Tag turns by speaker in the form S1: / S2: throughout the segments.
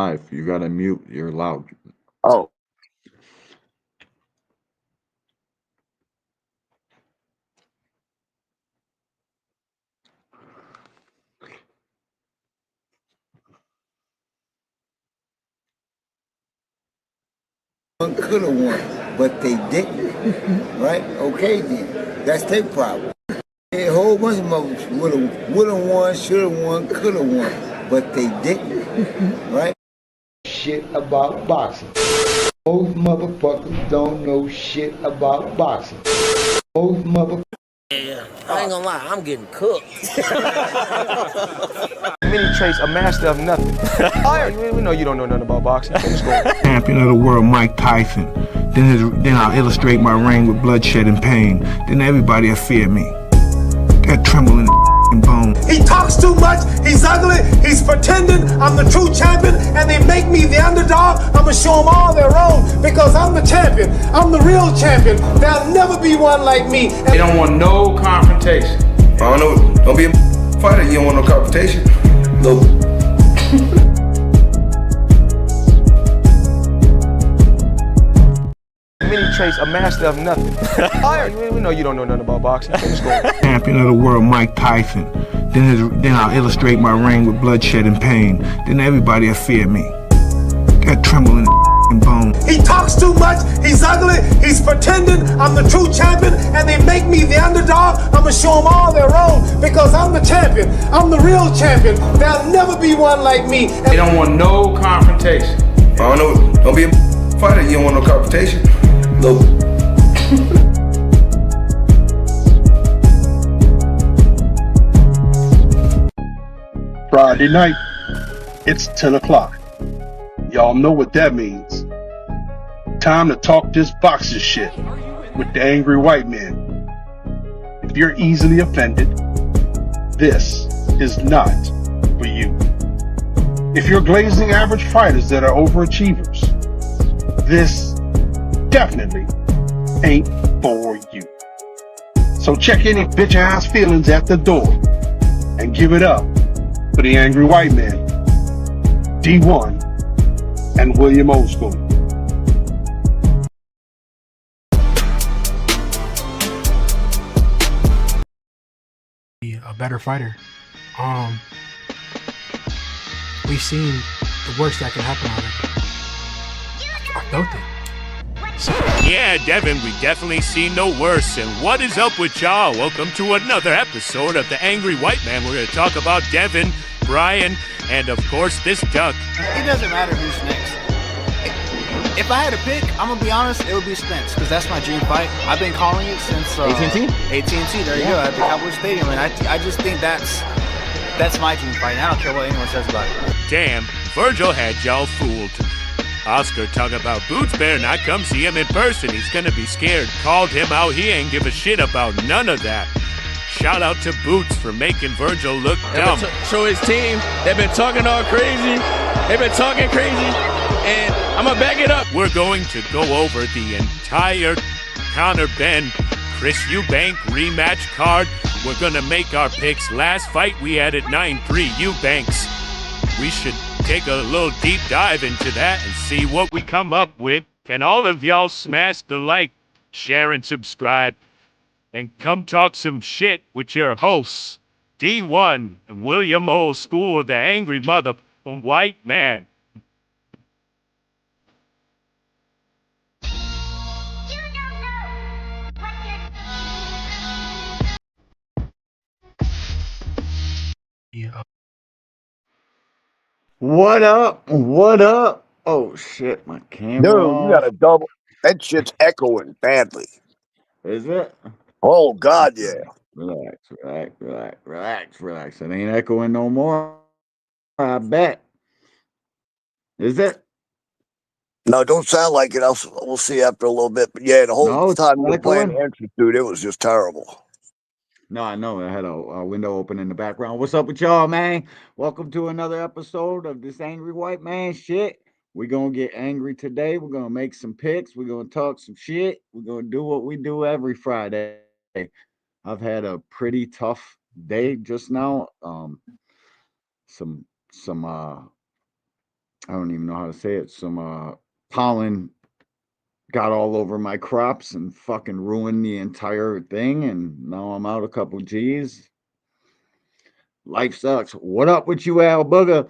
S1: If you gotta mute, you're loud.
S2: Oh,
S3: one could have won, but they didn't. Right? Okay, then. That's their problem. A whole bunch of motherfuckers would have won, should have won, could have won, but they didn't. Right? Shit about boxing. Most motherfuckers don't know shit about boxing. Most motherfuckers.
S4: Yeah, I ain't gonna lie, I'm getting cooked.
S5: Many traits, a master of nothing. We know you don't know nothing about boxing.
S6: Champion of the world, Mike Tyson. Then I'll illustrate my reign with bloodshed and pain. Then everybody will fear me. That tremble in the bone.
S7: He talks too much, he's ugly, he's pretending I'm the true champion, and they make me the underdog. I'm gonna show them all they're wrong, because I'm the champion. I'm the real champion. There'll never be one like me.
S8: They don't want no confrontation. I don't know, don't be a fighter, you don't want no confrontation. No.
S5: Many traits, a master of nothing. We know you don't know nothing about boxing.
S6: Champion of the world, Mike Tyson. Then I'll illustrate my reign with bloodshed and pain. Then everybody will fear me. That tremble in the bone.
S7: He talks too much, he's ugly, he's pretending I'm the true champion, and they make me the underdog. I'm gonna show them all they're wrong, because I'm the champion. I'm the real champion. There'll never be one like me.
S8: They don't want no confrontation. I don't know, don't be a fighter, you don't want no confrontation. No.
S9: Friday night, it's 10 o'clock. Y'all know what that means. Time to talk this boxing shit with the angry white man. If you're easily offended, this is not for you. If you're glazing average fighters that are overachievers, this definitely ain't for you. So check any bitch ass feelings at the door and give it up for the angry white man, D1, and William Oldskool.
S10: Be a better fighter. We've seen the worst that can happen already. I felt it.
S11: Yeah, Devin, we definitely seen the worst. And what is up with y'all? Welcome to another episode of The Angry White Man. We're going to talk about Devin, Brian, and of course this duck.
S12: It doesn't matter who's next. If I had to pick, I'm going to be honest, it would be Spence, because that's my dream fight. I've been calling it since
S1: AT&T?
S12: AT&T, there you go, at the Cowboys Stadium. And I just think that's my dream fight. And I don't care what anyone says about it.
S11: Damn, Virgil had y'all fooled. Oscar talking about Boots better not come see him in person. He's gonna be scared. Called him out. He ain't give a shit about none of that. Shout out to Boots for making Virgil look dumb.
S13: Show his team. They've been talking all crazy. They've been talking crazy. And I'm gonna back it up.
S11: We're going to go over the entire Conor Benn Chris Eubank rematch card. We're gonna make our picks. Last fight we had at 9-3 Eubanks. We should take a little deep dive into that and see what we come up with. Can all of y'all smash the like, share, and subscribe? And come talk some shit with your hosts, D1 and William Oldskool, the angry mother white man.
S10: Yeah.
S1: What up? What up? Oh shit, my camera.
S2: Dude, you got a double. That shit's echoing badly.
S1: Is it?
S2: Oh God, yeah.
S1: Relax. It ain't echoing no more. I bet. Is it?
S2: No, don't sound like it. We'll see after a little bit. But yeah, the whole time we were playing entrance, dude, it was just terrible.
S1: No, I know. I had a window open in the background. What's up with y'all, man? Welcome to another episode of this Angry White Man shit. We're going to get angry today. We're going to make some picks. We're going to talk some shit. We're going to do what we do every Friday. I've had a pretty tough day just now. Some I don't even know how to say it. Some pollen got all over my crops and fucking ruined the entire thing. And now I'm out a couple G's. Life sucks. What up with you, Al Booger?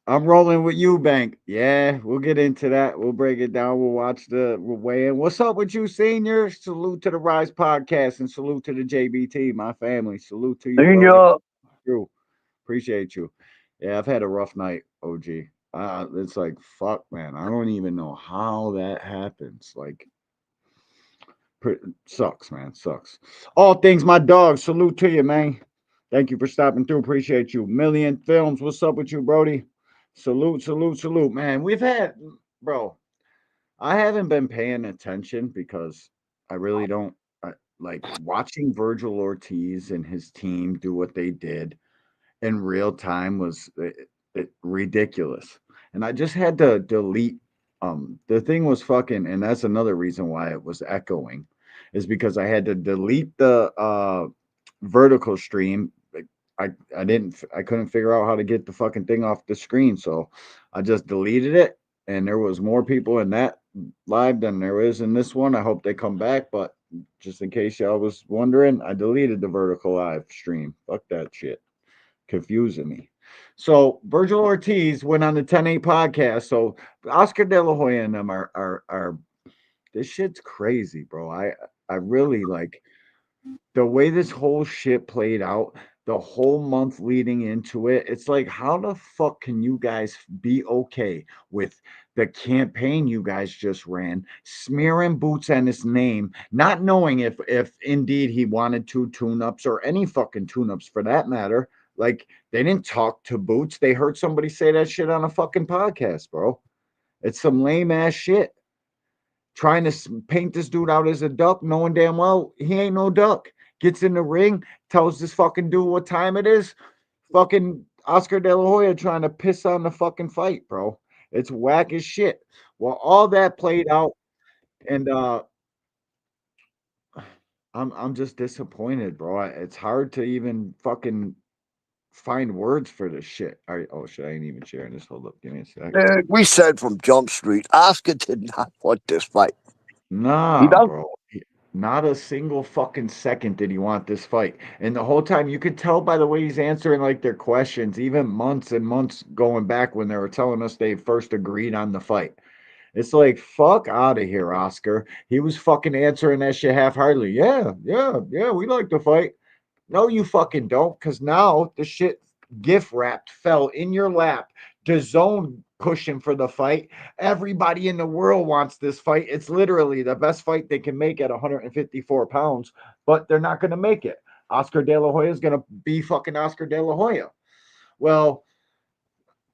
S1: I'm rolling with Eubank. Yeah, we'll get into that. We'll break it down. We'll weigh in. What's up with you, senior? Salute to the Rise Podcast and salute to the JBT, my family. Salute to you, brother. True. Appreciate you. Yeah, I've had a rough night, OG. It's like, fuck, man. I don't even know how that happens. Like, sucks, man. Sucks. All things, my dog. Salute to you, man. Thank you for stopping through. Appreciate you. Million Films. What's up with you, Brody? Salute, salute, salute, man. Bro, I haven't been paying attention because I really don't like watching Virgil Ortiz and his team do what they did in real time was ridiculous. And I just had to delete. The thing was fucking, and that's another reason why it was echoing, is because I had to delete the vertical stream. I couldn't figure out how to get the fucking thing off the screen, so I just deleted it. And there was more people in that live than there is in this one. I hope they come back, but just in case y'all was wondering, I deleted the vertical live stream. Fuck that shit. Confusing me. So Virgil Ortiz went on the 10-8 podcast. So Oscar De La Hoya and them are this shit's crazy, bro. I really like the way this whole shit played out, the whole month leading into it. It's like, how the fuck can you guys be okay with the campaign you guys just ran, smearing boots on his name, not knowing if indeed he wanted two tune-ups or any fucking tune-ups for that matter. Like, they didn't talk to Boots. They heard somebody say that shit on a fucking podcast, bro. It's some lame ass shit. Trying to paint this dude out as a duck, knowing damn well he ain't no duck. Gets in the ring, tells this fucking dude what time it is. Fucking Oscar De La Hoya trying to piss on the fucking fight, bro. It's whack as shit. Well, all that played out, and I'm just disappointed, bro. It's hard to even fucking find words for this shit. Oh shit, I ain't even sharing this. Hold up, give me a sec.
S2: We said from Jump Street, Oscar did not want this fight.
S1: Nah, bro. Not a single fucking second did he want this fight. And the whole time you could tell by the way he's answering like their questions, even months and months going back when they were telling us they first agreed on the fight. It's like, fuck out of here, Oscar. He was fucking answering that shit half-heartedly. Yeah, we like the fight. No, you fucking don't, because now the shit gift wrapped fell in your lap. DAZN pushing for the fight. Everybody in the world wants this fight. It's literally the best fight they can make at 154 pounds, but they're not going to make it. Oscar De La Hoya is going to be fucking Oscar De La Hoya. Well,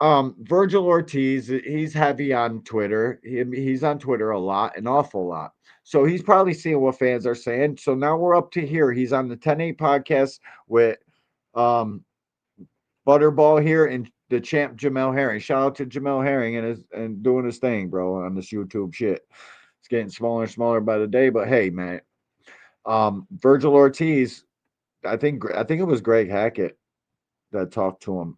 S1: Virgil Ortiz, he's heavy on Twitter. He's on Twitter a lot, an awful lot. So he's probably seeing what fans are saying. So now we're up to here. He's on the 10-8 podcast with Butterball here and the champ Jamel Herring. Shout out to Jamel Herring and doing his thing, bro, on this YouTube shit. It's getting smaller and smaller by the day, but hey, man. Virgil Ortiz, I think it was Greg Hackett that talked to him.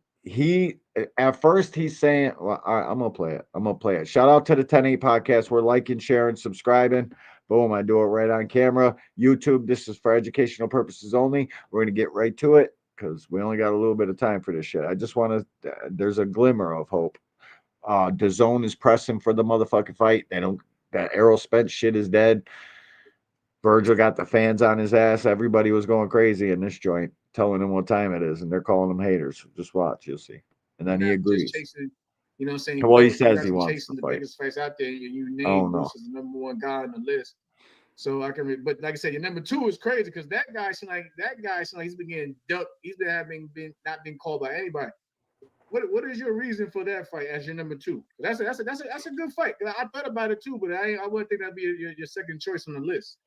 S1: At first he's saying, well, all right, I'm gonna play it. Shout out to the 10-8 podcast. We're liking, sharing, subscribing. Boom, I do it right on camera. YouTube, this is for educational purposes only. We're gonna get right to it because we only got a little bit of time for this shit. I just want to there's a glimmer of hope. DAZN is pressing for the motherfucking fight. That Errol Spence shit is dead. Virgil got the fans on his ass. Everybody was going crazy in this joint, telling him what time it is, and they're calling him haters. Just watch, you'll see. And then he agrees.
S14: Chasing, you know what I'm saying?
S1: Well, he says he wants
S14: chasing
S1: to
S14: the
S1: fight.
S14: biggest fights out there, and you name Bruce as the number one guy on the list. So I can, but like I said, your number two is crazy because that guy seems like he's been getting ducked. He's been not been called by anybody. What is your reason for that fight as your number two? That's a good fight. I thought about it too, but I wouldn't think that'd be your second choice on the list.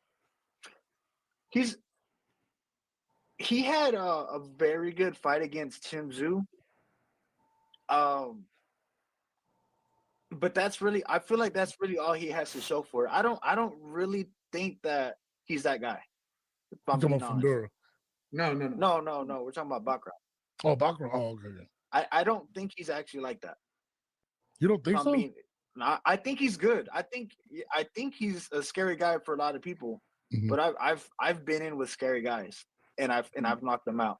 S12: He had a very good fight against Tim Tszyu. But I feel like that's really all he has to show for it. I don't really think that he's that guy. If I'm being honest.
S14: No.
S12: We're talking about Baccarat.
S15: Oh, Baccarat. Oh, okay.
S12: I don't think he's actually like that.
S15: You don't think so?
S12: I think he's good. I think he's a scary guy for a lot of people.
S15: Mm-hmm.
S12: But I've been in with scary guys, and I've knocked them out.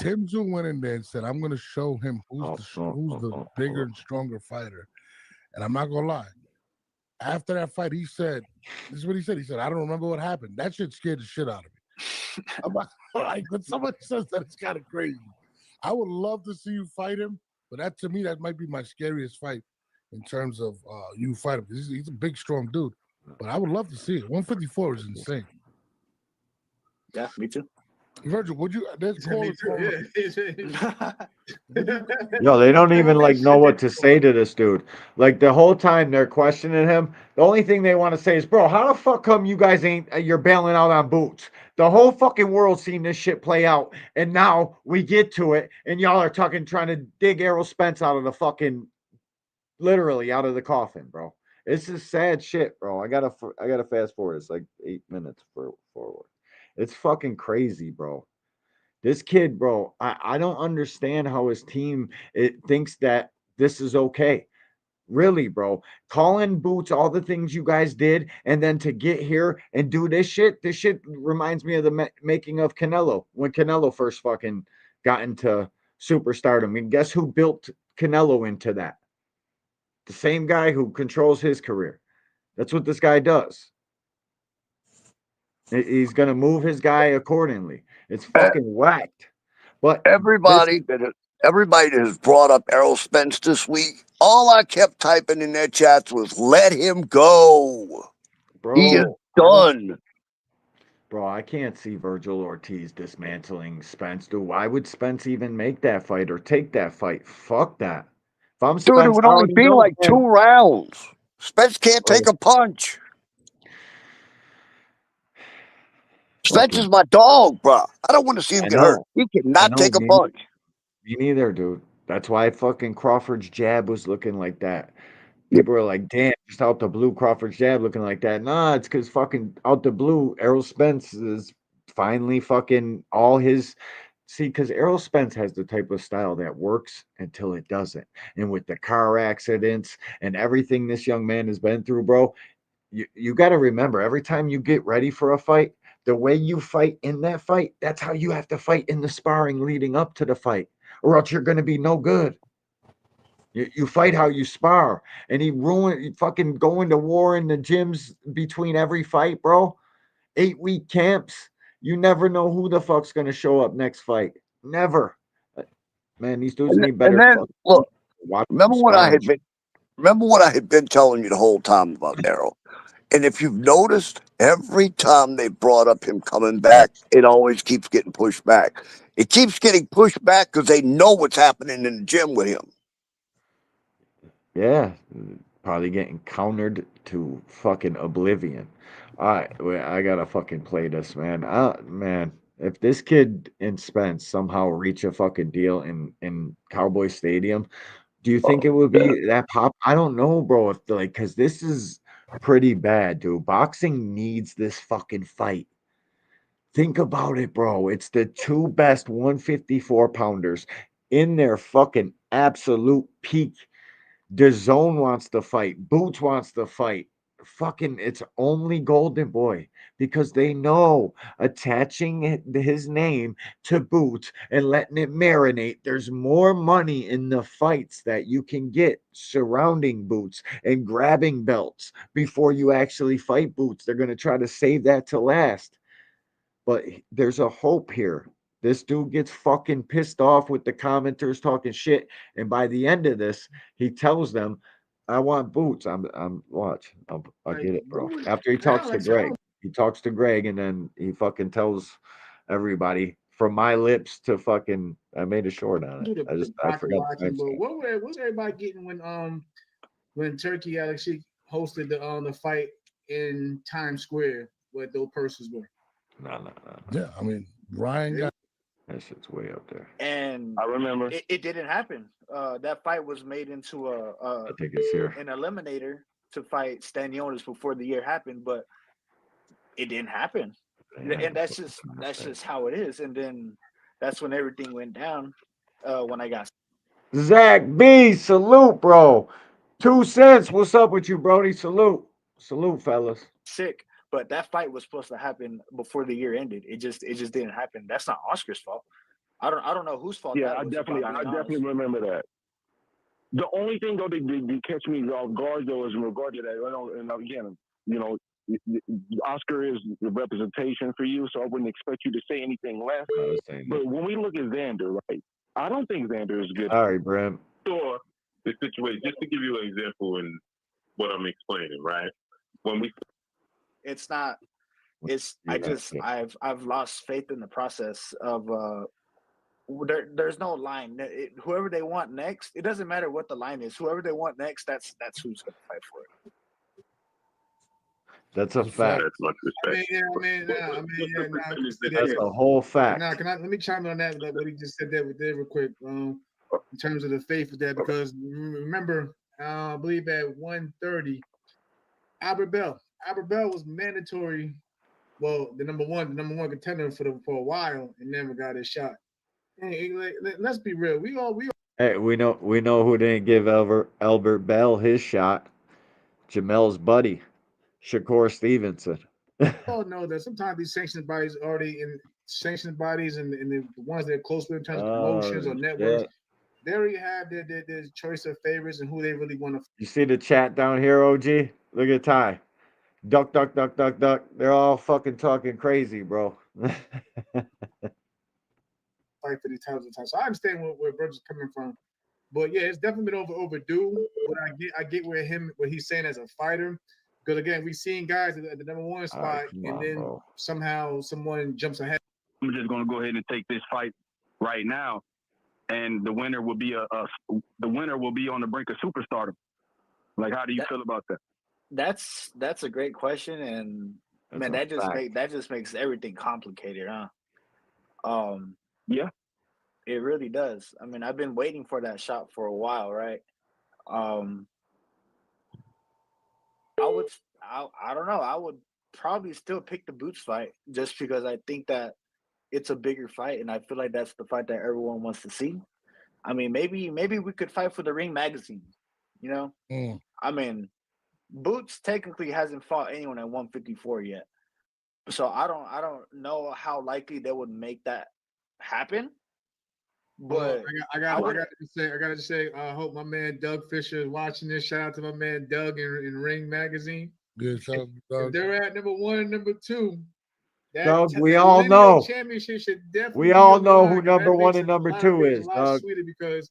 S15: Tim Tszyu went in there and said, "I'm going to show him who's the bigger and stronger fighter." And I'm not going to lie. After that fight, he said, "This is what he said." He said, "I don't remember what happened. That shit scared the shit out of me." I'm like, when somebody says that, it's kind of crazy. I would love to see you fight him, but that to me, that might be my scariest fight in terms of you fight him. He's a big, strong dude, but I would love to see it. 154 is insane.
S12: Yeah, me too.
S15: Virgil, would you? There's callers.
S1: Yo, they don't even like know what to say to this dude. Like the whole time they're questioning him, the only thing they want to say is, "Bro, how the fuck come you guys you're bailing out on Boots? The whole fucking world seen this shit play out, and now we get to it, and y'all are trying to dig Errol Spence out of the fucking, literally out of the coffin, bro. This is sad shit, bro. I gotta fast forward. It's like 8 minutes forward. It's fucking crazy, bro. This kid, bro, I don't understand how his team thinks that this is okay. Really, bro. Calling Boots all the things you guys did, and then to get here and do this shit reminds me of the making of Canelo, when Canelo first fucking got into superstardom. I mean, guess who built Canelo into that? The same guy who controls his career. That's what this guy does. He's going to move his guy accordingly. It's fucking whacked. But
S2: everybody that has brought up Errol Spence this week, all I kept typing in their chats was, "Let him go.
S1: Bro,
S2: he is done."
S1: Bro, I can't see Virgil Ortiz dismantling Spence. Dude, why would Spence even make that fight or take that fight? Fuck that. If I'm Spence,
S2: it would only be like 2 rounds. Spence can't take a punch. Spence is my dog, bro. I don't want to see him get hurt. He cannot take a punch.
S1: Me neither, dude. That's why fucking Crawford's jab was looking like that. People are like, damn, just out the blue, Crawford's jab looking like that. Nah, it's because fucking out the blue, Errol Spence is finally fucking all his. See, because Errol Spence has the type of style that works until it doesn't. And with the car accidents and everything this young man has been through, bro, you got to remember, every time you get ready for a fight, the way you fight in that fight, that's how you have to fight in the sparring leading up to the fight, or else you're going to be no good. You fight how you spar, and he fucking going to war in the gyms between every fight, bro. 8-week camps. You never know who the fuck's going to show up next fight. Never. Man, these dudes need better.
S2: And then, look, remember what I had been telling you the whole time about Errol. And if you've noticed, every time they brought up him coming back, it always keeps getting pushed back. It keeps getting pushed back because they know what's happening in the gym with him.
S1: Yeah, probably getting countered to fucking oblivion. All right, I gotta fucking play this, man. Man, if this kid and Spence somehow reach a fucking deal in Cowboy Stadium, do you think it would be that pop? I don't know, bro. If because this is pretty bad, dude. Boxing needs this fucking fight. Think about it, bro. It's the 2 best 154 pounders in their fucking absolute peak. DAZN wants to fight. Boots wants to fight. Fucking, it's only Golden Boy, because they know attaching his name to Boots and letting it marinate, there's more money in the fights that you can get surrounding Boots and grabbing belts before you actually fight Boots. They're going to try to save that to last. But there's a hope here. This dude gets fucking pissed off with the commenters talking shit, and by the end of this, he tells them, "I want Boots." Watch. I'll get it, bro. After he talks to Greg, and then he fucking tells everybody from my lips to fucking. I made a short on it. I forgot.
S14: What was everybody getting when Turkey actually hosted the fight in Times Square where those purses were?
S1: No.
S15: Yeah, I mean, Ryan got.
S1: That shit's way up there.
S12: And
S13: I remember
S12: it didn't happen. That fight was made into
S1: I think it's here.
S12: an eliminator to fight Stanionis before the year happened, but it didn't happen. And that's just how it is. And then that's when everything went down. When I got
S1: Zach B, salute, bro. 2 cents. What's up with you, Brody? Salute. Salute, fellas.
S12: Sick. But that fight was supposed to happen before the year ended. It just didn't happen. That's not Oscar's fault. I don't know whose fault
S16: Yeah,
S12: that
S16: I
S12: was.
S16: definitely remember that. The only thing though that catch me off guard though is in regard to that. And again, you know, Oscar is the representation for you, so I wouldn't expect you to say anything less. But when we look at Xander, right, I don't think Xander is good.
S1: All right, Bram.
S17: Sure, the situation. Just to give you an example in what I'm explaining, right? When we,
S12: it's not. It's I've lost faith in the process of there's no line. Whoever they want next, it doesn't matter what the line is. Whoever they want next, that's who's going to fight for it.
S1: That's a fact.
S17: That's much respect.
S1: That's a whole fact.
S14: Now, let me chime in on that. What he just said there real quick. In terms of the faith of that, because remember, I believe at 130, Albert Bell was mandatory. Well, the number one contender for a while, and never got his shot. Hey, let's be real. We all.
S1: Hey, we know who didn't give Albert Bell his shot. Jamel's buddy, Shakur Stevenson.
S14: all know that sometimes these sanctioned bodies already in sanctioned bodies and the ones that are close with in terms of promotions or networks, they already have their choice of favorites and who they really want to.
S1: You see the chat down here, OG? Look at Ty. Duck, duck, duck, duck, duck. They're all fucking talking crazy, bro.
S14: Fight for these times and times. So I understand where Burgess coming from, but yeah, it's definitely been overdue. But I get what he's saying as a fighter, because again, we've seen guys at the number one spot, and then somehow someone jumps ahead.
S16: I'm just gonna go ahead and take this fight right now, and the winner will be on the brink of superstardom. Like, how do you feel about that?
S12: That's a great question, and man, that just makes everything complicated, huh?
S16: Yeah,
S12: it really does. I mean, I've been waiting for that shot for a while, right? I don't know. I would probably still pick the Boots fight just because I think that it's a bigger fight, and I feel like that's the fight that everyone wants to see. I mean, maybe we could fight for the Ring magazine, you know? I mean, Boots technically hasn't fought anyone at 154 yet. So I don't know how likely they would make that happen. But
S14: I gotta say, I hope my man Doug Fisher is watching this. Shout out to my man Doug in Ring Magazine.
S15: Good shout out, Doug.
S14: If they're at number 1 and number 2.
S1: Doug, we all know.
S14: Championship should definitely
S1: we all know who number 1 and number 2 is, Doug.
S14: Sweeter because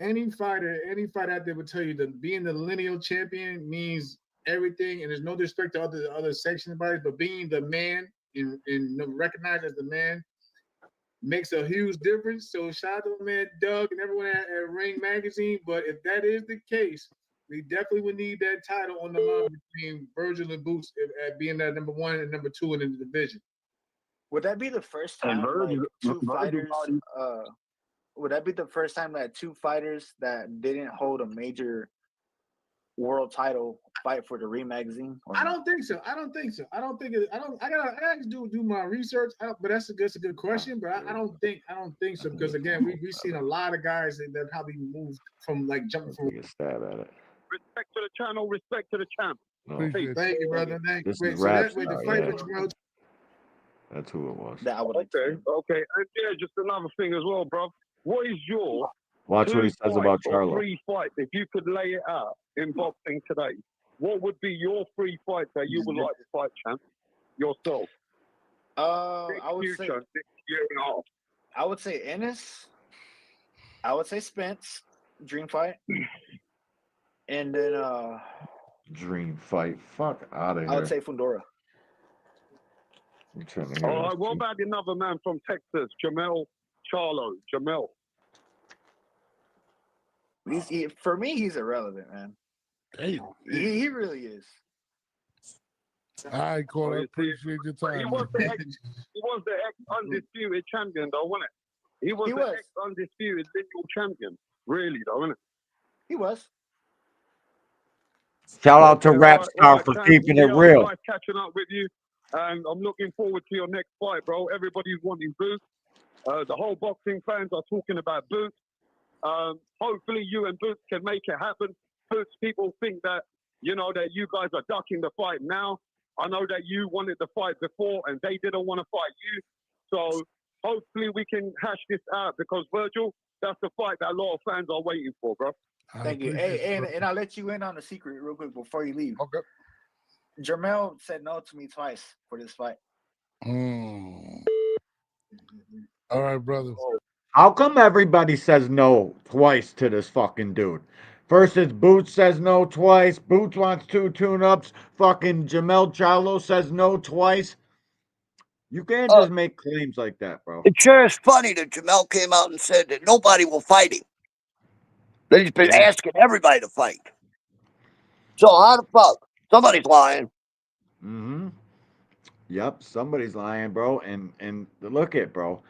S14: any fighter out there would tell you that being the lineal champion means everything, and there's no disrespect to other sections bodies, but being the man and recognized as the man makes a huge difference. So shout out to my man Doug and everyone at Ring Magazine. But if that is the case, we definitely would need that title on the line between Virgil and Boots at being that number 1 and number 2 in the division.
S12: Would that be the first time two fighters? Would that be the first time that two fighters that didn't hold a major world title fight for the Ring magazine?
S14: I don't think so. I gotta do my research. But that's a good question. But I don't think so, because again, we've seen a lot of guys that probably moved from like jumping from.
S1: Take a stab at it.
S16: Respect to the channel. Respect to the champ.
S14: Thank you, brother. Thank you.
S1: This is
S14: So
S1: rap
S14: the
S1: star,
S14: fight
S1: yeah.
S14: with Jamel.
S1: That's who it was.
S16: Okay. And yeah, just another thing as well, bro. What is your
S1: Watch what he says about Charlo.
S16: 3 fights, if you could lay it out in boxing today, what would be your 3 fights that you would like to fight, champ? Yourself.
S12: I would say
S16: 6 year and a half.
S12: I would say Ennis. I would say Spence, dream fight. And then
S1: Dream fight. Fuck out of here.
S12: I would say Fundora.
S1: I'm trying to hear
S16: All right, what about another man from Texas, Jamel Charlo? Jamel.
S12: For me, he's irrelevant, man.
S15: Hey,
S12: he really is.
S15: I call it. Appreciate your time.
S16: He was the ex-undisputed champion, though, wasn't it? He was the ex-undisputed lineal champion. Really, though, wasn't it?
S12: He was.
S1: Shout out to Rap Star for keeping it real.
S16: Nice catching up with you, and I'm looking forward to your next fight, bro. Everybody's wanting Boots. The whole boxing fans are talking about Boots.
S18: Hopefully you and Boots can make it happen. Boots, people think that, you know, that you guys are ducking the fight now. I know that you wanted the fight before and they didn't want to fight you. So hopefully we can hash this out because, Virgil, that's the fight that a lot of fans are waiting for, bro.
S12: Thank you. Hey, and I'll let you in on a secret real quick before you leave.
S15: Okay.
S12: Jermell said no to me twice for this fight.
S15: All right, brother.
S1: How come everybody says no twice to this fucking dude? First it's Boots says no twice. Boots wants 2 tune-ups. Fucking Jamel Charlo says no twice. You can't just make claims like that, bro.
S2: It sure is funny that Jamel came out and said that nobody will fight him. That he's been asking everybody to fight. So how the fuck? Somebody's lying.
S1: Mm-hmm. Yep, somebody's lying, bro. And look at, bro.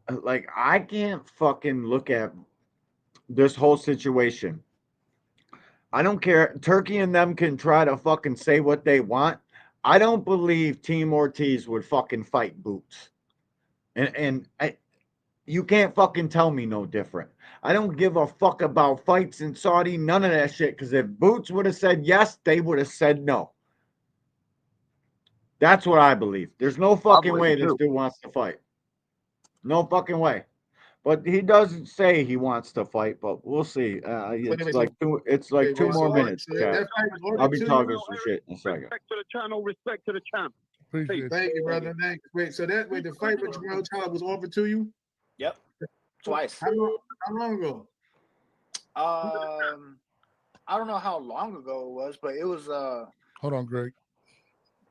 S1: Like, I can't fucking look at this whole situation. I don't care. Turkey and them can try to fucking say what they want. I don't believe Team Ortiz would fucking fight Boots. And you can't fucking tell me no different. I don't give a fuck about fights in Saudi, none of that shit. Because if Boots would have said yes, they would have said no. That's what I believe. There's no fucking way this dude wants to fight. No fucking way. But he doesn't say he wants to fight, but we'll see. It's like 2 more minutes. I'll be talking some shit in a second.
S18: Respect to the channel, respect to the champ.
S14: Thank you, brother. Thank you. Wait, so that the fight with Jermell Charlo was offered to you?
S12: Yep. Twice.
S14: How long ago?
S12: I don't know how long ago it was, but it was
S15: Hold on, Greg.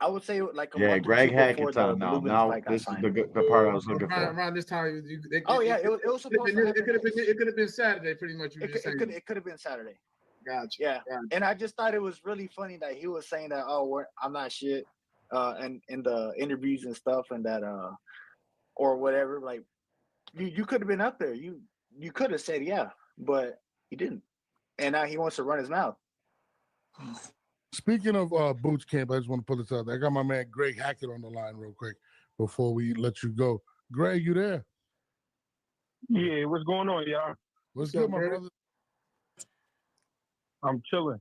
S12: I would say like a
S1: Yeah,
S12: month
S1: Greg
S12: or two before
S1: Hackett's on now.
S12: Lubin
S1: Now
S12: fight got
S1: this is
S12: signed.
S1: the part I was looking for.
S14: Around this time,
S12: it was supposed to happen.
S14: It could have been Saturday, pretty much.
S12: It could have been Saturday.
S14: Gotcha.
S12: Yeah, and I just thought it was really funny that he was saying that I'm not shit, and in the interviews and stuff, and that or whatever. Like you could have been up there. You could have said yeah, but he didn't, and now he wants to run his mouth.
S15: Speaking of Boots Camp, I just want to put this out there. I got my man Greg Hackett on the line real quick before we let you go. Greg, you there?
S18: Yeah, what's going on, y'all?
S15: What's good, my brother?
S18: I'm chilling.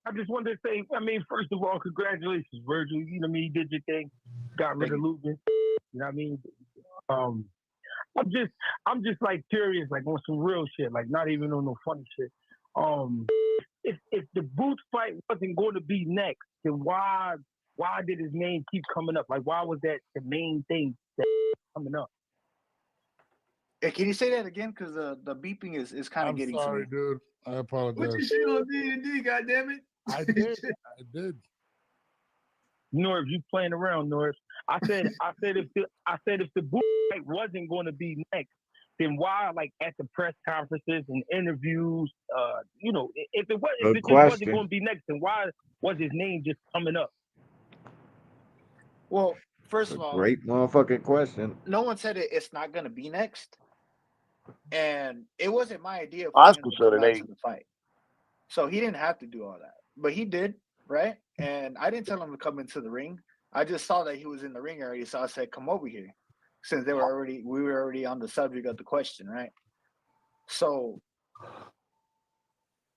S18: I just wanted to say, I mean, first of all, congratulations, Virgil. You know what I mean? You did your thing. Got rid of Lubin. You know what I mean? I'm just like curious, like on some real shit, like not even on no funny shit. If the Boots fight wasn't going to be next, then why did his name keep coming up? Like, why was that the main thing that coming up?
S12: Hey, can you say that again? Because the beeping is kind of getting to me.
S15: I'm sorry, dude. I apologize.
S14: What you shit on D&D, goddammit?
S15: I did.
S18: Norv, you playing around, Norv. I said if the Boots fight wasn't going to be next, then why, like at the press conferences and interviews, you know, if it just wasn't going to be next, then why was his name just coming up?
S12: Well, first of all,
S1: great motherfucking question.
S12: No one said it's not going to be next, and it wasn't my idea
S2: I
S12: for him to come out to the fight. So he didn't have to do all that, but he did, right? And I didn't tell him to come into the ring. I just saw that he was in the ring already, so I said, "Come over here." Since we were already on the subject of the question, right? So,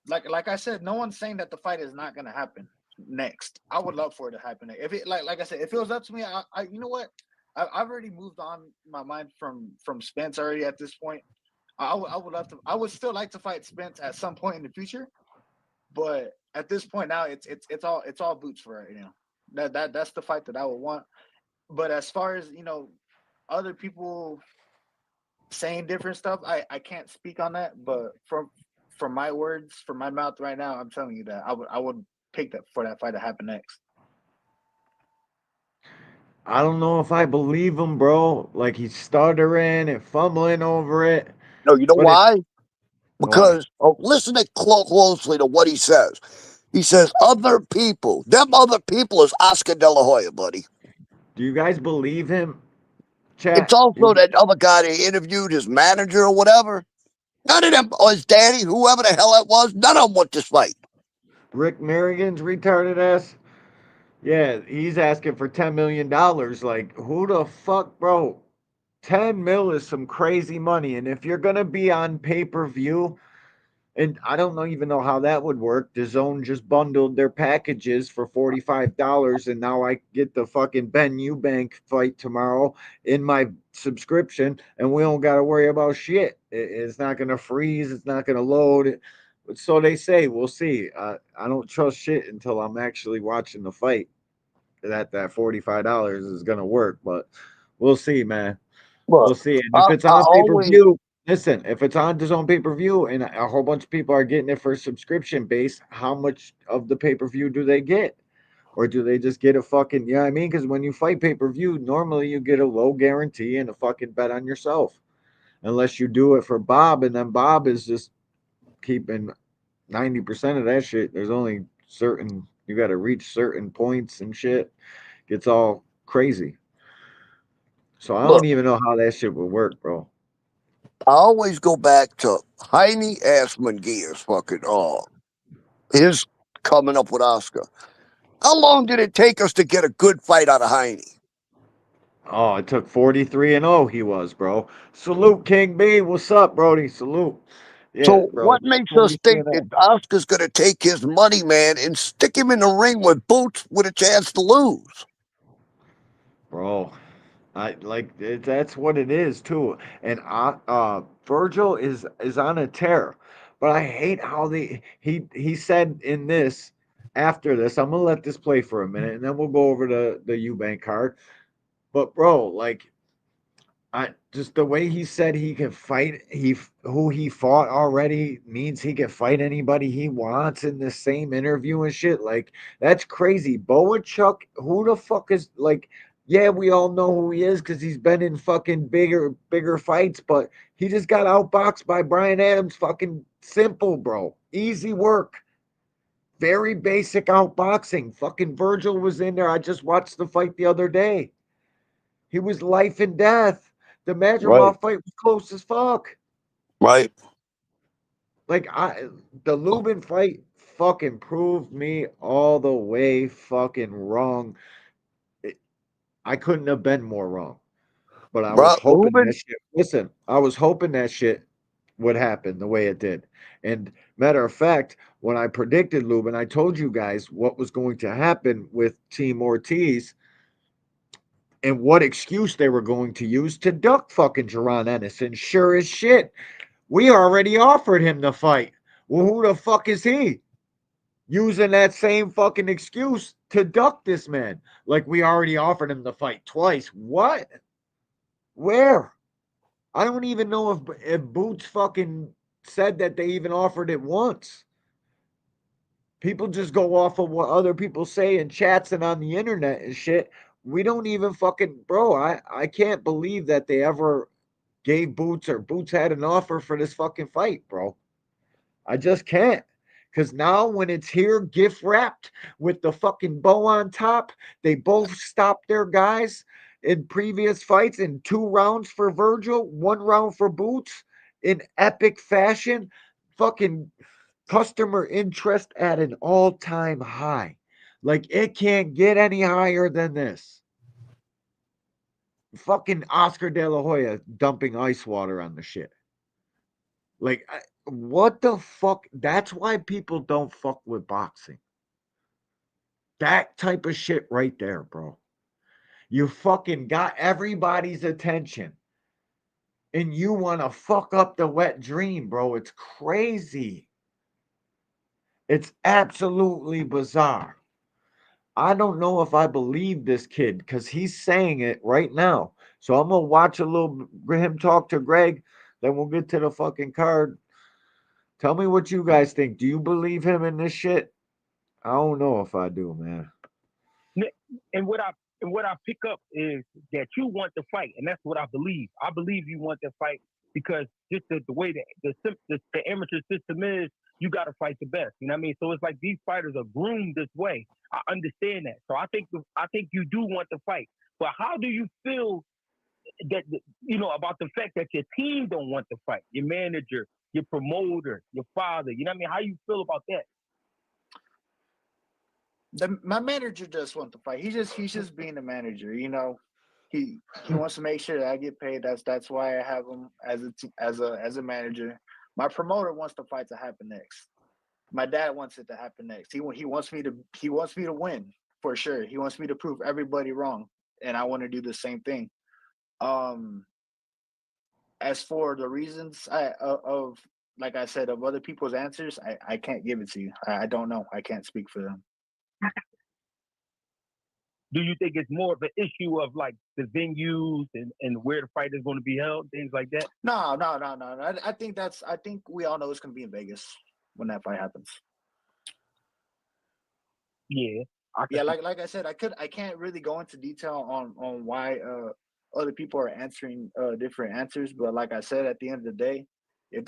S12: like I said, no one's saying that the fight is not going to happen next. I would love for it to happen. If it, like I said, if it was up to me, I you know what? I've already moved on my mind from Spence already at this point. I would love to. I would still like to fight Spence at some point in the future, but at this point now, it's all Boots for right now. That's the fight that I would want. But as far as other people saying different stuff, I can't speak on that. But from my words, from my mouth right now, I'm telling you that I would pick that for that fight to happen next.
S1: I don't know if I believe him, bro. Like he's stuttering and fumbling over it.
S2: No, you know why? Because listen closely to what he says. He says other people. Them other people is Oscar De La Hoya, buddy.
S1: Do you guys believe him? Chat?
S2: It's also that other guy that interviewed his manager or whatever. None of them, or his daddy, whoever the hell that was, none of them want this fight.
S1: Rick Merrigan's retarded ass. Yeah, he's asking for $10 million. Like, who the fuck, bro? 10 mil is some crazy money. And if you're gonna be on pay-per-view, and I don't know even know how that would work. DAZN just bundled their packages for $45, and now I get the fucking Ben Eubank fight tomorrow in my subscription, and we don't got to worry about shit. It's not gonna freeze. It's not gonna load. So they say. We'll see. I don't trust shit until I'm actually watching the fight. That $45 is gonna work, but we'll see, man. We'll
S2: Look,
S1: see. And if
S2: I
S1: it's on pay per
S2: always
S1: view, listen, if it's on DAZN pay per view and a whole bunch of people are getting it for subscription base, how much of the pay per view do they get? Or do they just get a fucking, you know what I mean? Because when you fight pay per view, normally you get a low guarantee and a fucking bet on yourself. Unless you do it for Bob, and then Bob is just keeping 90% of that shit. There's only certain, you got to reach certain points and shit. Gets all crazy. So I don't
S2: look.
S1: even know how that shit would work, bro.
S2: I always go back to Heine Assmangear's fucking his coming up with Oscar. How long did it take us to get a good fight out of Heine?
S1: Oh, it took 43-0. He was, bro. Salute, King B. What's up, Brody? Salute. Yeah,
S2: So
S1: bro.
S2: what makes us think
S1: 43-0.
S2: that Oscar's going to take his money, man, and stick him in the ring with boots with a chance to lose?
S1: Bro, I like that's what it is too. And Virgil is on a tear, but I hate how he said in this after this. I'm gonna let this play for a minute, and then we'll go over to the Eubank card. But bro, like I just the way he said he could fight who he fought already means he can fight anybody he wants in the same interview and shit. Like that's crazy. Boachuk, who the fuck is like? Yeah, we all know who he is because he's been in fucking bigger fights, but he just got outboxed by Brian Adams. Fucking simple, bro. Easy work. Very basic outboxing. Fucking Virgil was in there. I just watched the fight the other day. He was life and death. The
S2: Right,
S1: Madrigal fight was close as fuck.
S2: right.
S1: Like the Lubin fight fucking proved me all the way fucking wrong. I couldn't have been more wrong. But I was
S2: Bro,
S1: hoping that
S2: Ruben,
S1: shit. Listen, I was hoping that shit would happen the way it did. And matter of fact, when I predicted Lubin, I told you guys what was going to happen with Team Ortiz and what excuse they were going to use to duck fucking Jerron Ennis. And sure as shit, we already offered him the fight. Well, who the fuck is he? Using that same fucking excuse to duck this man. Like we already offered him the fight twice. What? Where? I don't even know if Boots fucking said that they even offered it once. People just go off of what other people say in chats and on the internet and shit. We don't even fucking, bro. I can't believe that they ever gave Boots or Boots had an offer for this fucking fight, bro. I just can't. Because now when it's here, gift wrapped with the fucking bow on top, they both stopped their guys in previous fights in 2 rounds for Virgil, 1 round for Boots in epic fashion. Fucking customer interest at an all-time high. Like it can't get any higher than this. Fucking Oscar De La Hoya dumping ice water on the shit. Like, what the fuck? That's why people don't fuck with boxing. That type of shit right there, bro. You fucking got everybody's attention and you want to fuck up the wet dream, bro. It's crazy. It's absolutely bizarre. I don't know if I believe this kid because he's saying it right now. So I'm going to watch a little him talk to Greg. Then we'll get to the fucking card. Tell me what you guys think. Do you believe him in this shit? I don't know if I do, man.
S18: And what I pick up is that you want to fight, and that's what I believe. I believe you want to fight because just the way the amateur system is, you got to fight the best. You know what I mean? So it's like these fighters are groomed this way. I understand that. So I think you do want to fight. But how do you feel that about the fact that your team don't want to fight? Your manager, your promoter, your father. You know what I mean? How you feel about that?
S12: My manager just wants to fight. He's just being a manager, he wants to make sure that I get paid. That's why I have him as a manager. My promoter wants the fight to happen next. My dad wants it to happen next. He wants me to win for sure. He wants me to prove everybody wrong, and I want to do the same thing. As for the reasons of like I said of other people's answers, I can't give it to you. I don't know. I can't speak for them.
S18: Do you think it's more of an issue of like the venues and where the fight is going to be held, things like that?
S12: No. I think we all know it's going to be in Vegas when that fight happens.
S18: Yeah.
S12: Like I said, I can't really go into detail on why other people are answering different answers, but like I said, at the end of the day,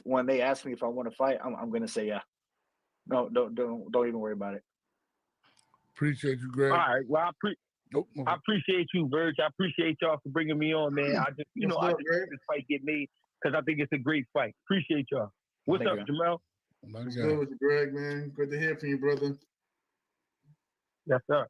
S12: when they ask me if I want to fight, I'm going to say yeah. No, don't even worry about it.
S15: Appreciate you, Greg.
S18: All right. Well, I appreciate you, Verge. I appreciate y'all for bringing me on, man. I just, I just hope this fight get made because I think it's a great fight. Appreciate y'all. What's up, Jamel?
S14: What's good with you, Greg, man? Good to hear from you, brother.
S18: Yes, sir.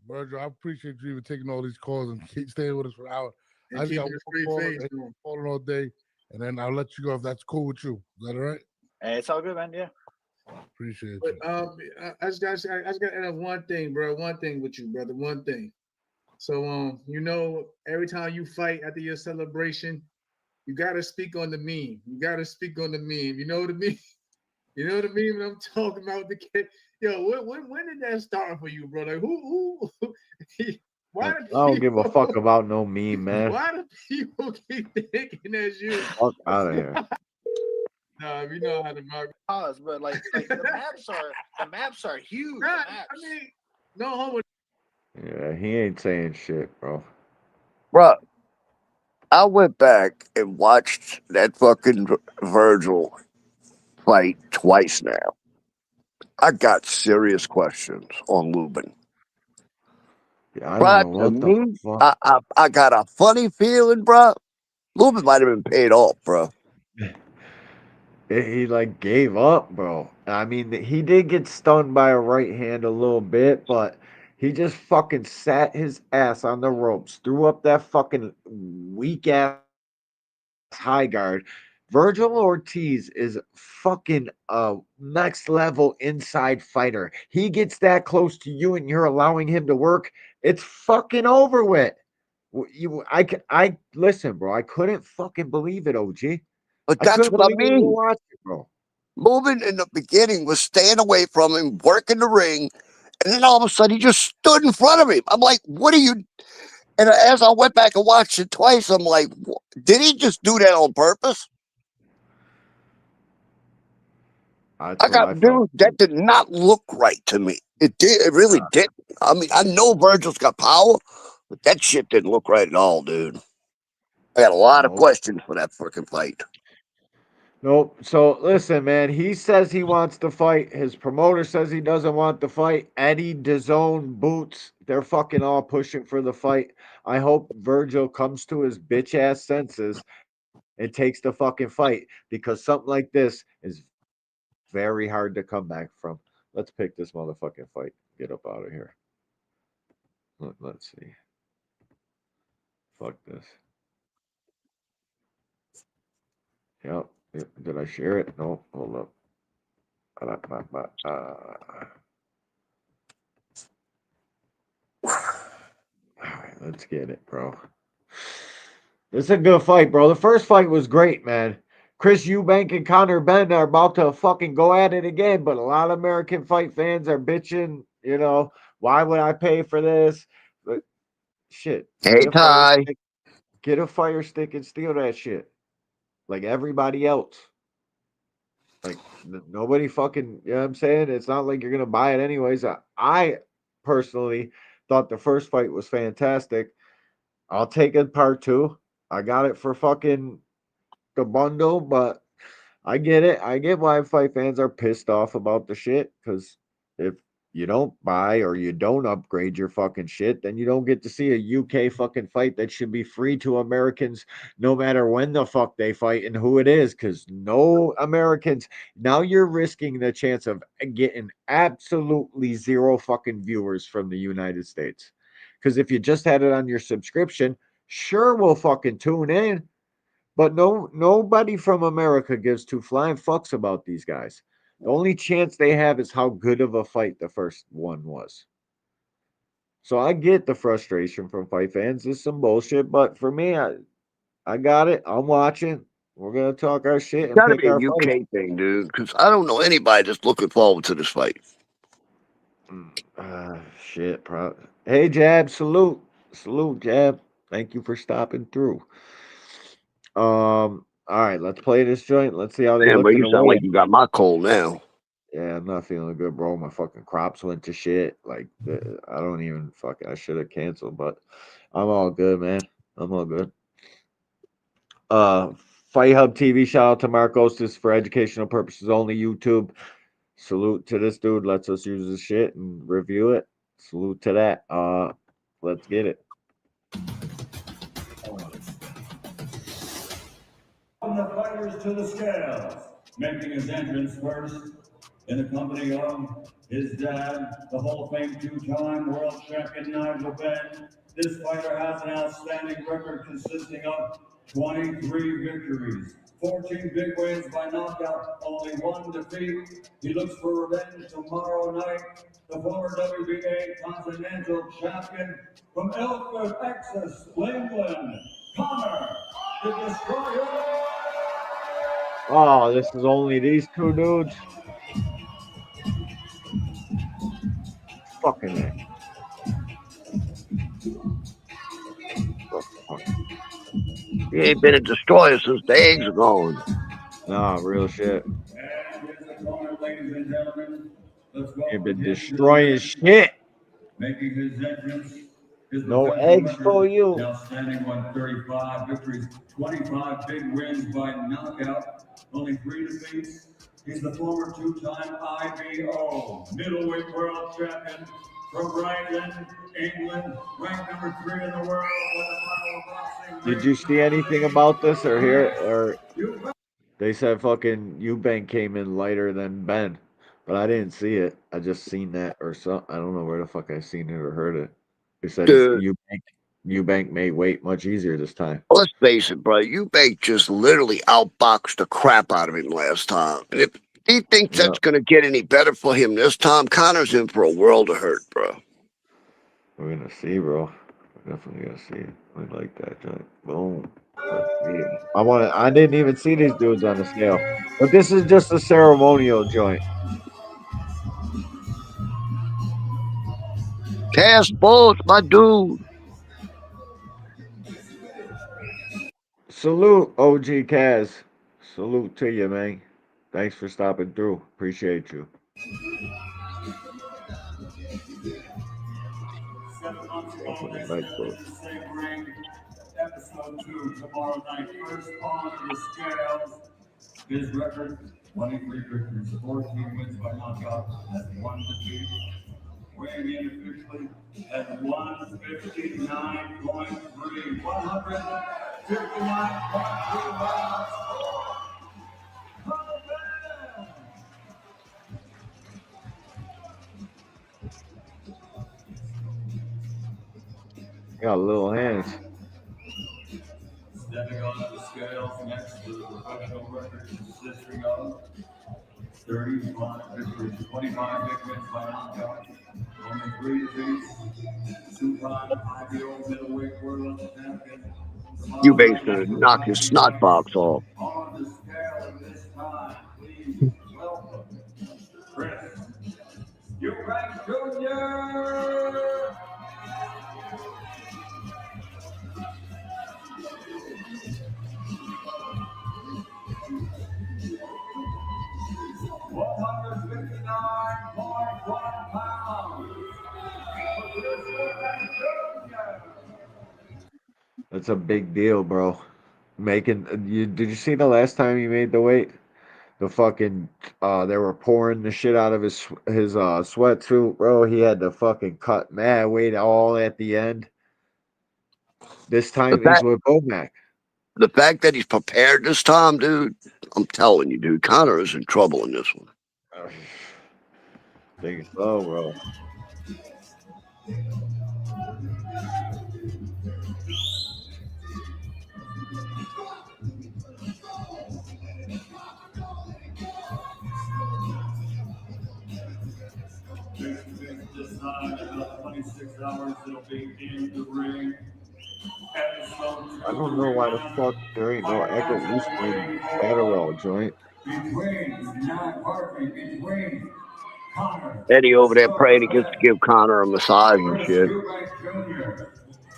S15: Virgil, I appreciate you even taking all these calls and keep staying with us for an hour.
S14: And
S15: I just got
S14: keeping
S15: one calling all day, and then I'll let you go if that's cool with you. Is that all right?
S12: Hey, it's all good, man. Yeah.
S15: Appreciate
S14: you.
S15: But
S14: I just got to add one thing, bro. One thing with you, brother. One thing. So every time you fight after your celebration, you gotta speak on the meme. You gotta speak on the meme. You know what I mean? You know what I mean? When I'm talking about the kid. Yo, when did that start for you, bro? Like who why
S1: I don't give a fuck about no meme, man.
S14: Why do people keep thinking that's you?
S1: Fuck out of here.
S14: Nah, we know how to mark.
S12: Pause, but like the maps are huge.
S14: Right. I mean, no homo.
S1: Yeah, he ain't saying shit, bro.
S2: Bro, I went back and watched that fucking Virgil fight twice now. I got serious questions on Lubin.
S1: Yeah, I don't know what the fuck.
S2: I got a funny feeling, bro. Lubin might have been paid off, bro.
S1: He like gave up, bro. I mean, he did get stunned by a right hand a little bit, but he just fucking sat his ass on the ropes, threw up that fucking weak ass high guard. Virgil Ortiz is fucking a next level inside fighter. He gets that close to you and you're allowing him to work. It's fucking over with. I listen, bro. I couldn't fucking believe it, OG.
S2: But that's what I mean.
S1: Watch it, bro.
S2: Lubin in the beginning was staying away from him, working the ring, and then all of a sudden he just stood in front of him. I'm like, what are you? And as I went back and watched it twice, I'm like, did he just do that on purpose? Dude, that did not look right to me. It did. It really didn't. I mean, I know Virgil's got power, but that shit didn't look right at all, dude. I got a lot of questions for that freaking fight.
S1: Nope. So listen, man. He says he wants to fight. His promoter says he doesn't want the fight. Eddie, DAZN, Boots, they're fucking all pushing for the fight. I hope Virgil comes to his bitch ass senses and takes the fucking fight because something like this is very hard to come back from. Let's pick this motherfucking fight. Get up out of here. Let's see. Fuck this. Yep. Did I share it? No. Hold up. All right, let's get it, bro. This is a good fight, bro. The first fight was great, man. Chris Eubank and Vs.Benn are about to fucking go at it again, but a lot of American fight fans are bitching, why would I pay for this? But shit.
S2: Hey, Ty.
S1: Get a fire stick and steal that shit. Like everybody else. Like nobody fucking, you know what I'm saying? It's not like you're going to buy it anyways. I personally thought the first fight was fantastic. I'll take it part 2. I got it for fucking the bundle, but I get it. I get why fight fans are pissed off about the shit because if you don't buy or you don't upgrade your fucking shit, then you don't get to see a UK fucking fight that should be free to Americans no matter when the fuck they fight and who it is because no Americans. Now you're risking the chance of getting absolutely zero fucking viewers from the United States. Because if you just had it on your subscription, sure, we'll fucking tune in. But nobody from America gives two flying fucks about these guys. The only chance they have is how good of a fight the first one was. So I get the frustration from fight fans. It's some bullshit, but for me, I got it. I'm watching. We're gonna talk our shit and
S2: Gotta
S1: pick
S2: be a
S1: our fight.
S2: UK thing, dude, because I don't know anybody that's looking forward to this fight.
S1: Shit, Hey, Jab, salute. Salute, Jab. Thank you for stopping through. All right, let's play this joint. Let's see how they
S2: Man,
S1: look
S2: bro,
S1: in
S2: you
S1: the
S2: sound
S1: way.
S2: like you got my cold now.
S1: Yeah, I'm not feeling good, bro. My fucking crops went to shit. Like, I don't even fucking. I should have canceled, but I'm all good, man. I'm all good. Fight Hub TV. Shout out to Marcos. This is for educational purposes only. YouTube. Salute to this dude. Lets us use this shit and review it. Salute to that. Let's get it.
S19: From the fighters to the scales, making his entrance first in the company of his dad, the Hall of Fame two-time world champion Vs.Benn. This fighter has an outstanding record consisting of 23 victories, 14 big wins by knockout, only one defeat. He looks for revenge tomorrow night. The former WBA Continental Champion from Ilford, Texas, England, Connor the Destroyer.
S1: Oh, this is only these two dudes. Fucking it.
S2: He ain't been a destroyer since the eggs are gone.
S1: Nah, real shit.
S19: And here's the corner, ladies and gentlemen. Let's
S1: You've
S19: welcome
S1: been
S19: him to the
S1: destroying
S19: ring.
S1: shit.
S19: Making his entrance, his
S1: No
S19: professional
S1: eggs for
S19: record,
S1: you.
S19: now standing 135 victories, 25 big wins by knockout, only 3 defeats. He's the former two-time IBO middleweight world champion from Brighton, England, ranked number 3 in the world by the Power Boxing.
S1: Did you see anything about this or hear it? Or they said fucking Eubank came in lighter than Ben, but I didn't see it. I just seen that or so. I don't know where the fuck I seen it or heard it. It said
S2: Dude,
S1: Eubank made weight much easier this time.
S2: let's face it, bro. Eubank just literally outboxed the crap out of him last time. And if he thinks that's going to get any better for him this time, Connor's in for a world of hurt, bro.
S1: We're gonna see, bro. We're definitely gonna see it. I like that joint. Boom. Let's see it. I didn't even see these dudes on the scale. But this is just a ceremonial joint.
S2: Cash Sports, my dude.
S1: Salute, OG Kaz. Salute to you, man. Thanks for stopping through. Appreciate you.
S19: 7 months ago, they stepped in the same ring. Episode 2 tomorrow night. First on the scales. His record: 23 victories, 14 wins by knockout, and 1 defeat. Weighing in officially at 159.3. 159.3 pounds.
S1: Got little hands.
S19: Stepping onto the scales next to the professional record consisting of 35 victories, 25 big wins by knockout, only 3 defeats, 2-time IBO middleweight world champion.
S2: Eubank's going to knock his snot box off.
S19: On the scale this time, please welcome Chris Eubank Jr.
S1: That's a big deal, bro. Did you see the last time he made the weight? The fucking they were pouring the shit out of his sweatsuit, bro. He had to fucking cut mad weight all at the end. This time he's with Bomac.
S2: The fact that he's prepared this time, dude, I'm telling you, dude, Connor is in trouble in this one.
S1: Think so, bro.
S19: Decide about 26 hours it'll be in the ring.
S1: I don't know why the fuck there ain't no Edgar Usman Catterall joint.
S2: Eddie over there praying he gets to give Connor a massage and shit.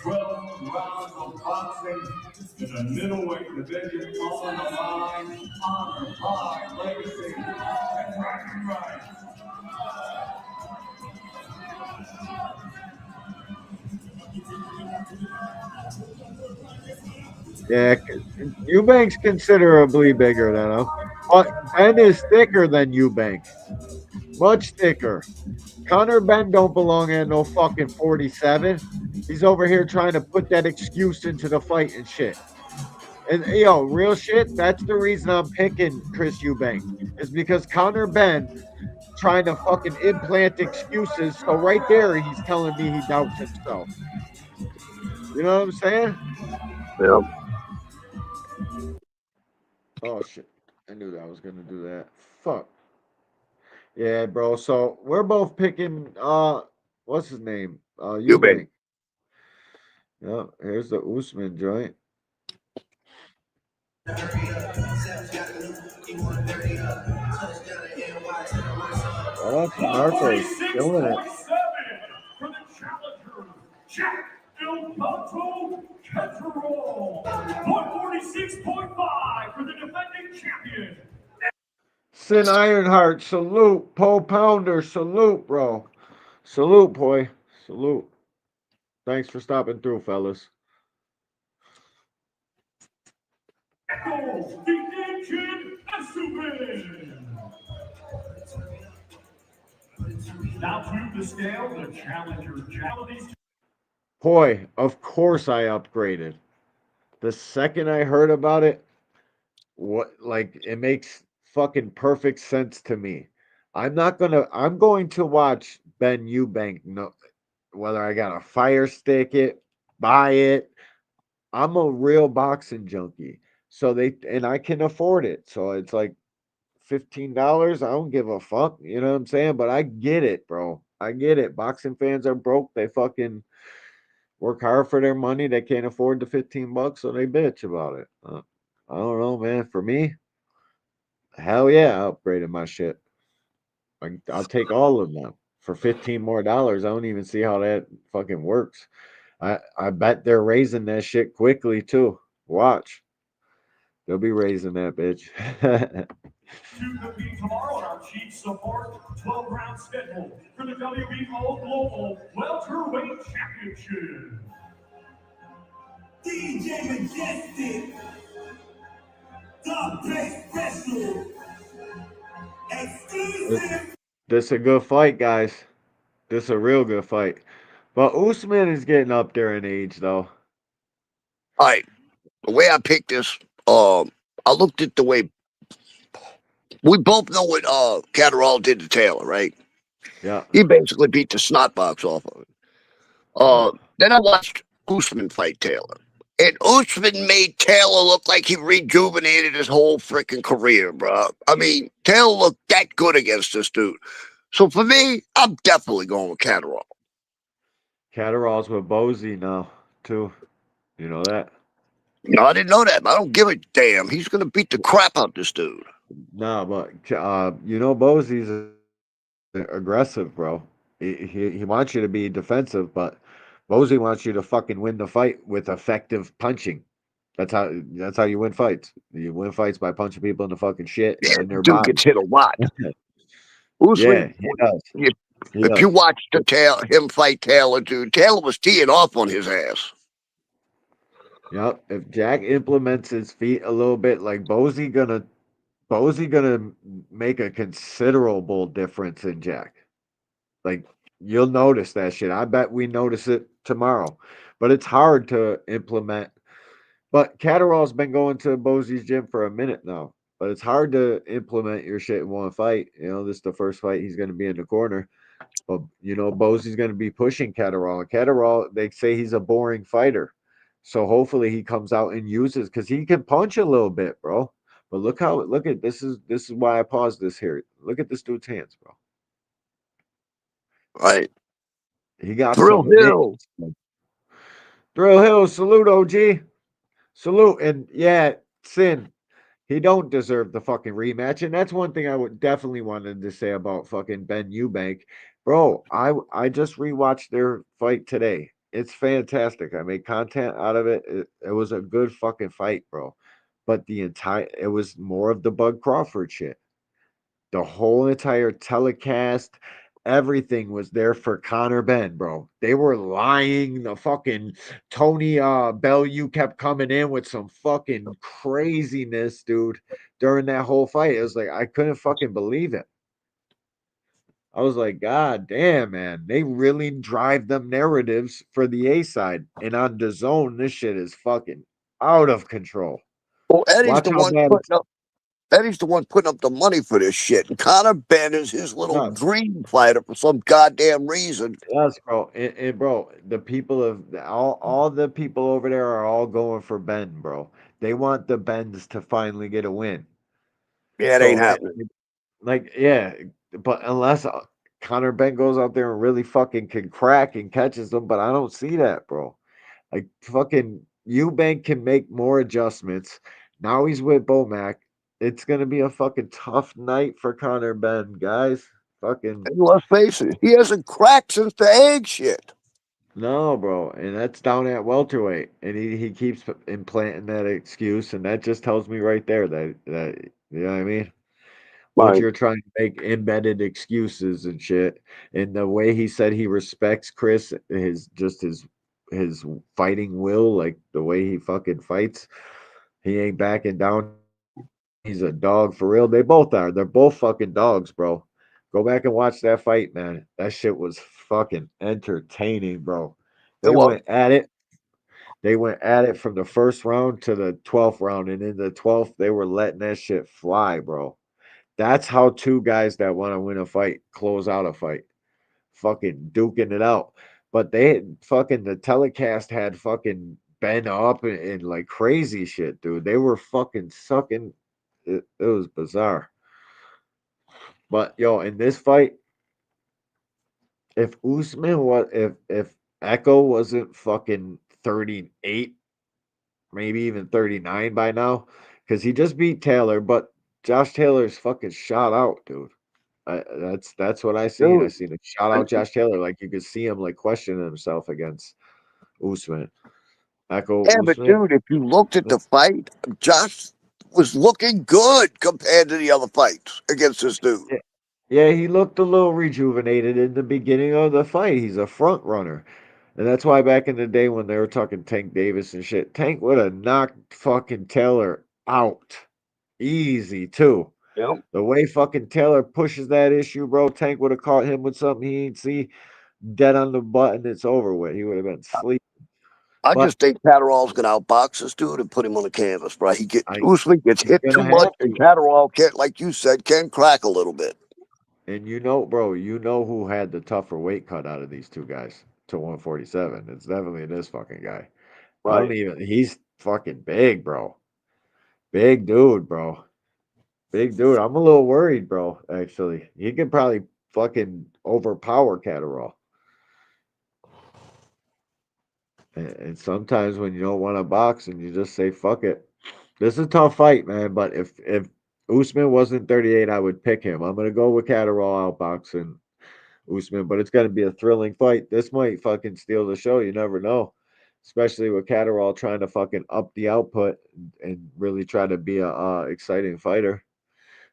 S19: 12 rounds of boxing in the middleweight division on the line. Honor, pride, legacy, and bragging rights.
S1: Yeah, Eubank's considerably bigger than him. But Ben is thicker than Eubank. Much thicker. Conor Ben don't belong at no fucking 47. He's over here trying to put that excuse into the fight and shit. And real shit, that's the reason I'm picking Chris Eubank. Is because Conor Ben trying to fucking implant excuses. So right there, he's telling me he doubts himself. You know what I'm saying?
S2: Yeah.
S1: Oh shit. I knew that I was gonna do that. Fuck. Yeah, bro. So we're both picking what's his name? Eubank. Yeah, here's the Usman joint. Shout out to Narcos killing it.
S19: For the challenger, Jack El Pato Catterall. 146.5 for the defending champion.
S1: Sin Ironheart, salute. Pole Pounder, salute, bro. Salute, boy. Salute. Thanks for stopping through, fellas.
S19: The ancient Eubank. Now to the scale, the challenger Jack.
S1: Boy, of course I upgraded. The second I heard about it, it makes fucking perfect sense to me. I'm going to watch Ben Eubank, no, whether I got to fire stick it, buy it. I'm a real boxing junkie. And I can afford it. So it's like $15. I don't give a fuck. You know what I'm saying? But I get it, bro. I get it. Boxing fans are broke. They fucking work hard for their money. They can't afford the $15, so they bitch about it. I don't know, man. For me, hell yeah, I upgraded my shit. I'll take all of them for $15 more. I don't even see how that fucking works. I bet they're raising that shit quickly too. Watch. They'll be raising that bitch.
S19: To compete tomorrow on our chief support 12-round schedule for the WBO Global Welterweight Championship. DJ Majestic, the best special, exclusive.
S1: This a good fight, guys. This a real good fight. But Usman is getting up there in age, though.
S2: All right. The way I picked this, I looked at the way we both know what Catterall did to Taylor, right?
S1: Yeah.
S2: He basically beat the snot box off of it. Then I watched Usman fight Taylor. And Usman made Taylor look like he rejuvenated his whole freaking career, bro. I mean, Taylor looked that good against this dude. So for me, I'm definitely going with Catterall.
S1: Catterall's with Bozy now, too. You know that?
S2: No, I didn't know that. I don't give a damn. He's going to beat the crap out this dude.
S1: No, but Bozy's aggressive, bro. He wants you to be defensive, but Bozy wants you to fucking win the fight with effective punching. That's how you win fights. You win fights by punching people in the fucking shit and in their
S2: Dude
S1: body.
S2: gets hit a lot.
S1: Yeah, he does.
S2: If you watch him fight Taylor, dude, Taylor was teeing off on his ass.
S1: Yep. If Jack implements his feet a little bit, like Bozy gonna make a considerable difference in Jack. Like you'll notice that shit. I bet we notice it tomorrow. But it's hard to implement. But Catterall's been going to Bozy's gym for a minute now. But it's hard to implement your shit in one fight. This is the first fight he's going to be in the corner. But you know, Bosey's going to be pushing Catterall. And Catterall, they say he's a boring fighter, so hopefully he comes out and uses because he can punch a little bit, bro. But look at this is why I paused this here. Look at this dude's hands, bro.
S2: Right.
S1: He got
S2: Thrill
S1: some
S2: Hill.
S1: mitts. Thrill Hill, salute, OG. Salute. And yeah, Sin, he don't deserve the fucking rematch. And that's one thing I would definitely wanted to say about fucking Ben Eubank. Bro, I just rewatched their fight today. It's fantastic. I made content out of it. It was a good fucking fight, bro. But it was more of the Bud Crawford shit. The whole entire telecast, everything was there for Connor Benn, bro. They were lying. The fucking Tony Bellew kept coming in with some fucking craziness, dude, during that whole fight. It was like I couldn't fucking believe it. I was like, God damn, man. They really drive them narratives for the A side. And on the zone, this shit is fucking out of control.
S2: Well,
S1: Watch how bad
S2: Eddie's the one putting up the money for this shit. And Connor Benn is his little
S1: nuts.
S2: dream fighter for some goddamn reason.
S1: Yes, bro. And bro, the people of all the people over there are all going for Ben, bro. They want the Bens to finally get a win.
S2: Yeah, it ain't happening.
S1: Yeah, but unless Connor Ben goes out there and really fucking can crack and catches them, but I don't see that, bro. Like fucking Eubank can make more adjustments. Now he's with Bomac. It's gonna be a fucking tough night for Connor Ben, guys. Fucking
S2: And let's face it, he hasn't cracked since the egg shit.
S1: no, bro, and that's down at welterweight, and he keeps implanting that excuse, and that just tells me right there that you know what I mean. Once
S2: Right.
S1: you're trying to make embedded excuses and shit, and the way he said he respects Chris, his fighting will, like the way he fucking fights, he ain't backing down. He's a dog for real. They both are. They're both fucking dogs, bro. Go back and watch that fight, man. That shit was fucking entertaining, bro.
S2: It
S1: They
S2: was.
S1: went at it. They went at it from the first round to the 12th round, and in the 12th, they were letting that shit fly, bro. That's how two guys that want to win a fight close out a fight, fucking duking it out. But the telecast had fucking Ben up and like crazy shit, dude. They were fucking sucking. It was bizarre. But yo, in this fight, if Usman was if Echo wasn't fucking 38, maybe even 39 by now, because he just beat Taylor, but Josh Taylor's fucking shot out, dude. That's what I seen. I
S2: Dude.
S1: seen a shout out Josh Taylor. Like you could see him like questioning himself against Usman. Echo
S2: Yeah, but
S1: Usman.
S2: dude, if you looked at the fight, Josh was looking good compared to the other fights against this dude.
S1: Yeah, he looked a little rejuvenated in the beginning of the fight. He's a front runner. And that's why back in the day when they were talking Tank Davis and shit, Tank would have knocked fucking Taylor out. Easy, too.
S2: Yep.
S1: The way fucking Taylor pushes that issue, bro, Tank would have caught him with something he ain't see. Dead on the button, it's over with. He would have been sleeping.
S2: I just think Catterall's gonna outbox this dude and put him on the canvas, bro. Usman gets hit too
S1: gonna
S2: much,
S1: have
S2: and
S1: to.
S2: Catterall can't, like you said, can crack a little bit.
S1: And you know, bro, you know who had the tougher weight cut out of these two guys to 147. It's definitely this fucking guy. I don't
S2: Right.
S1: even, he's fucking big, bro. Big dude, bro. Big dude. I'm a little worried, bro, actually. He could probably fucking overpower Catterall. And sometimes when you don't want to box and you just say, fuck it. This is a tough fight, man. But if Usman wasn't 38, I would pick him. I'm going to go with Catterall outboxing Usman, but it's going to be a thrilling fight. This might fucking steal the show. You never know. Especially with Catterall trying to fucking up the output and really try to be a exciting fighter.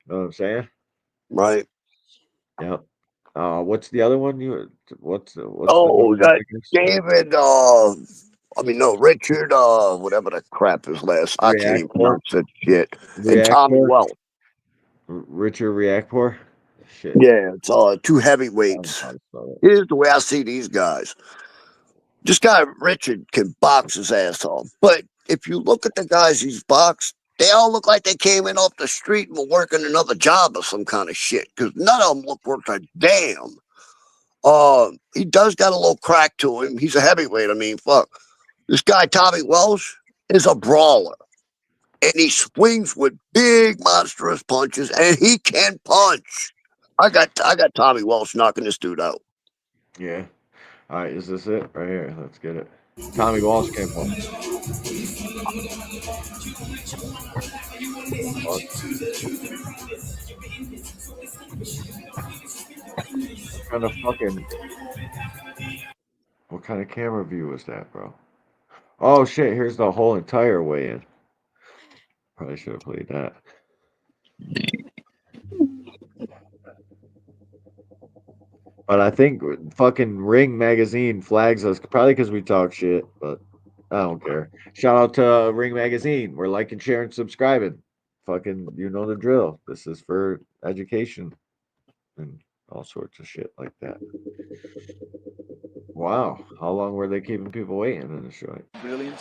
S1: You know what I'm saying?
S2: Right.
S1: Yeah. What's the other one? What's the
S2: Oh,
S1: number one
S2: that
S1: against
S2: David. Richard. Whatever the crap is last. I can't even
S1: Reactor?
S2: pronounce that shit. And Tommy
S1: Reactor?
S2: Wells.
S1: Richard Reactor? Shit.
S2: Yeah, it's two heavyweights. Here's the way I see these guys. This guy Richard can box his ass off, but if you look at the guys he's boxed, they all look like they came in off the street and were working another job or some kind of shit. Because none of them look worth a damn. He does got a little crack to him. He's a heavyweight. I mean, fuck. This guy, Tommy Welsh, is a brawler. And he swings with big, monstrous punches, and he can punch. I got Tommy Welsh knocking this dude out.
S1: Yeah. All right, is this it? Right here. Let's get it. Tommy Walsh came from. What kind of camera view was that, bro? Oh shit, here's the whole entire way in. Probably should have played that. But I think fucking Ring Magazine flags us, probably because we talk shit, but I don't care. Shout out to Ring Magazine. We're liking, sharing, subscribing. Fucking, you know the drill. This is for education and all sorts of shit like that. Wow. How long were they keeping people waiting in the show?
S5: Brilliant.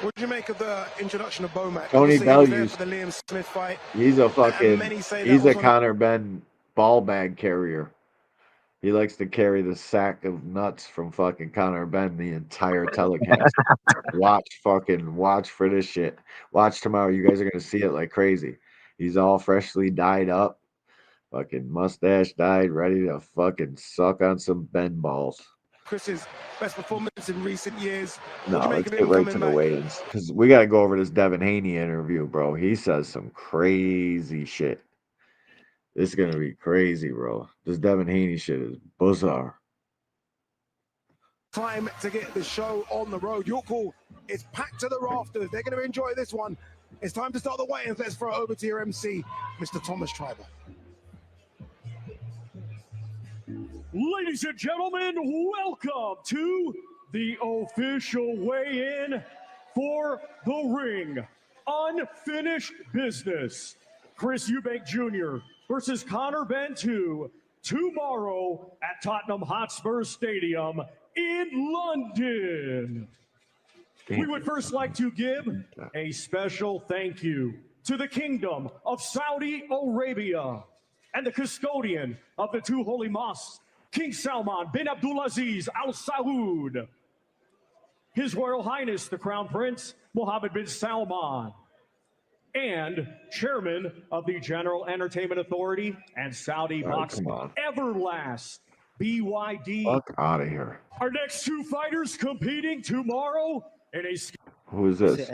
S5: What do you make of the introduction of Bomac?
S1: Tony Bell used
S5: the Liam Smith fight.
S1: He's a fucking, he's a Conor Benn ball bag carrier. He likes to carry the sack of nuts from fucking Conor Benn the entire telecast. Watch for this shit. Watch tomorrow. You guys are going to see it like crazy. He's all freshly dyed up. Fucking mustache dyed, ready to fucking suck on some Ben balls.
S5: Chris's best performance in recent years.
S1: No, let's get right to the weigh-ins. Because we got to go over this Devin Haney interview, bro. He says some crazy shit. This is going to be crazy, bro. This Devin Haney shit is bizarre.
S5: Time to get the show on the road. Your call is packed to the rafters. They're going to enjoy this one. It's time to start the weigh-ins. Let's throw it over to your MC, Mr. Thomas Schreiber.
S20: Ladies and gentlemen, welcome to the official weigh-in for the Ring Unfinished Business. Chris Eubank Jr. versus Conor Benn 2 tomorrow at Tottenham Hotspur Stadium in London. We would first like to give a special thank you to the Kingdom of Saudi Arabia and the custodian of the two holy mosques, King Salman bin Abdulaziz Al Saud, His Royal Highness the Crown Prince Mohammed bin Salman, and Chairman of the General Entertainment Authority and Saudi Boxing Everlast, BYD.
S1: Fuck out of here.
S20: Our next two fighters competing tomorrow in a...
S1: Who is this?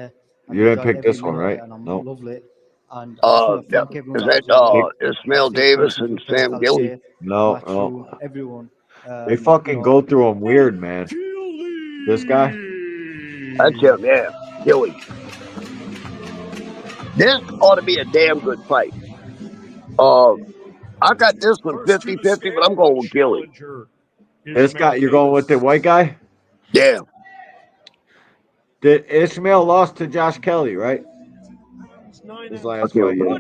S1: You didn't pick this one, right? No.
S2: Is that Ismail Davis and Sam Gilly?
S1: No. They fucking go through them weird, man. This guy?
S2: That's him, yeah. Gilly. This ought to be a damn good fight. I got this one 50-50, but I'm going with Gilly.
S1: This guy, you're going with the white guy?
S2: Yeah.
S1: Did Ishmael lost to Josh Kelly, right? His last fight, yeah.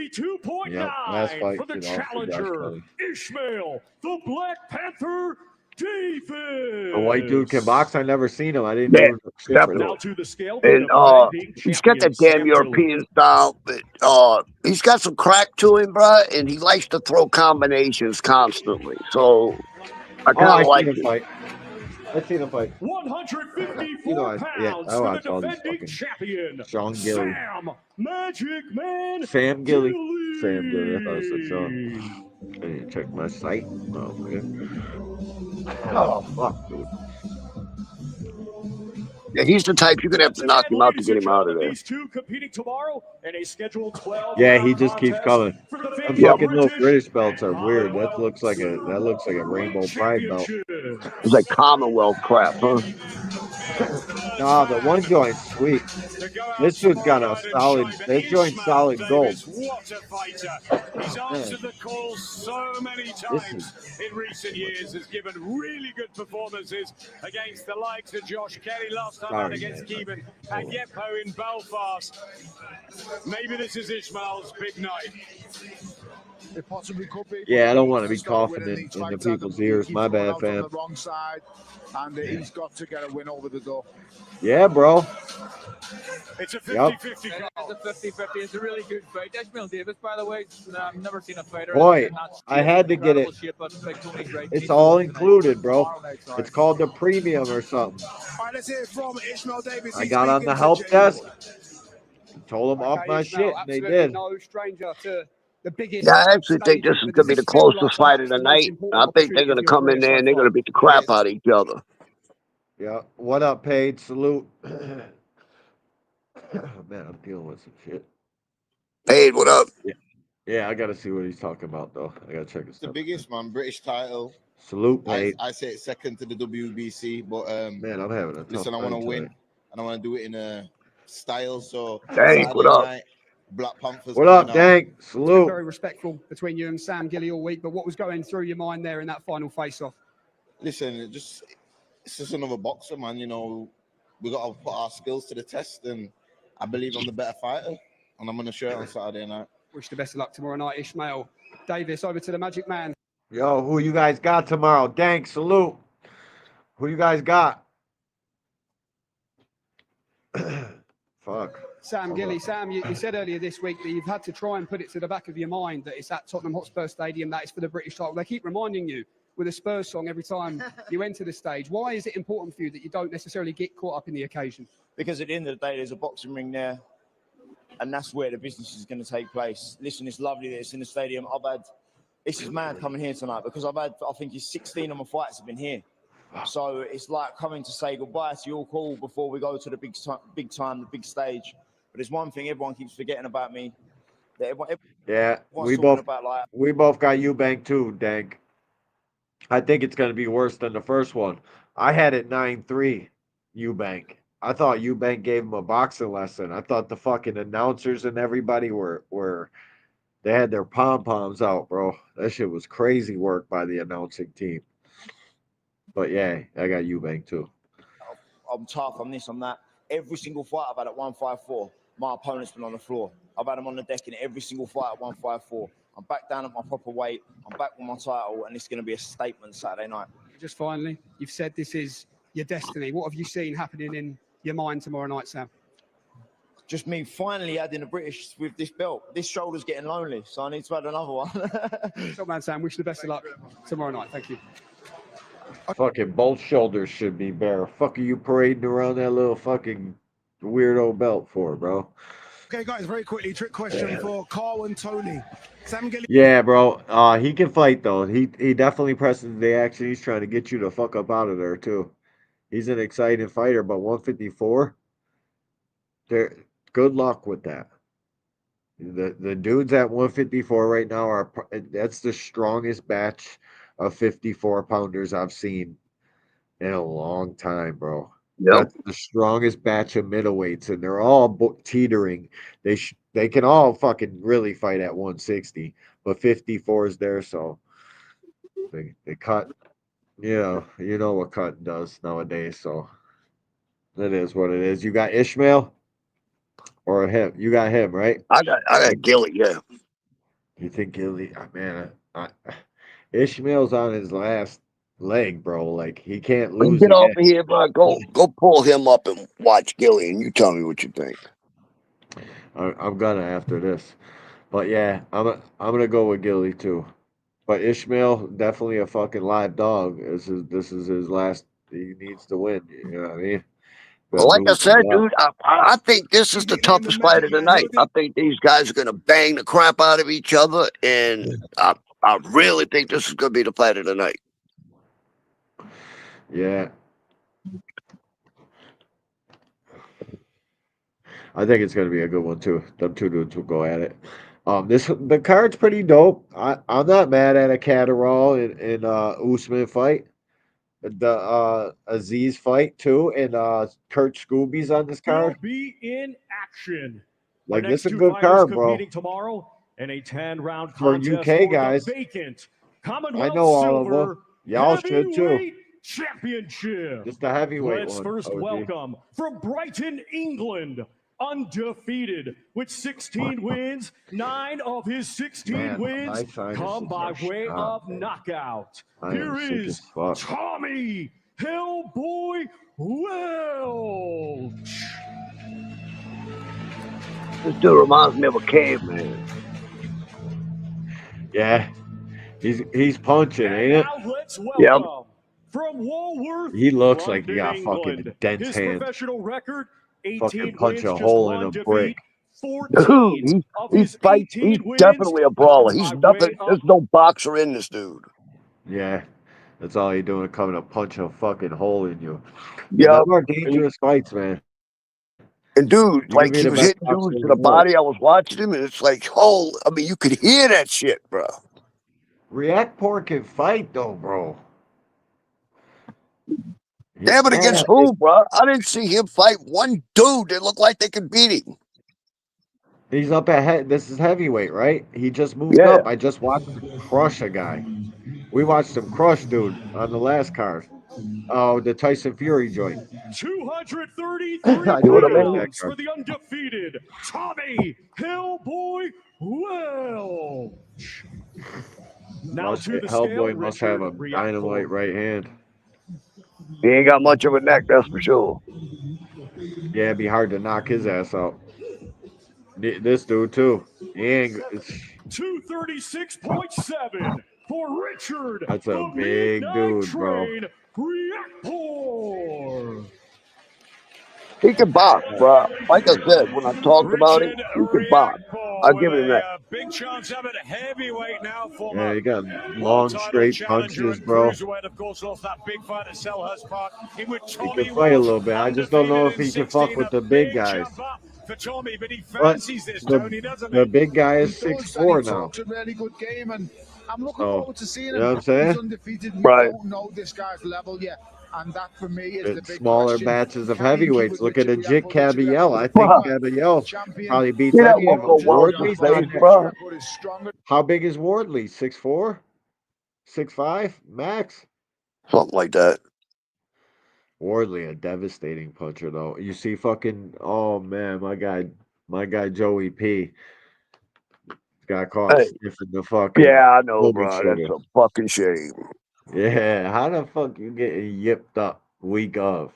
S20: 152.9
S1: last fight
S20: for the challenger, Ishmael, the Black Panther Davis.
S1: A white dude can box. I never seen him. I didn't know.
S20: Now to the scale.
S2: And he's got that damn European style, but he's got some crack to him, bro, and he likes to throw combinations constantly. So I kind of like it.
S1: Let's see the fight.
S20: 154 pounds for the defending champion,
S1: Sean Gilly.
S20: Sam Magic Man
S1: Sam Gilly. Sam Gilly. I thought it said Sean. I need to check my site. Oh, man. Oh, fuck, dude.
S2: Yeah, he's the type you're going to have to knock him out to get him out of there.
S20: These two competing tomorrow in a scheduled 12.
S1: Yeah, he just keeps coming. The fucking little British belts are weird. That looks like a Rainbow Pride belt.
S2: It's like Commonwealth crap, huh?
S1: Nah, the one joint's sweet. This dude's got a solid. This joint's solid gold.
S20: What a fighter! He's answered the call so many times in recent years. Has given really good performances against the likes of Josh Kelly last time out against Keevan Ayepo in Belfast. Maybe this is Ishmael's big night.
S5: It possibly could be.
S1: Yeah, I don't want to be coughing in the people's ears. My bad, fam.
S5: On the wrong side, and he's got to get a win over the door.
S1: Yeah, bro.
S20: It's a 50-50
S1: Yep.
S20: It's a 50-50. It's a really good fight. Ishmael Davis, by the way, I've never seen a fighter.
S1: Boy, I had to get it. It's all included, bro. It's called the premium or something.
S5: All right, let's hear from Ishmael Davis.
S1: I got on the help desk. Told them off my shit, and they did.
S14: No stranger to the biggest.
S2: Yeah, I actually think this is going to be the closest fight of the night. I think they're going to come in there and they're going to beat the crap out of each other.
S1: Yeah. What up, Paige? Salute. Man, I'm dealing with some shit.
S2: Paige, what up?
S1: Yeah, I got to see what he's talking about, though. I got to check his stuff.
S21: The biggest, man. British title.
S1: Salute, Paige.
S21: I say it's second to the WBC, but
S1: man, I'm having a tough
S21: listen, I want to
S1: time
S21: win,
S1: today.
S21: and I want to do it in a style. So,
S2: Dank, what up?
S21: Night, Black Panthers.
S1: What up, Dank? Salute.
S14: Very respectful between you and Sam Gilly all week, but what was going through your mind there in that final face-off?
S21: Listen, it's just another boxer, man. You know, we got to put our skills to the test, and I believe I'm the better fighter, and I'm going to show it on Saturday night.
S14: Wish the best of luck tomorrow night, Ishmael Davis. Over to the Magic Man.
S1: Yo, who you guys got tomorrow? Dank, salute. Who you guys got? Fuck.
S14: Sam Gilly. Sam, you said earlier this week that you've had to try and put it to the back of your mind that it's at Tottenham Hotspur Stadium, that is for the British title. They keep reminding you with a Spurs song every time you enter the stage. Why is it important for you that you don't necessarily get caught up in the occasion?
S22: Because at the end of the day, there's a boxing ring there, and that's where the business is going to take place. Listen, it's lovely that it's in the stadium. This is mad coming here tonight because I think it's 16 of my fights have been here. So it's like coming to say goodbye to your call before we go to the big time, the big stage. But there's one thing everyone keeps forgetting about me. That we
S1: both got Eubank too, Dank. I think it's going to be worse than the first one. I had it 9-3, Eubank. I thought Eubank gave him a boxing lesson. I thought the fucking announcers and everybody they had their pom-poms out, bro. That shit was crazy work by the announcing team. But yeah, I got Eubank too.
S22: I'm tough, I'm this, I'm that. Every single fight I've had at 154, my opponent's been on the floor. I've had him on the deck in every single fight at 154. I'm back down at my proper weight. I'm back with my title, and it's going to be a statement Saturday night.
S14: Just finally, you've said this is your destiny. What have you seen happening in your mind tomorrow night, Sam?
S22: Just me finally adding the British with this belt. This shoulder's getting lonely, so I need to add another one.
S14: Top man, Sam. Wish you the best of luck tomorrow night. Thank you.
S1: Fucking both shoulders should be bare. Fuck are you parading around that little fucking weirdo belt for, bro?
S5: Okay, guys, very quickly, trick question for Carl and Tony. Sam Gilly.
S1: Yeah, bro. He can fight though. He definitely presses the action. He's trying to get you to fuck up out of there too. He's an exciting fighter, but 154. Good luck with that. The dudes at 154 right now that's the strongest batch of 54 pounders I've seen in a long time, bro.
S2: Yep.
S1: That's the strongest batch of middleweights, and they're all teetering. They can all fucking really fight at 160, but 54 is there, so they cut. You know what cutting does nowadays, so it is what it is. You got Ishmael or him? You got him, right?
S2: I got Gilly, yeah.
S1: You think Gilly? Man, Ishmael's on his last leg, bro. Like he can't lose.
S2: Get off of here, bro. Go pull him up and watch Gilly, and you tell me what you think.
S1: I'm gonna after this, but yeah, I'm gonna go with Gilly too. But Ishmael definitely a fucking live dog. This is his last. He needs to win. You know what I mean?
S2: Well, like I said, dude, I think this is the toughest fight of the night. I think these guys are gonna bang the crap out of each other, and I really think this is gonna be the fight of the night.
S1: Yeah. I think it's going to be a good one too. Them two dudes will go at it. The card's pretty dope. I'm not mad at a Catterall and Usman fight. The Aziz fight too, and Kurt Scooby's on this card.
S20: Will be in action.
S1: Like this is a good card, bro.
S20: Competing tomorrow in a 10-round
S1: For
S20: contest
S1: UK guys.
S20: the vacant
S1: I
S20: Commonwealth
S1: know all of
S20: Silver
S1: them. Y'all should too.
S20: Heavyweight Championship.
S1: Just the heavyweight
S20: Let's
S1: one.
S20: first
S1: OG.
S20: welcome from Brighton, England, undefeated with 16 wins. 9 of his 16 wins come by way of knockout. Here is Tommy Hellboy Welch.
S2: This dude reminds me of a caveman.
S1: Yeah, he's punching, ain't it?
S20: Let's welcome from Walworth.
S1: He looks like he
S20: London,
S1: got fucking
S20: England.
S1: dense
S20: His
S1: hands.
S20: professional record: 18
S1: Fucking punch
S20: wins,
S1: a
S20: just
S1: hole
S20: one
S1: in a
S20: defeat.
S1: brick.
S20: 14 of his 18
S2: He's
S20: wins
S2: definitely a brawler.
S20: come
S2: He's
S20: by
S2: nothing.
S20: way of
S2: There's no boxer in this dude.
S1: Yeah, that's all he doing, coming to punch a fucking hole in you.
S2: Yeah,
S1: Them are dangerous fights, man.
S2: And dude,
S1: You can
S2: like
S1: be
S2: he
S1: the
S2: was
S1: best
S2: hitting
S1: boxer
S2: dudes
S1: in
S2: to
S1: the
S2: the
S1: world.
S2: body. I was watching him, and it's like, oh, I mean, you could hear that shit, bro.
S1: Reactpor can fight though, bro.
S2: Damn it, against who, bro? I didn't see him fight one dude that looked like they could beat him.
S1: He's up at this is heavyweight, right? He just moved up. I just watched him crush a guy. We watched him crush dude on the last card. Oh, the Tyson Fury joint.
S20: 233
S1: I do wanna make that
S20: pounds
S1: card.
S20: for the undefeated Tommy Hellboy Welch. Now to the scale,
S1: Hellboy must have a
S20: Richard
S1: dynamite right hand.
S2: He ain't got much of a neck, that's for sure.
S1: Yeah, it'd be hard to knock his ass out. This dude too. He ain't.
S20: 236.7 for Richard.
S1: That's a
S20: the
S1: big
S20: Midnight
S1: dude, bro.
S20: Train Reactor.
S2: He can box, bro. Like I said, when I talked about him, he can box. I'll give him that.
S20: Big chance of it. Heavyweight now for
S1: Yeah, he got long straight punches, bro.
S20: cruiserweight, of course, lost that big fight at Selhurst Park.
S1: He can fight a little bit. I just don't know if he can fuck with the big guys.
S20: For Tommy, but he
S1: But
S20: fancies this, Tony, doesn't
S1: the
S20: he?
S1: big guy is
S5: He does,
S1: 6'4"
S5: and he
S1: now.
S5: talks a really good game, and I'm looking
S1: Oh,
S5: forward to seeing
S1: you
S5: him.
S1: know what I'm saying?
S5: He's undefeated. We
S2: Right.
S5: don't know this guy's level yet, and that for me is the
S1: It's
S5: big
S1: smaller
S5: question.
S1: batches of
S5: Can he keep
S1: heavyweights.
S5: with
S1: Look at the
S5: Richard
S1: Jit
S5: Reactor? Richard
S1: Cabiel. I
S5: Reactor,
S1: think
S2: Wow.
S1: Cabiel
S5: champion.
S1: probably beats
S2: See that
S1: any of
S2: look on
S1: them.
S2: Welch's
S1: Wardley's
S2: face,
S1: not
S2: bro?
S5: Record is stronger.
S1: How big is Wardley? 6'4", 6'5", max.
S2: Something like that.
S1: Wardley, a devastating puncher though. You see, fucking my guy Joey P. got caught
S2: Hey.
S1: sniffing the fucking
S2: Yeah, I know,
S1: Kobe
S2: bro.
S1: sugar.
S2: That's a fucking shame.
S1: Yeah, how the fuck you getting yipped up week of?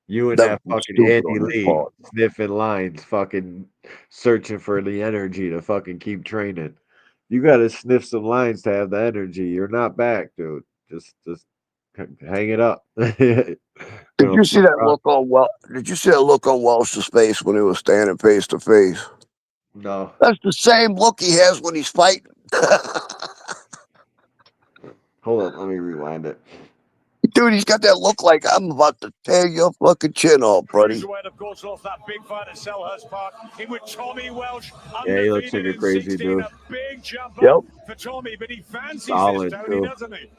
S1: You and
S2: That
S1: that
S2: was
S1: fucking
S2: stupid
S1: Andy
S2: on his
S1: Lee
S2: part.
S1: sniffing lines, fucking searching for the energy to fucking keep training. You gotta sniff some lines to have the energy. You're not back, dude. Just hang it up.
S2: Did you see that look on Did you see that look on Welch's face when he was standing face to face?
S1: No.
S2: That's the same look he has when he's fighting.
S1: Hold on, let me rewind it.
S2: Dude, he's got that look like I'm about to tear your fucking chin off, buddy.
S20: Cruiserweight, of course, lost that big fight at Selhurst Park. In with Tommy Welch,
S1: Yeah, he looks like
S20: undefeated
S1: a
S20: in
S1: crazy
S20: 16,
S1: dude.
S20: a big jump
S2: Yep.
S20: up for Tommy, but he fancies
S1: Solid,
S20: this, Tony,
S1: too.
S20: doesn't he?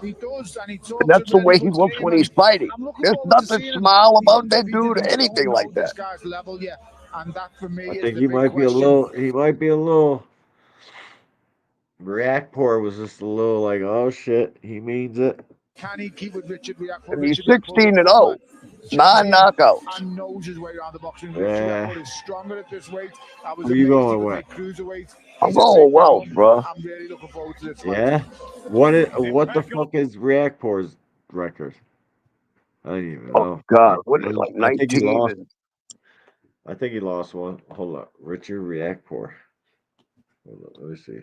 S5: He does, and he talks
S2: And that's
S5: a
S2: the
S5: really
S2: way he
S5: good
S2: looks
S5: game,
S2: when he's
S5: and
S2: fighting.
S5: I'm looking
S2: There's
S5: forward to
S2: nothing
S5: seeing him.
S2: smile
S5: He's
S2: about that
S5: undefeated.
S2: dude or
S5: We
S2: anything
S5: don't
S2: like
S5: know
S2: that.
S5: this guy's level yet, and that for me
S1: I
S5: is
S1: think
S5: the
S1: he
S5: big
S1: might be a
S5: question.
S1: little Reactpor was just a little like, oh shit, he means it.
S5: Can he keep with Richard Reactor?
S2: And he's
S5: Richard Reactor's a
S2: 16-0,
S5: former
S2: 9
S5: champion
S2: knockouts.
S5: and knows his way around the boxing. Richard
S1: Yeah.
S5: Reactor is stronger at this weight. I was
S1: Who you
S5: amazed he
S1: going
S5: could
S1: with?
S5: make cruiserweight.
S2: I'm
S5: He's a
S2: going
S5: big
S2: Welch,
S5: dog.
S2: bro.
S5: I'm really looking forward to this fight.
S1: Yeah. What the fuck is Reactpor's record? I don't even know.
S2: Oh, God. What is it, like
S1: I think he
S2: 19?
S1: lost. I think he lost one. Hold up. Richard Reactpor. Hold up, let me see.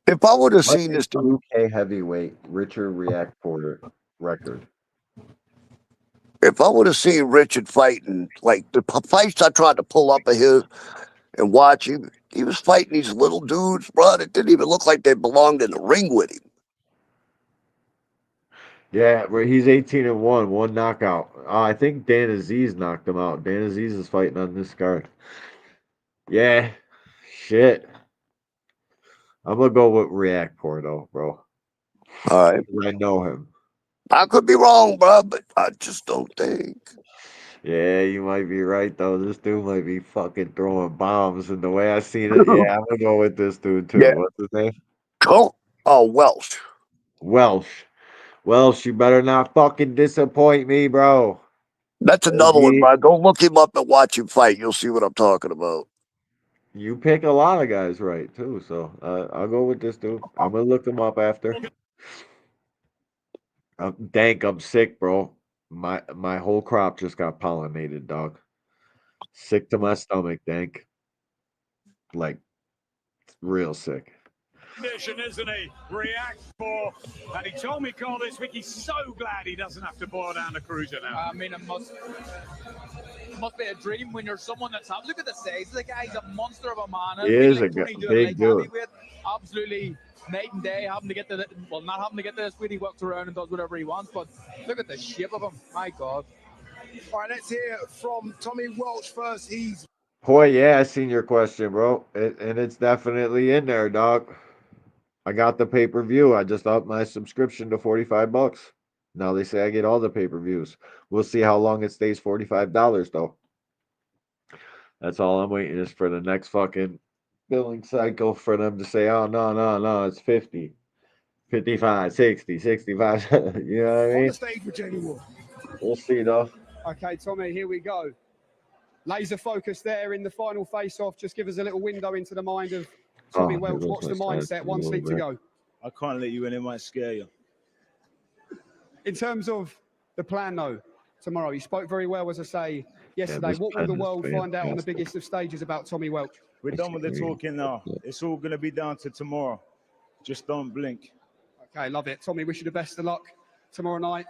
S2: If I would have
S1: What's
S2: seen
S1: his
S2: this dude,
S1: UK heavyweight Richard Reactpor record?
S2: if I would have seen Richard fighting, like the fights I tried to pull up of his and watch him, he was fighting these little dudes, bro, that didn't even look like they belonged in the ring with him.
S1: Yeah, where he's 18-1, one knockout. I think Dan Aziz knocked him out. Dan Aziz is fighting on this card. Yeah, shit. I'm gonna go with Reactpor though, bro.
S2: All right.
S1: I know him.
S2: I could be wrong, bro, but I just don't think.
S1: Yeah, you might be right though. This dude might be fucking throwing bombs, and the way I seen it, yeah, I'm gonna go with this dude too.
S2: Yeah.
S1: What's his name?
S2: Welch.
S1: Welch, you better not fucking disappoint me, bro.
S2: That's another one, Brian. Go look him up and watch him fight. You'll see what I'm talking about.
S1: You pick a lot of guys right too, so I'll go with this dude. I'm gonna look him up after. Dank, I'm sick, bro. My whole crop just got pollinated, dog. Sick to my stomach, Dank. Like real sick.
S20: Condition, isn't he? React for, and he told me, Carl, this week he's so glad he doesn't have to boil down the cruiser now.
S3: I mean, it must be a dream when you're someone that's look at the size of the guy. He's a monster of a man.
S1: He is a big dude.
S3: Absolutely night and day, having to get to the, well, not having to get to this weight. He walks around and does whatever he wants, but look at the shape of him. My God.
S5: All right, let's hear from Tommy Welch first. He's
S1: Boy, yeah, I seen your question, bro. And it's definitely in there, dog. I got the pay-per-view. I just upped my subscription to $45. Now they say I get all the pay-per-views. We'll see how long it stays $45 though. That's all I'm waiting is for the next fucking billing cycle for them to say, oh no, it's 50, 55, 60, 65. You know what I mean?
S5: on the stage with Jamie Wolf.
S1: We'll see though.
S4: Okay, Tommy, here we go. Laser focus there in the final face-off. Just give us a little window into the mind of Tommy Welch. What's the mindset? One sleep to go.
S22: I can't let you in. It might scare you.
S4: In terms of the plan, though, tomorrow, you spoke very well, as I say, yesterday. What will the world find out on the biggest of stages about Tommy Welch?
S22: We're done with the talking now. It's all going to be down to tomorrow. Just don't blink.
S4: Okay, love it. Tommy, wish you the best of luck tomorrow night.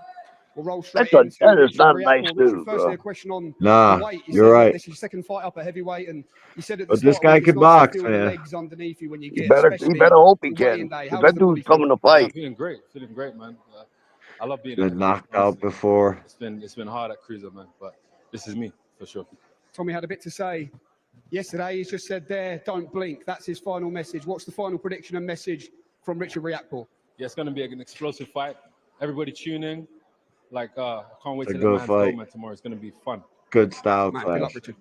S4: We'll roll straight
S2: That is not
S4: react.
S2: nice news,
S4: Firstly,
S2: bro.
S4: a question on
S1: Nah,
S4: weight.
S1: you're right.
S4: This is your second fight up at heavyweight, and you said at the
S1: But this
S4: start,
S1: guy
S4: it's
S1: can
S4: nice to
S1: box,
S4: feel the
S1: man.
S4: legs underneath you when you get,
S2: You better hope he
S4: weigh-in
S2: can.
S4: day.
S2: If
S4: How's
S2: that
S4: the body
S2: dude's coming to
S23: Yeah,
S2: fight.
S23: feeling great, man. I love being
S1: Been knocked out before.
S23: It's been hard at cruiser, man, but this is me for sure.
S4: Tommy had a bit to say yesterday. He's just said there, don't blink. That's his final message. What's the final prediction and message from Richard Riakporhe?
S23: Yeah, it's gonna be an explosive fight. Everybody tune in. Like, I can't wait
S1: It's a
S23: till the
S1: good
S23: man's
S1: fight.
S23: moment tomorrow. It's gonna be fun.
S1: Good style
S4: Man, good luck,
S1: clash.
S4: Richard.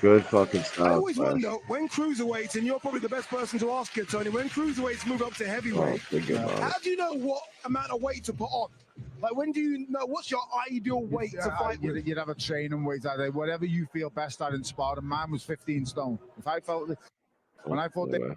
S1: Good fucking
S5: I
S1: style
S5: always
S1: clash.
S5: wonder when cruiserweights, and you're probably the best person to ask it, Tony, when cruiserweights move up to heavyweight, how do you know what amount of weight to put on? Like, when do you know what's your ideal weight to fight with?
S24: You'd have a training weight out there, whatever you feel best at in sparring. Mine was 15 stone. If I felt when I fought in the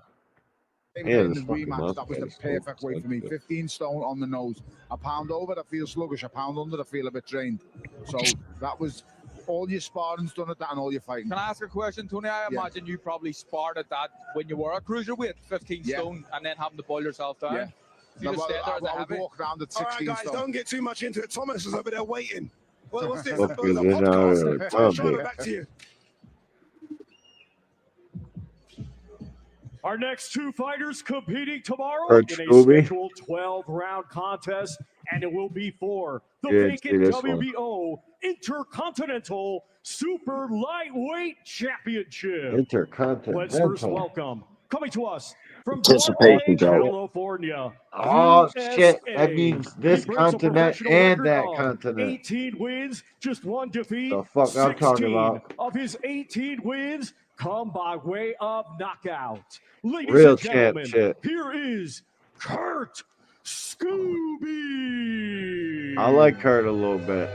S24: rematch, that was the perfect weight for me. 15 stone on the nose. A pound over, I feel sluggish. A pound under, I feel a bit drained. So that was all your sparring's done at that and all your fighting.
S3: Can I ask a question, Tony? I imagine you probably sparred at that when you were a cruiserweight, 15 stone, and then having to boil yourself down.
S24: Yeah.
S3: You just stayed there as a
S24: I would
S3: heavy?
S24: walk around at
S5: All
S24: 16
S5: right, guys,
S24: stone.
S5: don't get too much into it. Thomas is over there waiting. What's this?
S1: Fuck
S5: A
S1: is in our
S5: podcast?
S1: club
S5: Sean,
S1: here.
S5: back to you.
S20: Our next two fighters competing tomorrow
S1: Kurt
S20: in a
S1: Scooby.
S20: scheduled 12-round contest, and it will be for the
S1: Yeah,
S20: vacant
S1: see this one.
S20: WBO Intercontinental Super Lightweight Championship. Let's first
S1: Intercontinental.
S20: welcome, coming to us from
S2: Anticipation,
S20: Golden,
S2: Joe.
S20: California.
S1: Oh shit!
S20: USA.
S1: That means
S20: He
S1: this
S20: brings a
S1: continent
S20: professional
S1: and
S20: record
S1: that
S20: of
S1: continent.
S20: 18 wins, just one defeat.
S1: The fuck I'm talking
S20: 16
S1: about.
S20: of his 18 wins come by way of knockout. Ladies
S1: Real
S20: and
S1: champ
S20: gentlemen,
S1: shit.
S20: here is Kurt Scooby.
S1: I like Kurt a little bit.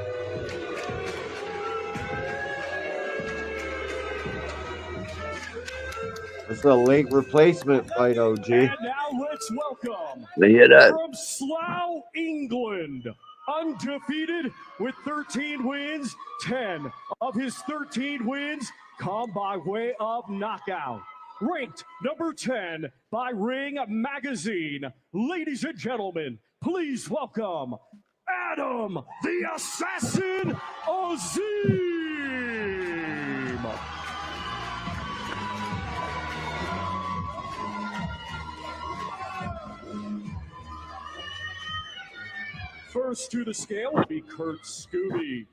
S1: It's a late replacement fight, OG.
S20: And now let's welcome
S2: You hear that?
S20: from Slough, England, undefeated with 13 wins, 10 of his 13 wins come by way of knockout. Ranked number 10 by Ring Magazine. Ladies and gentlemen, please welcome Adam the Assassin Azim. First to the scale will be Kurt Scooby.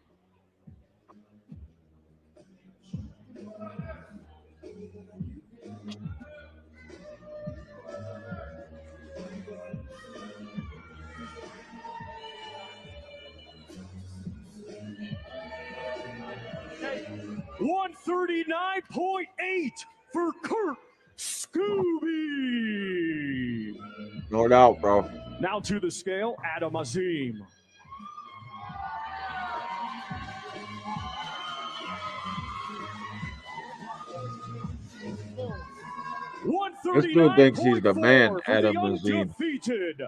S20: $139.8 for Kurt Scooby.
S1: No doubt, bro.
S20: Now to the scale, Adam Azim.
S1: This dude thinks he's the man,
S20: 39.4 for
S1: Adam
S20: the
S1: Azim.
S20: undefeated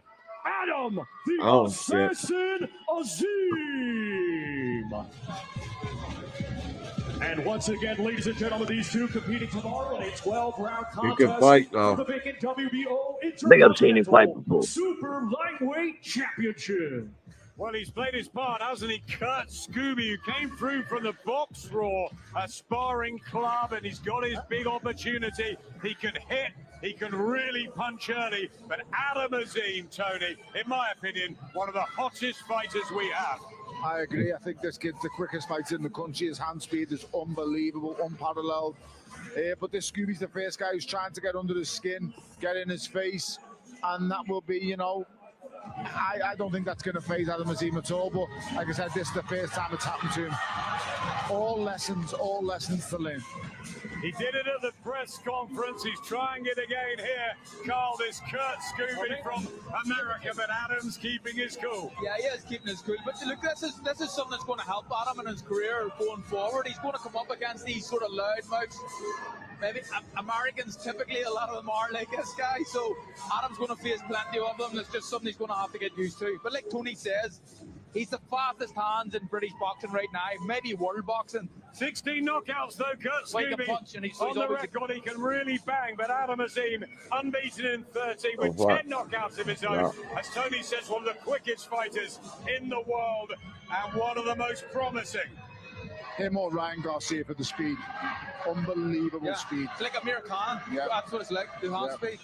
S20: Adam the
S1: Oh, shit.
S20: Assassin Azim. And once again, ladies and gentlemen, these two competing tomorrow in a 12-round
S1: You can
S20: contest
S1: fight,
S20: for
S1: though.
S20: the vacant WBO
S2: I think I've seen him fight
S20: Intercontinental
S2: before.
S20: Super Lightweight Championship.
S6: Well, he's played his part, hasn't he? Kurt Scooby, who came through from the Box Raw, a sparring club, and he's got his big opportunity. He can hit, he can really punch early. But Adam Azim, Tony, in my opinion, one of the hottest fighters we have.
S24: I agree. I think this kid's the quickest fighter in the country. His hand speed is unbelievable, unparalleled. But this Scooby's the first guy who's trying to get under his skin, get in his face, and that will be, you know, I don't think that's going to phase Adam Azim at all. But like I said, this is the first time it's happened to him. All lessons to learn.
S6: He did it at the press conference. He's trying it again here. Carl, this Kurt Scooby from America, but Adam's keeping his cool.
S3: Yeah, he is keeping his cool. But look, this is something that's going to help Adam in his career going forward. He's going to come up against these sort of loudmouths. Maybe Americans, typically, a lot of them are like this guy. So Adam's going to face plenty of them. It's just something he's going to have to get used to. But like Tony says, he's the fastest hands in British boxing right now, maybe world boxing.
S6: 16 knockouts though, Kurt Scooby.
S3: Punch, and he's
S6: on the record, he can really bang, but Adam Azim, unbeaten in 30 with 10 knockouts of his own. As Tony says, one of the quickest fighters in the world and one of the most promising.
S24: Him or Ryan Garcia for the speed. Unbelievable speed.
S3: It's like Amir Khan.
S24: Yeah.
S3: That's what it's like, the hand speed.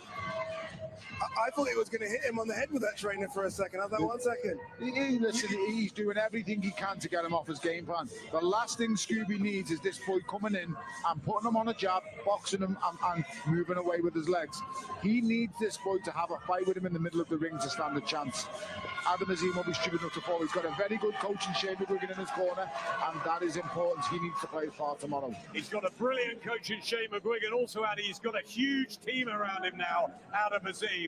S5: I thought he was going to hit him on the head with that trainer for a second. I thought, 1 second.
S24: Listen, he's doing everything he can to get him off his game plan. The last thing Scooby needs is this boy coming in and putting him on a jab, boxing him and moving away with his legs. He needs this boy to have a fight with him in the middle of the ring to stand a chance. Adam Azim will be stupid enough to fall. He's got a very good coach in Shane McGuigan in his corner, and that is important. He needs to play his part tomorrow.
S6: He's got a brilliant coach in Shane McGuigan. Also, Addy, he's got a huge team around him now, Adam Azim.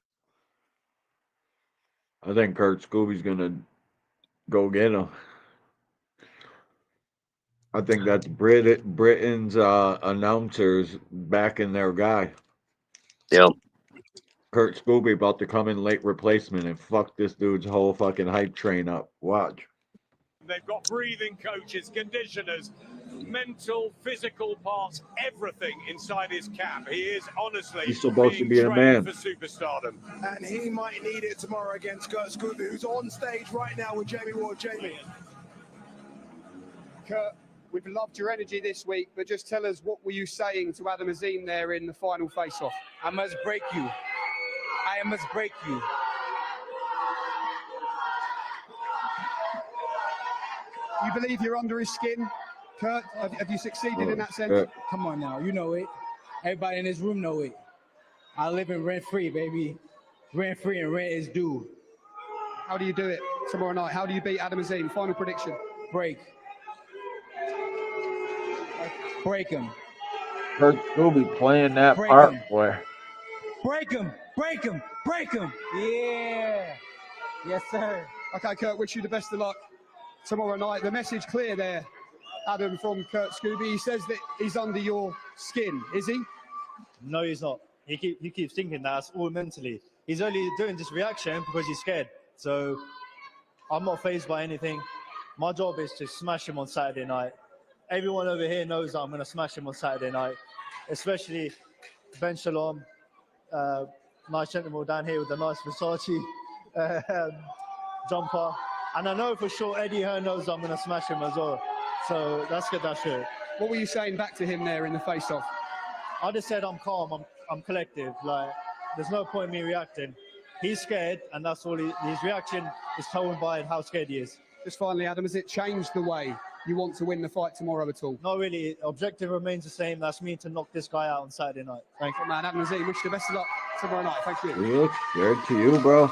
S1: I think Kurt Scooby's going to go get him. I think that's Britain's announcers backing their guy.
S2: Yep.
S1: Kurt Scooby about to come in late replacement and fuck this dude's whole fucking hype train up. Watch.
S6: They've got breathing coaches, conditioners, mental, physical parts, everything inside his cap. He is honestly
S1: He's supposed to
S6: being
S1: be a man.
S6: trained for superstardom.
S5: And he might need it tomorrow against Kurt Scooby, who's on stage right now with Jamie Ward. Jamie.
S4: Kurt, we've loved your energy this week, but just tell us, what were you saying to Adam Azim there in the final face-off?
S7: I must break you. I must break you.
S4: You believe you're under his skin? Kurt, have you succeeded in that sense?
S7: Come on now, you know it. Everybody in this room know it. I live in rent-free, baby. Rent-free and rent is due.
S4: How do you do it tomorrow night? How do you beat Adam Azim? Final prediction.
S7: Break. Break him.
S1: Kurt Scooby playing that
S7: Break
S1: part,
S7: him.
S1: boy.
S7: Break him. Break him. Break him. Yeah. Yes, sir.
S4: Okay, Kurt, wish you the best of luck tomorrow night. The message clear there, Adam, from Kurt Scooby. He says that he's under your skin, is he?
S8: No, he's not. He keeps thinking that's all mentally. He's only doing this reaction because he's scared. So I'm not fazed by anything. My job is to smash him on Saturday night. Everyone over here knows that I'm going to smash him on Saturday night, especially Ben Shalom, nice gentleman down here with the nice Versace jumper. And I know for sure Eddie Hearn knows I'm going to smash him as well. So let's get that shit.
S4: What were you saying back to him there in the face-off?
S8: I just said I'm calm, I'm collective. Like, there's no point in me reacting. He's scared, and that's all. His reaction is told by how scared he is.
S4: Just finally, Adam, has it changed the way you want to win the fight tomorrow at all?
S8: Not really. Objective remains the same. That's me to knock this guy out on Saturday night. Thank you.
S4: Man, Adam Azim, wish you the best of luck tomorrow night. Thank you.
S1: Good. Good to you, bro.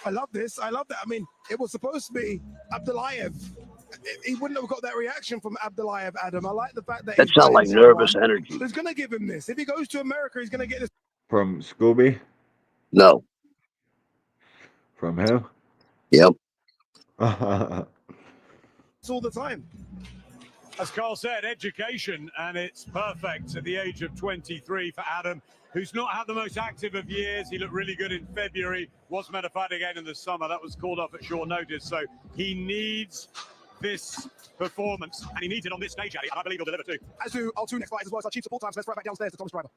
S5: I love this. I love that. I mean, it was supposed to be Abdullayev. He wouldn't have got that reaction from Abdullayev, Adam. I like the fact that
S2: That sounds like nervous energy.
S5: He's going to give him this. If he goes to America, he's going to get this.
S1: From Scooby?
S2: No.
S1: From him?
S2: Yep.
S5: All the time.
S6: As Carl said, education, and it's perfect at the age of 23 for Adam. who's not had the most active of years. He looked really good in February, was meant to fight again in the summer. That was called off at short notice. So he needs this performance, and he needs it on this stage, Addy, and I believe he'll deliver too.
S5: As do our two next fighters as well as our chief support time. So let's right back downstairs to Thomas Driver.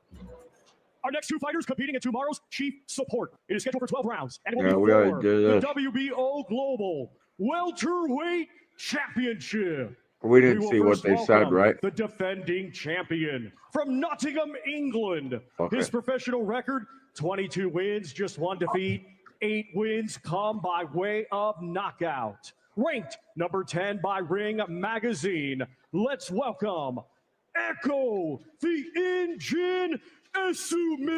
S20: Our next two fighters competing in tomorrow's Chief Support. It is scheduled for 12 rounds, and it will be for the WBO Global Welterweight Championship.
S1: We didn't see what they said, right?
S20: The defending champion from Nottingham, England. His professional record, 22 wins, just 1 defeat. 8 wins come by way of knockout. Ranked number 10 by Ring Magazine. Let's welcome Echo the Engine Essuman.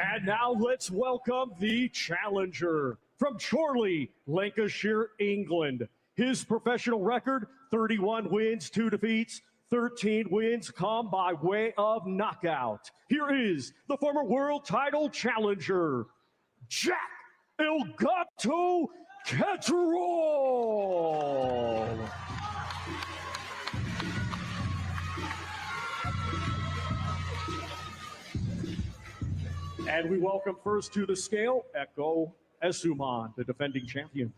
S20: And now let's welcome the challenger from Chorley, Lancashire, England. His professional record, 31 wins, 2 defeats, 13 wins come by way of knockout. Here is the former world title challenger, Jack El Gato Catterall. And we welcome first to the scale, Echo Essuman, the defending champion.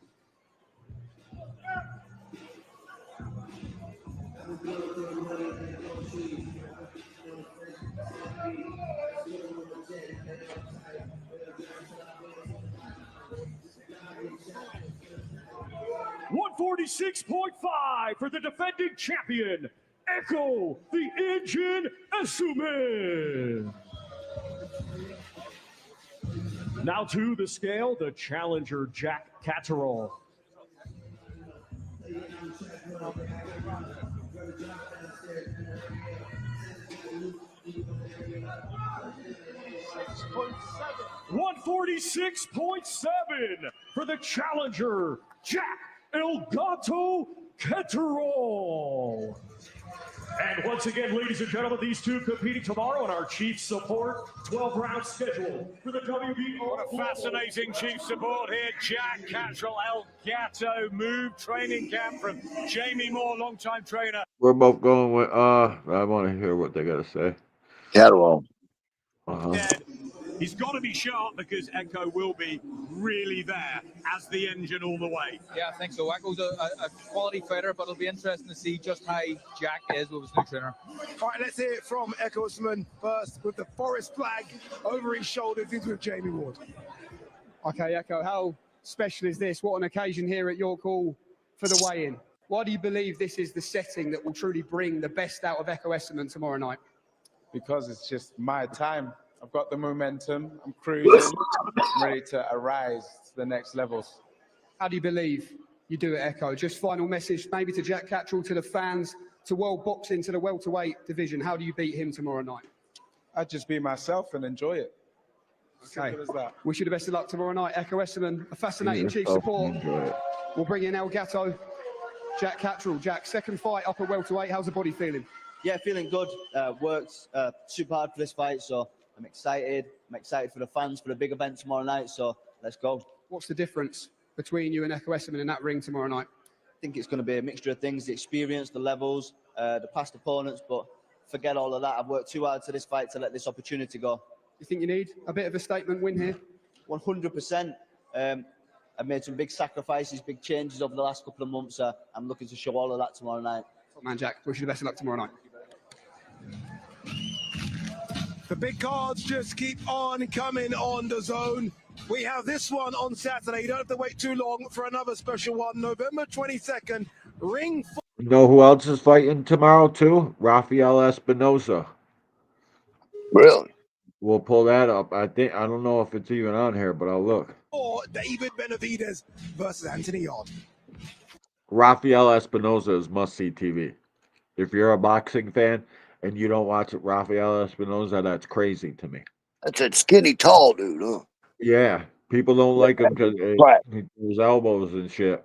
S20: $146.5 for the defending champion, Echo the Engine Essuman. Now to the scale, the challenger, Jack Catterall. $146.7 for the challenger, Jack El Gato Catterall. And once again, ladies and gentlemen, these two competing tomorrow in our Chief Support 12-round schedule for the WBO.
S6: What a fascinating Chief Support here. Jack Catterall, El Gato, move training camp from Jamie Moore, longtime trainer.
S1: We're both going with, I want to hear what they got to say.
S2: Catterall.
S6: He's got to be sharp because Echo will be really there as the engine all the way.
S7: Yeah, I think so. Echo's a quality fighter, but it'll be interesting to see just how Jack is with his new trainer.
S5: All right, let's hear it from Echo Essuman first with the forest flag over his shoulders. He's with Jamie Ward.
S4: Okay, Echo, how special is this? What an occasion here at York Hall for the weigh-in. Why do you believe this is the setting that will truly bring the best out of Echo Essuman tomorrow night?
S9: Because it's just my time. I've got the momentum, I'm cruising, I'm ready to arise to the next levels.
S4: How do you believe you do it, Echo? Just final message maybe to Jack Catterall, to the fans, to world boxing, to the welterweight division. How do you beat him tomorrow night?
S9: I'd just be myself and enjoy it.
S4: Okay.
S9: Simple as that.
S4: Wish you the best of luck tomorrow night. Echo Essuman, a fascinating Chief Support. We'll bring in El Gato, Jack Catterall. Jack, second fight up at welterweight. How's the body feeling?
S22: Yeah, feeling good. Worked super hard for this fight, so I'm excited. I'm excited for the fans, for the big event tomorrow night, so let's go.
S4: What's the difference between you and Echo Essuman in that ring tomorrow night?
S22: I think it's going to be a mixture of things, the experience, the levels, the past opponents, but forget all of that. I've worked too hard to this fight to let this opportunity go.
S4: You think you need a bit of a statement win here?
S22: 100%. I've made some big sacrifices, big changes over the last couple of months. I'm looking to show all of that tomorrow night.
S4: Top man, Jack. Wish you the best of luck tomorrow night.
S5: The big cards just keep on coming on the zone. We have this one on Saturday. You don't have to wait too long for another special one. November 22nd, ring.
S1: You know who else is fighting tomorrow too? Rafael Espinosa.
S2: Really?
S1: We'll pull that up. I don't know if it's even on here, but I'll look.
S5: Or David Benavidez versus Anthony Yard.
S1: Rafael Espinosa is must-see TV. If you're a boxing fan and you don't watch Rafael Espinosa, that's crazy to me.
S2: That's that skinny, tall dude, huh?
S1: Yeah, people don't like him because his elbows and shit.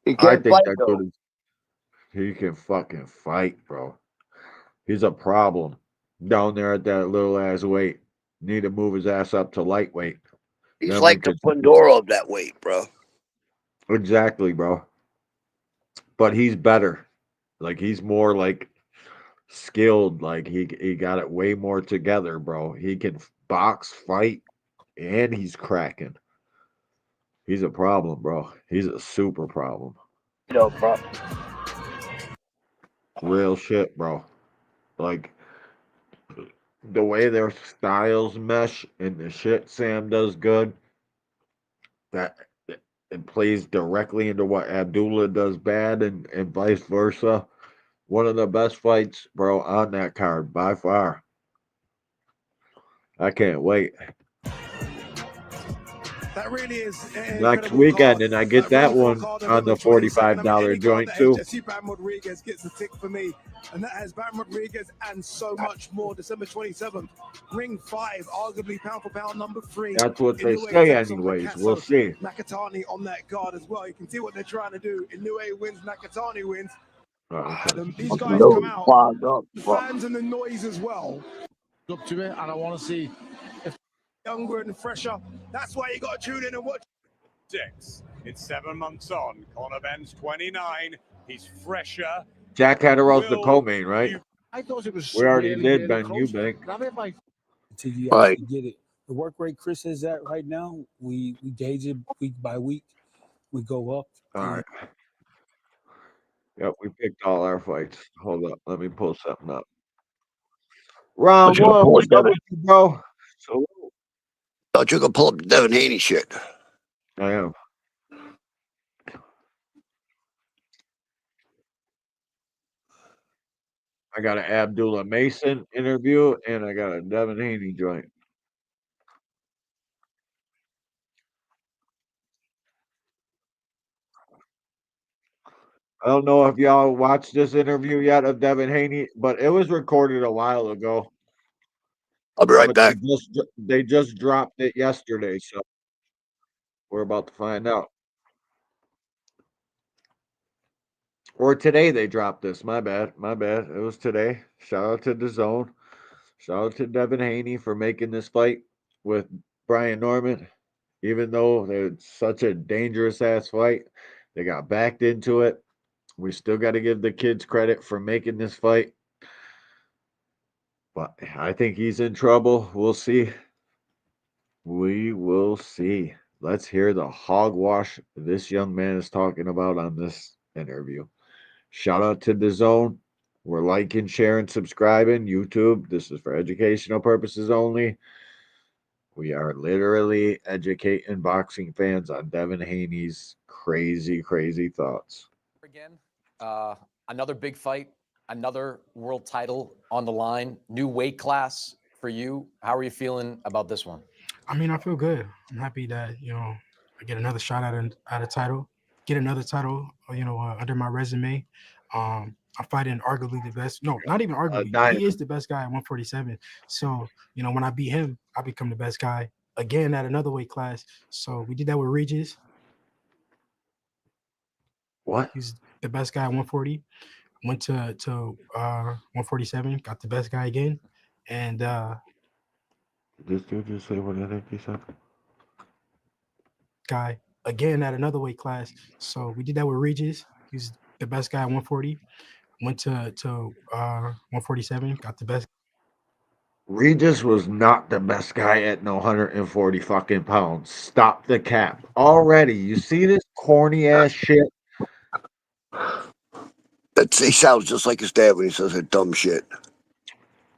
S2: He can't fight,
S1: that
S2: though.
S1: dude he can fucking fight, bro. He's a problem down there at that little ass weight. Need to move his ass up to lightweight.
S2: He's like the Pandora of that weight, bro.
S1: Exactly, bro. But he's better. Like he's more like skilled. Like he got it way more together, bro. He can box, fight, and he's cracking. He's a problem, bro. He's a super problem.
S2: Bro.
S1: Real shit, bro. Like the way their styles mesh and the shit Sam does good, that it plays directly into what Abdullah does bad and vice versa. One of the best fights, bro, on that card by far. I can't wait.
S5: That really is
S1: Next weekend, and I get that one on the $45 joint too.
S5: Bam Rodriguez gets the tick for me, and that has Bam Rodriguez and so much more. December 27th, Ring 5, arguably pound for pound number 3.
S1: That's what they say, anyways. We'll see.
S5: Nakatani on that card as well. You can see what they're trying to do. Inoue wins, Nakatani wins. These guys come out, the fans and the noise as well.
S24: Up to it, and I want to see
S5: if younger and fresher. That's why you got to tune in and watch.
S6: 6. It's 7 months on. Conor Benn's 29. He's fresher.
S1: Jack Hatterall's the co-main, right?
S24: I thought it was
S1: we already
S24: really,
S1: did
S24: really
S1: Ben
S24: close.
S1: Eubank.
S10: Until you actually get it. The work rate Chris is at right now, we gauge it week by week. We go up.
S1: All right. Yep, we picked all our fights. Hold up. Let me pull something up. Round one. What's up with you, bro? So,
S2: thought you could pull up the Devin Haney shit.
S1: I am. I got an Abdullah Mason interview, and I got a Devin Haney joint. I don't know if y'all watched this interview yet of Devin Haney, but it was recorded a while ago.
S2: I'll be right back.
S1: They just dropped it yesterday, so we're about to find out. Or today they dropped this. My bad. It was today. Shout out to DAZN. Shout out to Devin Haney for making this fight with Brian Norman. Even though it's such a dangerous ass fight, they got backed into it. We still got to give the kids credit for making this fight. But I think he's in trouble. We'll see. We will see. Let's hear the hogwash this young man is talking about on this interview. Shout out to DAZN. We're liking, sharing, subscribing. YouTube. This is for educational purposes only. We are literally educating boxing fans on Devin Haney's crazy, crazy thoughts.
S11: Again, another big fight, another world title on the line, new weight class for you. How are you feeling about this one?
S13: I mean, I feel good. I'm happy that, I get another shot at a title, get another title, under my resume. I'm fighting arguably the best. No, not even arguably. He is the best guy at 147. So, when I beat him, I become the best guy again at another weight class. So we did that with Regis.
S1: What?
S13: He's the best guy at 140. Went to 147, got the best guy again. And
S1: this dude just say what I think he said.
S13: Guy again at another weight class. So we did that with Regis. He's the best guy at 140. Went to 147, got the best.
S1: Regis was not the best guy at 140 fucking pounds. Stop the cap. Already, you see this corny ass shit?
S2: He sounds just like his dad when he says that dumb shit.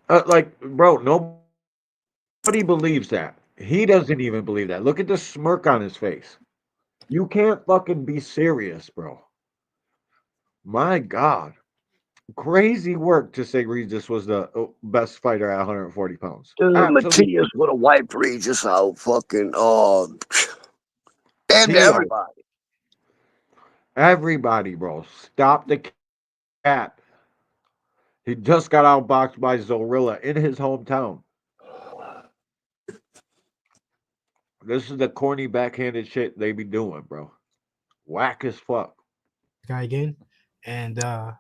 S1: Bro, nobody believes that. He doesn't even believe that. Look at the smirk on his face. You can't fucking be serious, bro. My God. Crazy work to say Regis was the best fighter at 140 pounds.
S2: Matias would have wiped Regis out. Fucking, and everybody.
S1: Everybody, bro. Stop the cap. He just got outboxed by Zorilla in his hometown. This is the corny backhanded shit they be doing, bro. Whack as fuck.
S13: Guy again. And I'm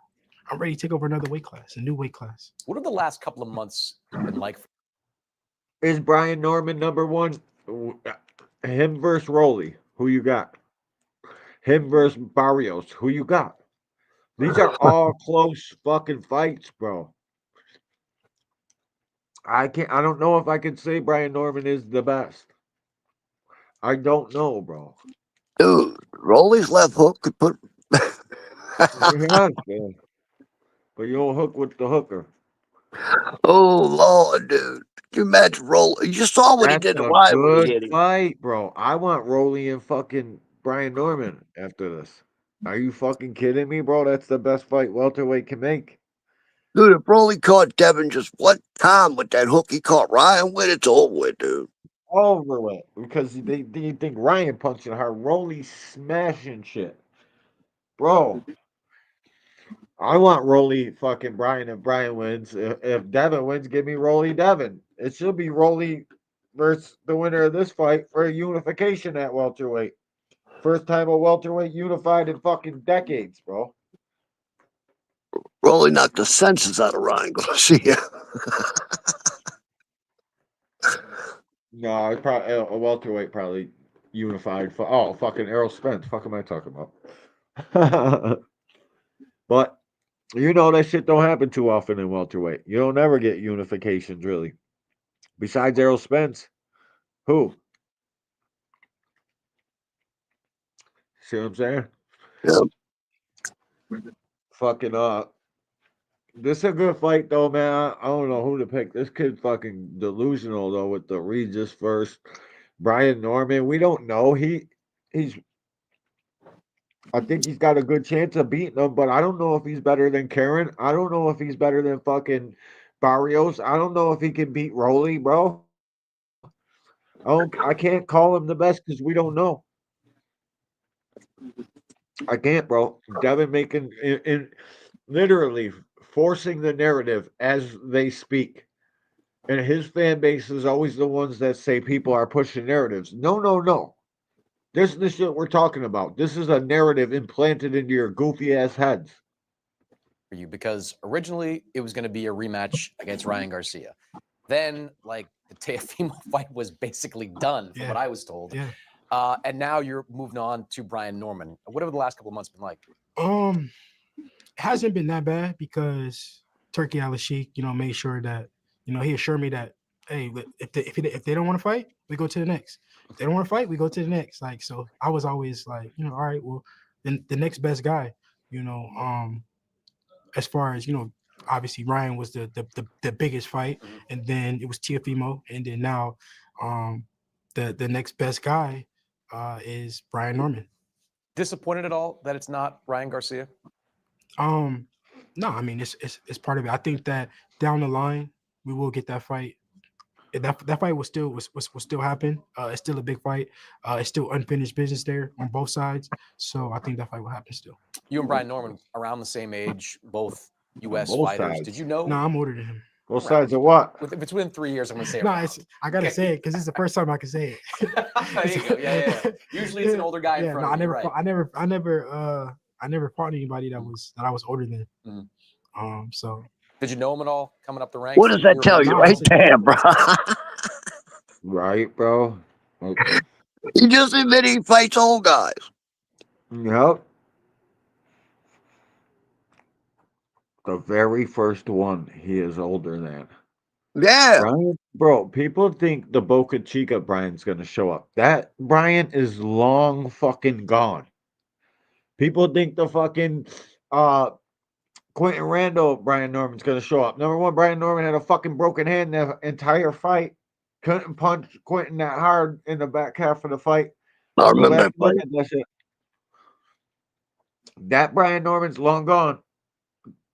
S13: ready to take over another weight class, a new weight class.
S11: What have the last couple of months been like?
S1: Is Brian Norman number one? Him versus Rolly. Who you got? Him versus Barrios. Who you got? These are all close fucking fights, bro. I don't know if I can say Brian Norman is the best. I don't know, bro.
S2: Dude, Rolly's left hook could put.
S1: Yeah, man. But you don't hook with the hooker.
S2: Oh Lord, dude! Can you imagine Rolly? You saw what he
S1: That's
S2: did to
S1: a
S2: Ryan when he
S1: good
S2: hit him.
S1: fight, bro. I want Rolly and fucking Brian Norman after this. Are you fucking kidding me, bro? That's the best fight welterweight can make.
S2: Dude, if Rolly caught Devin just one time with that hook he caught Ryan with, it's over with, dude.
S1: Over with. Because they think Ryan punching hard. Rolly smashing shit. Bro, I want Rolly fucking Brian if Brian wins. If Devin wins, give me Rolly Devin. It should be Rolly versus the winner of this fight for a unification at welterweight. First time a welterweight unified in fucking decades, bro.
S2: Rolly knocked the senses out of Ryan Garcia.
S1: No, it's probably a welterweight probably unified. Fucking Errol Spence. Fuck am I talking about? But you know that shit don't happen too often in welterweight. You don't ever get unifications really. Besides Errol Spence, who? See what I'm saying?
S2: Yeah.
S1: Fucking this is a good fight though, man. I don't know who to pick. This kid's fucking delusional though with the Regis first. Brian Norman, we don't know. He's I think he's got a good chance of beating him, but I don't know if he's better than Karen. I don't know if he's better than fucking Barrios. I don't know if he can beat Rolly, bro. I can't call him the best because we don't know. I can't, bro. Devin making in literally forcing the narrative as they speak. And his fan base is always the ones that say people are pushing narratives. No, no, no. This is the shit we're talking about. This is a narrative implanted into your goofy ass heads.
S11: For you, because originally it was going to be a rematch against Ryan Garcia. Then, like, the Teofimo fight was basically done, from what I was told.
S13: Yeah.
S11: And now you're moving on to Brian Norman. What have the last couple of months been like?
S13: It hasn't been that bad because Turkey Al-Sheikh, made sure that, he assured me that, hey, if they don't want to fight, we go to the next. If they don't want to fight, we go to the next. Like, so I was always like, all right, well, then the next best guy, as far as, obviously Ryan was the biggest fight, and then it was Teofimo, and then now the next best guy is Brian Norman.
S11: Disappointed at all that it's not Ryan Garcia?
S13: No, I mean it's part of it. I think that down the line we will get that fight. That fight will still happen. It's still a big fight. It's still unfinished business there on both sides. So I think that fight will happen still.
S11: You and Brian Norman around the same age, both U.S.
S1: Both
S11: fighters.
S1: sides.
S11: Did you know?
S13: No, I'm older than him.
S1: Both sides of what?
S11: If it's within 3 years, I'm going to say
S13: No,
S11: around.
S13: I gotta say it because it's the first time I can say it.
S11: There you go. Yeah. Usually it's an older guy in front of you. Right.
S13: I never fought anybody that I was older than. So.
S11: Did you know him at all coming up the ranks?
S2: What does that tell you right there, bro?
S1: Right, bro. Okay.
S2: He just admitted he fights old guys.
S1: Yep. The very first one he is older than.
S2: Yeah.
S1: Brian, bro, people think the Boca Chica Brian's going to show up. That Brian is long fucking gone. People think the fucking Quentin Randall Brian Norman's going to show up. Number one, Brian Norman had a fucking broken hand the entire fight. Couldn't punch Quentin that hard in the back half of the fight.
S2: I remember that fight.
S1: That shit. That Brian Norman's long gone.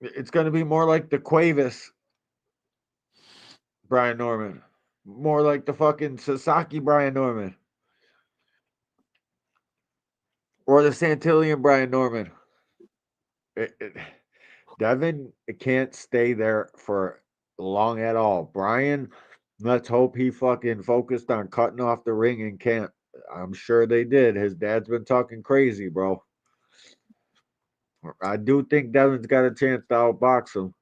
S1: It's going to be more like the Cuevas Brian Norman. More like the fucking Sasaki Brian Norman. Or the Santillan Brian Norman. Devin can't stay there for long at all. Brian, let's hope he fucking focused on cutting off the ring and can't. I'm sure they did. His dad's been talking crazy, bro. I do think Devin's got a chance to outbox him.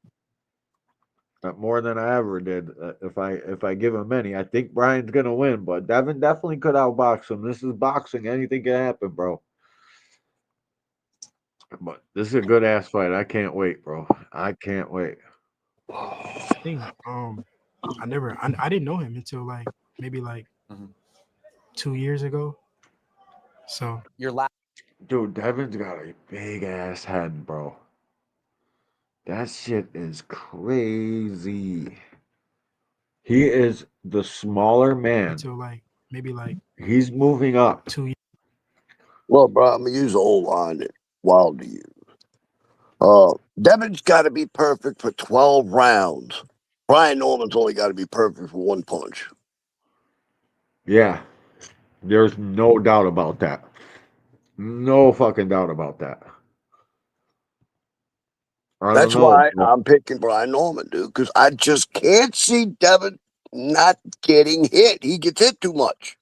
S1: More than I ever did. If I give him any, I think Brian's gonna win, but Devin definitely could outbox him. This is boxing. Anything can happen, bro. But this is a good ass fight. I can't wait, bro. I can't wait.
S13: Thing. I didn't know him until like maybe like 2 years ago. So
S11: Your last,
S1: dude, Devin's got a big ass head, bro. That shit is crazy. He is the smaller man.
S13: until like maybe like
S1: He's moving up.
S13: 2 years.
S2: Well, bro, I'm gonna use the old line that Wilder used. Devin's got to be perfect for 12 rounds. Brian Norman's only got to be perfect for one punch.
S1: Yeah, there's no doubt about that. No fucking doubt about that.
S2: That's why I'm picking Brian Norman, dude, because I just can't see Devin not getting hit. He gets hit too much.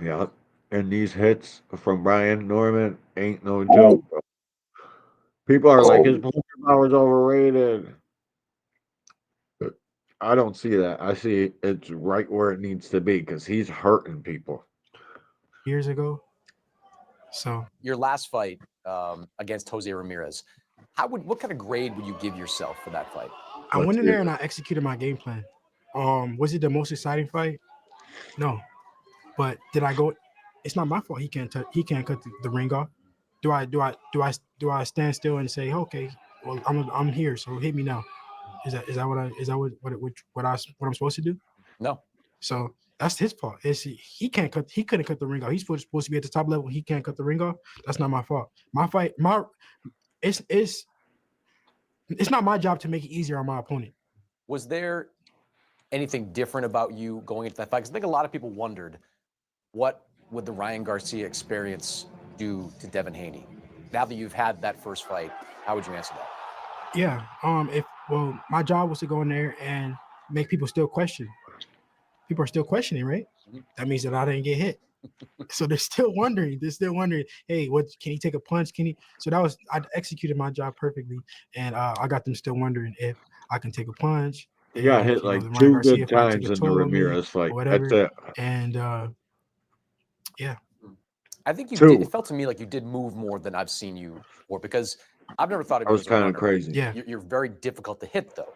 S1: Yeah, and these hits from Brian Norman ain't no joke, bro. People are like, his punch power is overrated. I don't see that. I see it's right where it needs to be because he's hurting people.
S13: Years ago. So
S11: your last fight against Jose Ramirez, what kind of grade would you give yourself for that fight?
S13: I went in there and I executed my game plan. Was it the most exciting fight? No, but did I go? It's not my fault. He can't cut the ring off. Do I stand still and say, okay, well I'm here, so hit me now? Is that what I'm supposed to do?
S11: No.
S13: So that's his fault. He couldn't cut the ring off. He's supposed to be at the top level. He can't cut the ring off. That's not my fault. It's not my job to make it easier on my opponent.
S11: Was there anything different about you going into that fight? Because I think a lot of people wondered, what would the Ryan Garcia experience do to Devin Haney? Now that you've had that first fight, how would you answer that?
S13: Yeah. My job was to go in there and make people still question. People are still questioning, right? That means that I didn't get hit. So they're still wondering. Hey, what can he take a punch? Can he? So I executed my job perfectly, and I got them still wondering if I can take a punch.
S1: He got hit like 2 good times in the Ramirez fight. That's it.
S13: And yeah.
S11: I think you did. It felt to me like you did move more than I've seen you for, because I've never thought of you as a runner.
S1: Crazy.
S13: Yeah.
S11: You're very difficult to hit, though.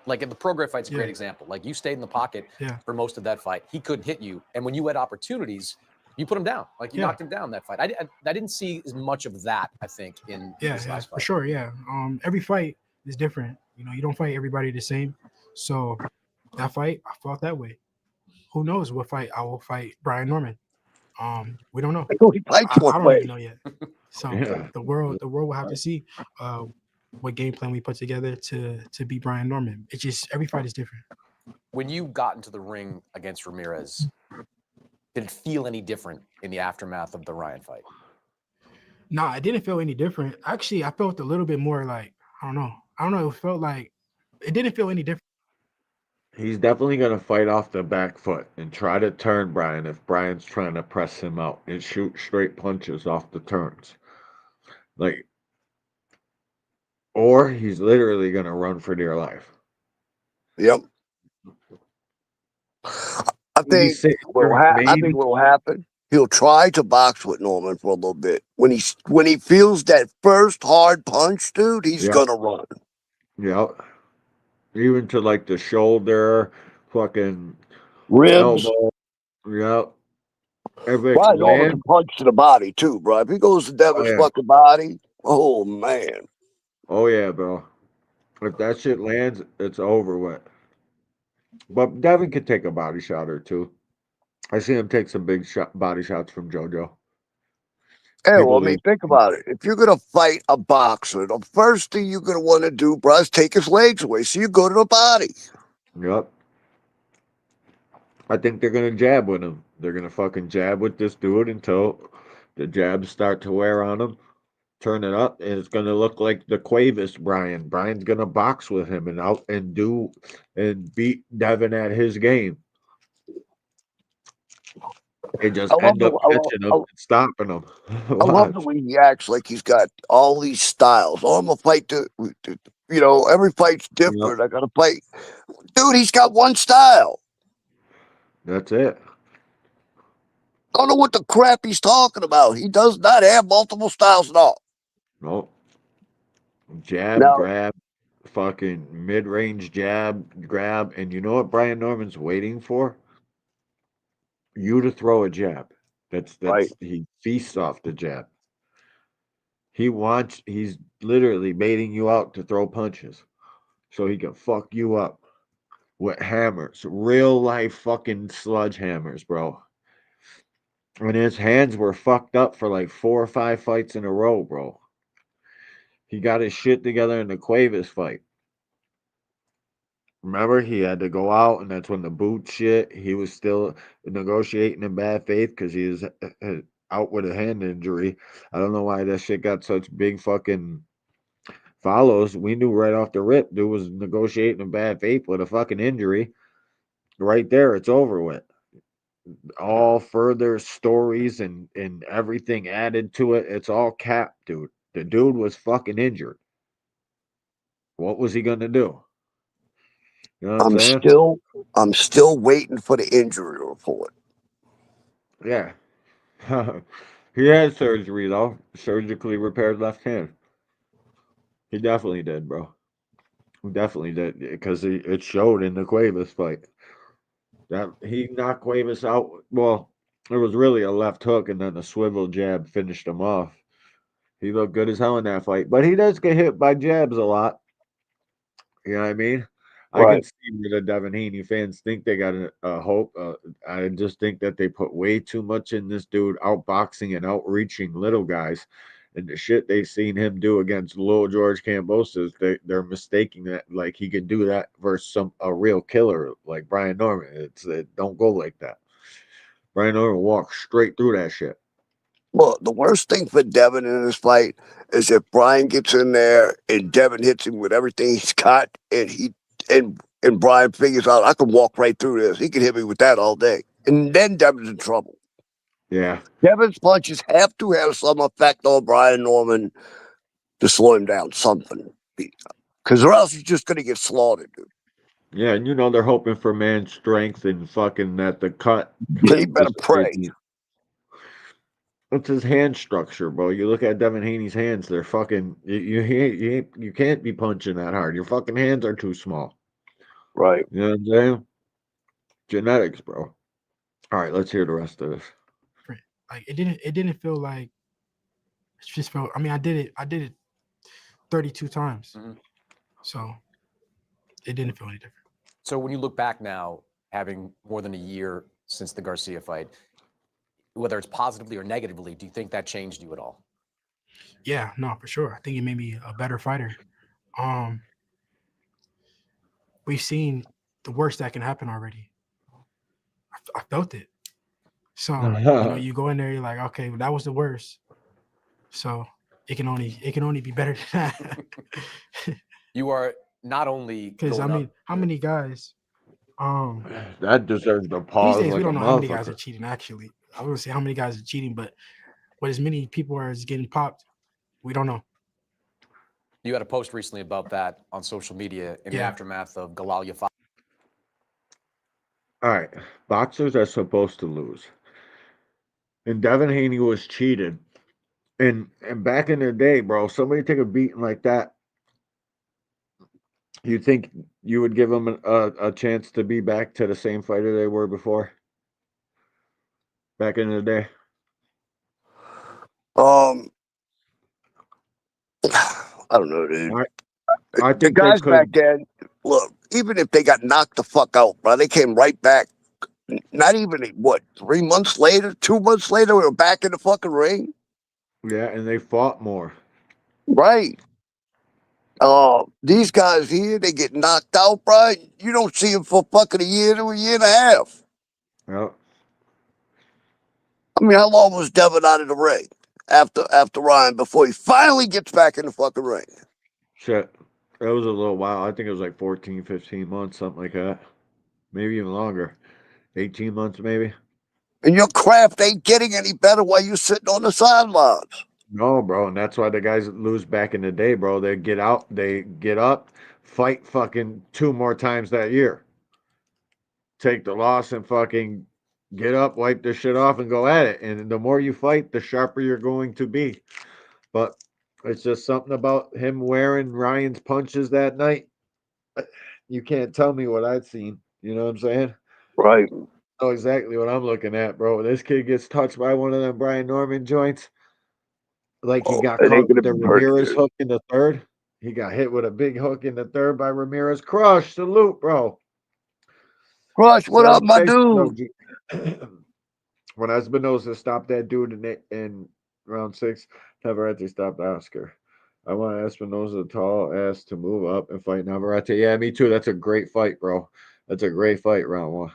S11: Like in the Prograis fight's a great example. Like you stayed in the pocket for most of that fight. He couldn't hit you, and when you had opportunities, you put him down. Like you knocked him down that fight. I didn't see as much of that, I think, in this last fight.
S13: For sure. Yeah. Every fight is different. You don't fight everybody the same. So that fight, I fought that way. Who knows what fight I will fight Brian Norman? We don't know. I don't even know yet. So the world will have to see what game plan we put together to beat Brian Norman. It's just every fight is different.
S11: When you got into the ring against Ramirez, did it feel any different in the aftermath of the Ryan fight?
S13: No, it didn't feel any different. Actually, I felt a little bit more like, I don't know. It felt like it didn't feel any different.
S1: He's definitely going to fight off the back foot and try to turn Brian if Brian's trying to press him out and shoot straight punches off the turns. Or he's literally going to run for dear life.
S2: Yep. I think what will happen, he'll try to box with Norman for a little bit. When he feels that first hard punch, dude, he's going to run.
S1: Yep. Even to like the shoulder, fucking
S2: ribs.
S1: Elbow. Yep.
S2: Brian Norman can punch to the body too, bro. If he goes to Devin's fucking body, oh man.
S1: Oh yeah, bro. If that shit lands, it's over with. But Devin could take a body shot or two. I see him take some big body shots from JoJo.
S2: Hey, well, I mean, think about it. If you're going to fight a boxer, the first thing you're going to want to do, bro, is take his legs away. So you go to the body.
S1: Yep. I think they're going to jab with him. They're going to fucking jab with this dude until the jabs start to wear on him. Turn it up, and it's going to look like the Cuevas Brian. Brian's going to box with him and beat Devin at his game. And just end up catching him and stopping him.
S2: I love the way he acts like he's got all these styles. Oh, I'm going to fight, every fight's different. I got to fight. Dude, he's got one style.
S1: That's it.
S2: I don't know what the crap he's talking about. He does not have multiple styles at all.
S1: Nope. Jab,
S2: Now,
S1: grab, fucking mid-range jab, grab, and you know what Brian Norman's waiting for? You to throw a jab.
S2: right.
S1: He feasts off the jab. He's literally baiting you out to throw punches so he can fuck you up with hammers, real life fucking sludge hammers, bro. And his hands were fucked up for like 4 or 5 fights in a row, bro. He got his shit together in the Cuevas fight. Remember, he had to go out, and that's when the boot shit. He was still negotiating in bad faith because he was out with a hand injury. I don't know why that shit got such big fucking follows. We knew right off the rip, dude was negotiating in bad faith with a fucking injury. Right there, it's over with. All further stories and everything added to it. It's all cap, dude. The dude was fucking injured. What was he gonna do? You know what I'm saying?
S2: I'm still waiting for the injury report.
S1: Yeah. He had surgery though. Surgically repaired left hand. He definitely did, bro. He definitely did because it showed in the Cuevas fight. That he knocked Cuevas out. Well, it was really a left hook and then a swivel jab finished him off. He looked good as hell in that fight, but he does get hit by jabs a lot. You know what I mean? I can
S2: Right.
S1: see where the Devin Haney fans think they got a hope. I just think that they put way too much in this dude outboxing and outreaching little guys. And the shit they've seen him do against little George Kambosos, they're mistaking that like he could do that versus a real killer like Brian Norman. It don't go like that. Brian Norman walks straight through that shit.
S2: Well, the worst thing for Devin in this fight is if Brian gets in there and Devin hits him with everything he's got, and Brian figures out I can walk right through this. He can hit me with that all day, and then Devin's in trouble.
S1: Yeah.
S2: Devin's punches have to have some effect on Brian Norman to slow him down, something, because or else he's just going to get slaughtered, dude.
S1: Yeah, and you know they're hoping for man strength and fucking that the cut.
S2: He better pray.
S1: It's his hand structure, bro. You look at Devin Haney's hands; they're fucking. You can't be punching that hard. Your fucking hands are too small.
S2: Right.
S1: You know what I'm saying? Genetics, bro. All right, let's hear the rest of this.
S13: Like it didn't feel like. It just felt. I mean, I did it 32 times, so it didn't feel any different.
S11: So when you look back now, having more than a year since the Garcia fight, whether it's positively or negatively, do you think that changed you at all?
S13: Yeah, no, for sure. I think it made me a better fighter. We've seen the worst that can happen already. I felt it. So you go in there, you're like, okay, well, that was the worst. So it can only be better than that.
S11: You are not only
S13: because I mean, how many guys?
S1: That deserves the pause.
S13: These days,
S1: like
S13: we don't
S1: a
S13: know how many guys are
S1: motherfucker.
S13: cheating. Actually, I wouldn't say how many guys are cheating, but what as many people are getting popped, we don't know.
S11: You had a post recently about that on social media in the aftermath of Galalia fight.
S1: All right, boxers are supposed to lose, and Devin Haney was cheated. And back in the day, bro, somebody take a beating like that, you think you would give them a chance to be back to the same fighter they were before? Back in the day?
S2: I don't know, dude.
S1: I
S2: The
S1: think
S2: guys
S1: they
S2: back
S1: could.
S2: then, look, even if they got knocked the fuck out, bro, they came right back. Not even, 3 months later, 2 months later, we were back in the fucking ring.
S1: Yeah, and they fought more.
S2: Right. These guys here, they get knocked out, bro. You don't see them for fucking a year to a year and a half.
S1: Yeah.
S2: I mean, how long was Devin out of the ring after Ryan before he finally gets back in the fucking ring?
S1: Shit. It was a little while. I think it was like 14, 15 months, something like that. Maybe even longer. 18 months, maybe.
S2: And your craft ain't getting any better while you're sitting on the sidelines.
S1: No, bro, and that's why the guys that lose back in the day, bro, they get out, they get up, fight fucking 2 more times that year. Take the loss and fucking get up, wipe the shit off, and go at it. And the more you fight, the sharper you're going to be. But
S15: It's just something about him wearing Ryan's punches that night. You can't tell me what I'd seen. You know what I'm saying?
S2: Right.
S15: I know exactly what I'm looking at, bro. This kid gets touched by one of them Brian Norman joints. Like he got
S2: it
S15: caught
S2: ain't gonna
S15: with the
S2: be pretty
S15: Ramirez
S2: good.
S15: hook in the third. He got hit with a big hook in the third by Ramirez. Crush, salute, bro.
S2: Crush, what up, my
S15: No,
S2: dude?
S15: when Espinosa stopped that dude in round 6, Navarrete stopped Oscar. I want Espinosa tall ass to move up and fight Navarrete. Yeah, me too. That's a great fight, bro. That's a great fight, round 1.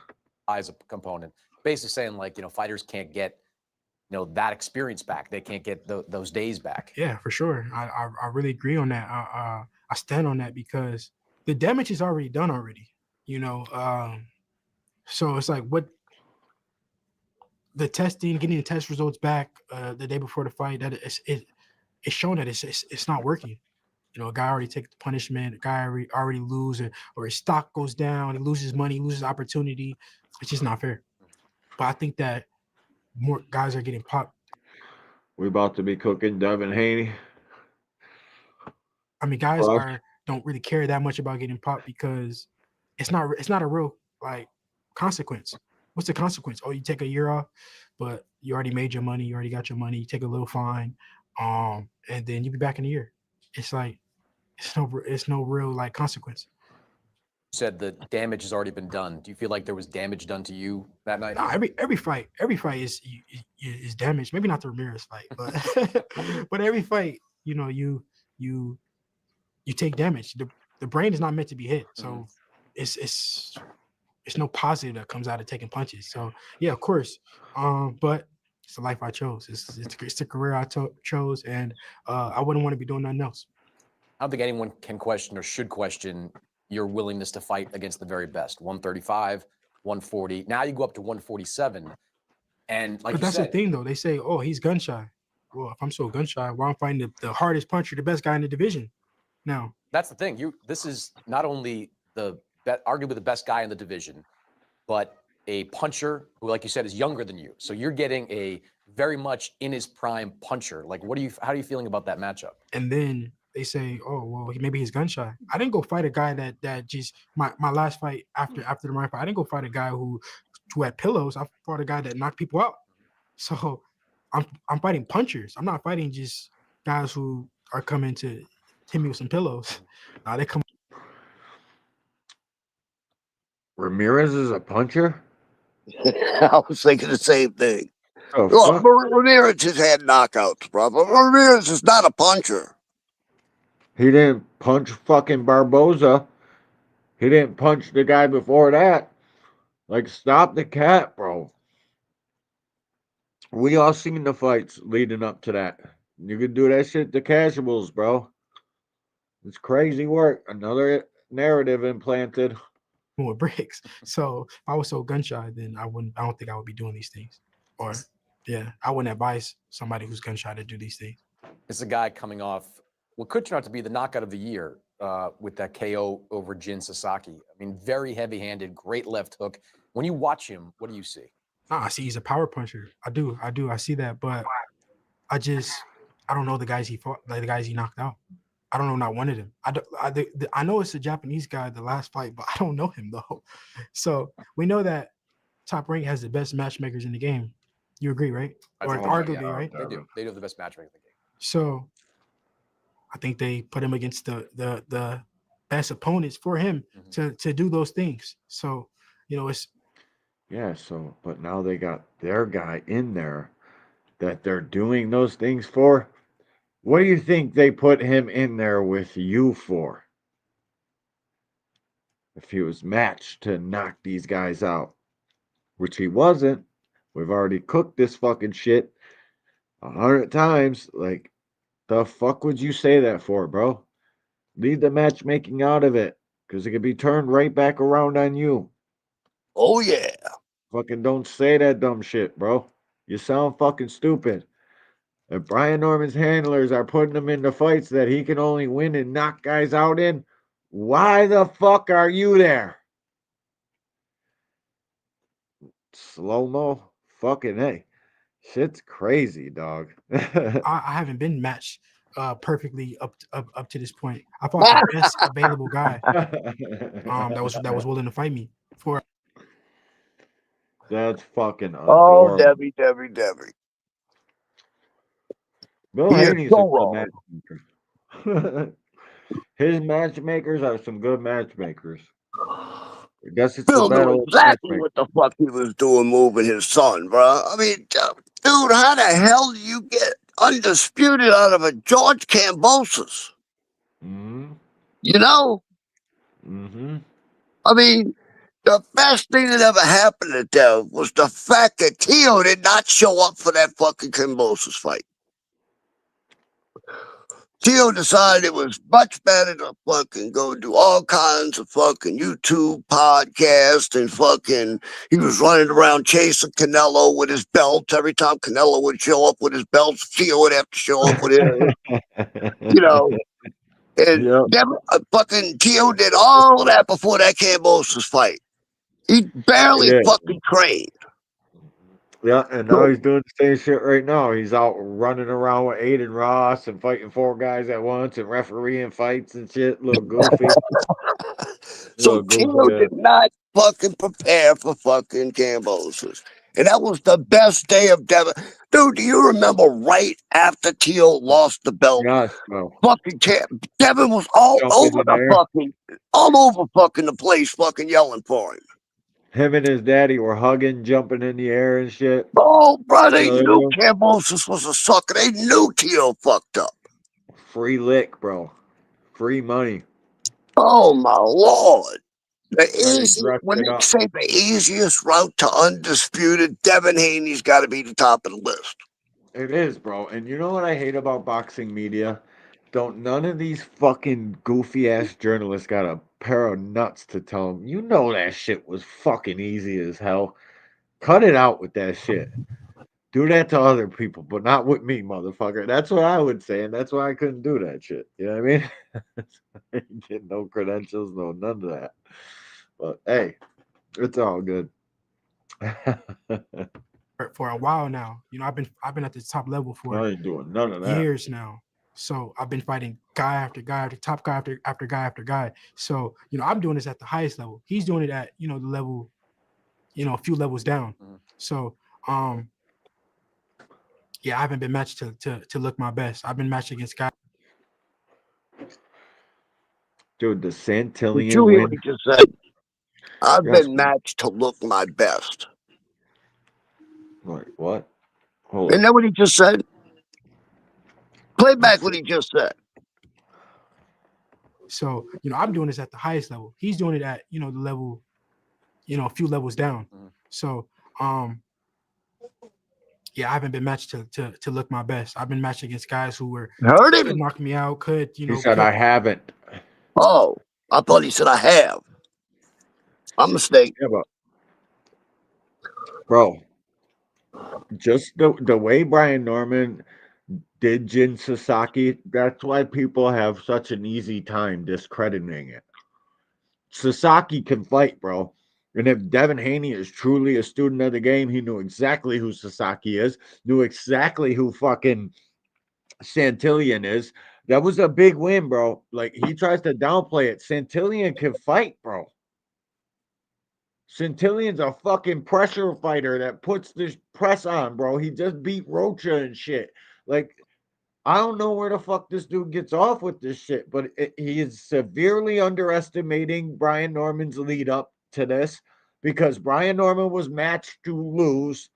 S11: As a component, basically saying like fighters can't get that experience back. They can't get those days back.
S13: Yeah, for sure. I really agree on that. I stand on that because the damage is already done already. So it's like what the testing, getting the test results back the day before the fight, that it's shown that it's not working. A guy already takes the punishment, a guy already loses, or his stock goes down, he loses money, he loses opportunity. It's just not fair. But I think that more guys are getting popped.
S15: We about to be cooking Devin Haney.
S13: I mean, guys don't really care that much about getting popped because it's not a real consequence. What's the consequence? Oh, you take a year off, but you already made your money, you already got your money, you take a little fine, and then you be back in a year. It's like it's no real consequence.
S11: You said the damage has already been done. Do you feel like there was damage done to you that night?
S13: Nah, every fight is damaged. Maybe not the Ramirez fight, but but every fight, you take damage. The brain is not meant to be hit, so it's no positive that comes out of taking punches. So yeah, of course, but it's the life I chose. It's the career I chose, and I wouldn't want to be doing nothing else.
S11: I don't think anyone can question or should question your willingness to fight against the very best. 135, 140. Now you go up to 147. And like
S13: but that's the thing, though. They say, oh, he's gun shy. Well, if I'm so gun shy, why I'm fighting the hardest puncher, the best guy in the division? Now
S11: that's the thing. This is not only arguably the best guy in the division, but a puncher who, like you said, is younger than you. So you're getting a very much in his prime puncher. Like, how are you feeling about that matchup?
S13: And then they say, oh, well, maybe he's gun shy. I didn't go fight a guy that just my last fight after the Ryan fight. I didn't go fight a guy who had pillows. I fought a guy that knocked people out. So I'm fighting punchers. I'm not fighting just guys who are coming to hit me with some pillows. They come.
S15: Ramirez is a puncher?
S2: I was thinking the same thing.
S15: Oh,
S2: look, Ramirez has had knockouts, brother. Ramirez is not a puncher.
S15: He didn't punch fucking Barboza. He didn't punch the guy before that. Like, stop the cat, bro. We all seen the fights leading up to that. You could do that shit to casuals, bro. It's crazy work. Another narrative implanted.
S13: More bricks. So if I was so gun shy, then I don't think I would be doing these things. Or yeah, I wouldn't advise somebody who's gun shy to do these things.
S11: It's a guy coming off what could turn out to be the knockout of the year with that KO over Jin Sasaki. I mean, very heavy-handed, great left hook. When you watch him, what do you see?
S13: I see he's a power puncher. I do. I see that, but I don't know the guys he fought, like the guys he knocked out. I don't know not one of them. I know it's a Japanese guy, the last fight, but I don't know him though. So we know that Top Rank has the best matchmakers in the game. You agree, right? Or arguably, right?
S11: They do. They do have the best matchmaker in the game.
S13: So I think they put him against the best opponents for him to do those things. So it's.
S15: Yeah, so, but now they got their guy in there that they're doing those things for. What do you think they put him in there with you for? If he was matched to knock these guys out, which he wasn't. We've already cooked this fucking shit 100 times. Like, the fuck would you say that for, bro? Leave the matchmaking out of it, because it could be turned right back around on you.
S2: Oh, yeah.
S15: Fucking don't say that dumb shit, bro. You sound fucking stupid. If Brian Norman's handlers are putting him into fights that he can only win and knock guys out in, why the fuck are you there? Slow-mo? Fucking hey. Shit's crazy, dog.
S13: I haven't been matched perfectly up to this point. I fought the best available guy that was willing to fight me for.
S15: That's fucking
S2: Oh,
S15: adorable.
S2: Debbie.
S15: Bill
S2: He is
S15: Haney's a
S2: so
S15: good
S2: wrong.
S15: matchmaker. His matchmakers are some good matchmakers. I guess it's the
S2: Bill knew
S15: battle of
S2: exactly
S15: matchmakers.
S2: what the fuck he was doing moving his son, bro. I mean, dude, how the hell do you get undisputed out of a George Kambosos?
S15: Mm-hmm.
S2: You know?
S15: Mm-hmm.
S2: I mean, the best thing that ever happened to Dev was the fact that Tio did not show up for that fucking Kambosos fight. Tio decided it was much better to fucking go do all kinds of fucking YouTube podcasts and fucking he was running around chasing Canelo with his belt. Every time Canelo would show up with his belts, Tio would have to show up with his. You know. And fucking Tio did all that before that Kambosos fight. He barely fucking trained.
S15: Yeah, and now he's doing the same shit right now. He's out running around with Aiden Ross and fighting 4 guys at once and refereeing fights and shit. Little goofy.
S2: So Tio did not fucking prepare for fucking Kambosos. And that was the best day of Devin. Dude, do you remember right after Tio lost the belt?
S15: Yes, bro.
S2: Fucking Devin was all over the place fucking yelling for him.
S15: Him and his daddy were hugging, jumping in the air and shit.
S2: Oh, bro, they knew Kambosos was a sucker. They knew Tio fucked up.
S15: Free lick, bro. Free money.
S2: Oh, my Lord. When they say the easiest route to undisputed, Devin Haney's got to be the top of the list.
S15: It is, bro. And you know what I hate about boxing media? None of these fucking goofy ass journalists got a pair of nuts to tell them, you know that shit was fucking easy as hell. Cut it out with that shit. Do that to other people, but not with me, motherfucker. That's what I would say, and that's why I couldn't do that shit. You know what I mean? I get no credentials, no none of that. But hey, it's all good.
S13: For a while now, you know, I've been at the top level for
S15: I ain't doing none of that.
S13: years now. So I've been fighting guy after guy after top guy after guy after guy. So, you know, I'm doing this at the highest level. He's doing it at, you know, the level, you know, a few levels down. So, yeah, I haven't been matched to look my best. I've been matched against guys.
S15: Dude, the Santillan
S2: Did you hear what he just said? I've been matched to look my best.
S15: Wait, what? Hold
S2: Isn't that what he just said? Play back what he just said.
S13: So, you know, I'm doing this at the highest level. He's doing it at, you know, the level, you know, a few levels down. So, yeah, I haven't been matched to look my best. I've been matched against guys who could knock me out, you know.
S15: He said I haven't.
S2: Oh, I thought he said I have. I'm mistaken.
S15: Yeah, but bro, just the way Brian Norman did Jin Sasaki, that's why people have such an easy time discrediting it. Sasaki can fight, bro. And if Devin Haney is truly a student of the game, he knew exactly who Sasaki is, knew exactly who fucking Santillan is. That was a big win, bro. Like, he tries to downplay it. Santillan can fight, bro. Santillan's a fucking pressure fighter that puts this press on, bro. He just beat Rocha and shit. Like, I don't know where the fuck this dude gets off with this shit, but he is severely underestimating Brian Norman's lead up to this because Brian Norman was matched to lose.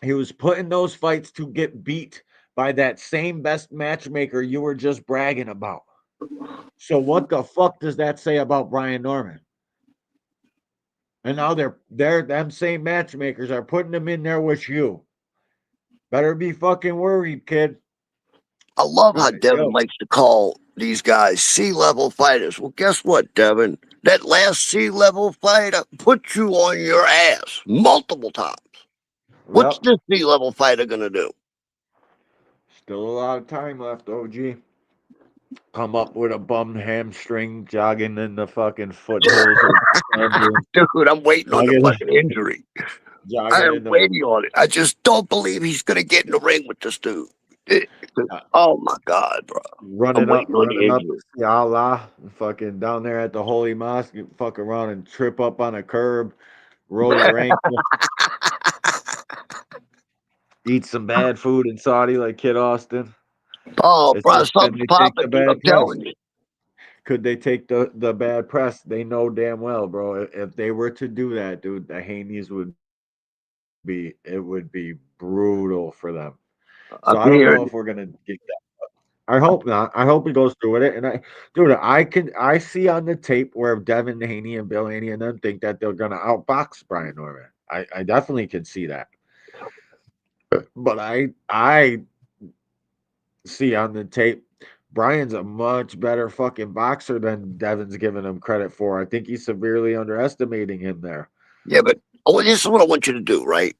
S15: He was put in those fights to get beat by that same best matchmaker you were just bragging about. So what the fuck does that say about Brian Norman? And now they're them same matchmakers are putting them in there with you. Better be fucking worried, kid.
S2: I love how Devin likes to call these guys C-level fighters. Well, guess what, Devin? That last C-level fighter put you on your ass multiple times. What's this C-level fighter gonna do?
S15: Still a lot of time left, OG. Come up with a bummed hamstring, jogging in the fucking foothills.
S2: Dude, I'm waiting on the fucking injury. I am waiting on it. I just don't believe he's gonna get in the ring with this dude. Oh my God, bro!
S1: Running up to see Allah, fucking down there at the Holy Mosque, you fuck around and trip up on a curb, roll your ankle, eat some bad food in Saudi like Kid Austin.
S2: Oh,
S1: It's
S2: bro,
S1: just, can
S2: something's
S1: they take the
S2: popping, dude.
S1: bad
S2: I'm
S1: press?
S2: telling you.
S1: Could they take the bad press? They know damn well, bro. If they were to do that, dude, the Haneys would be brutal for them. So I don't know if we're gonna get that. I hope not. I hope he goes through with it. And I see on the tape where Devin Haney and Bill Haney and them think that they're gonna outbox Brian Norman. I definitely can see that. But I see on the tape Brian's a much better fucking boxer than Devin's giving him credit for. I think he's severely underestimating him there.
S2: Yeah, but this is what I want you to do, right?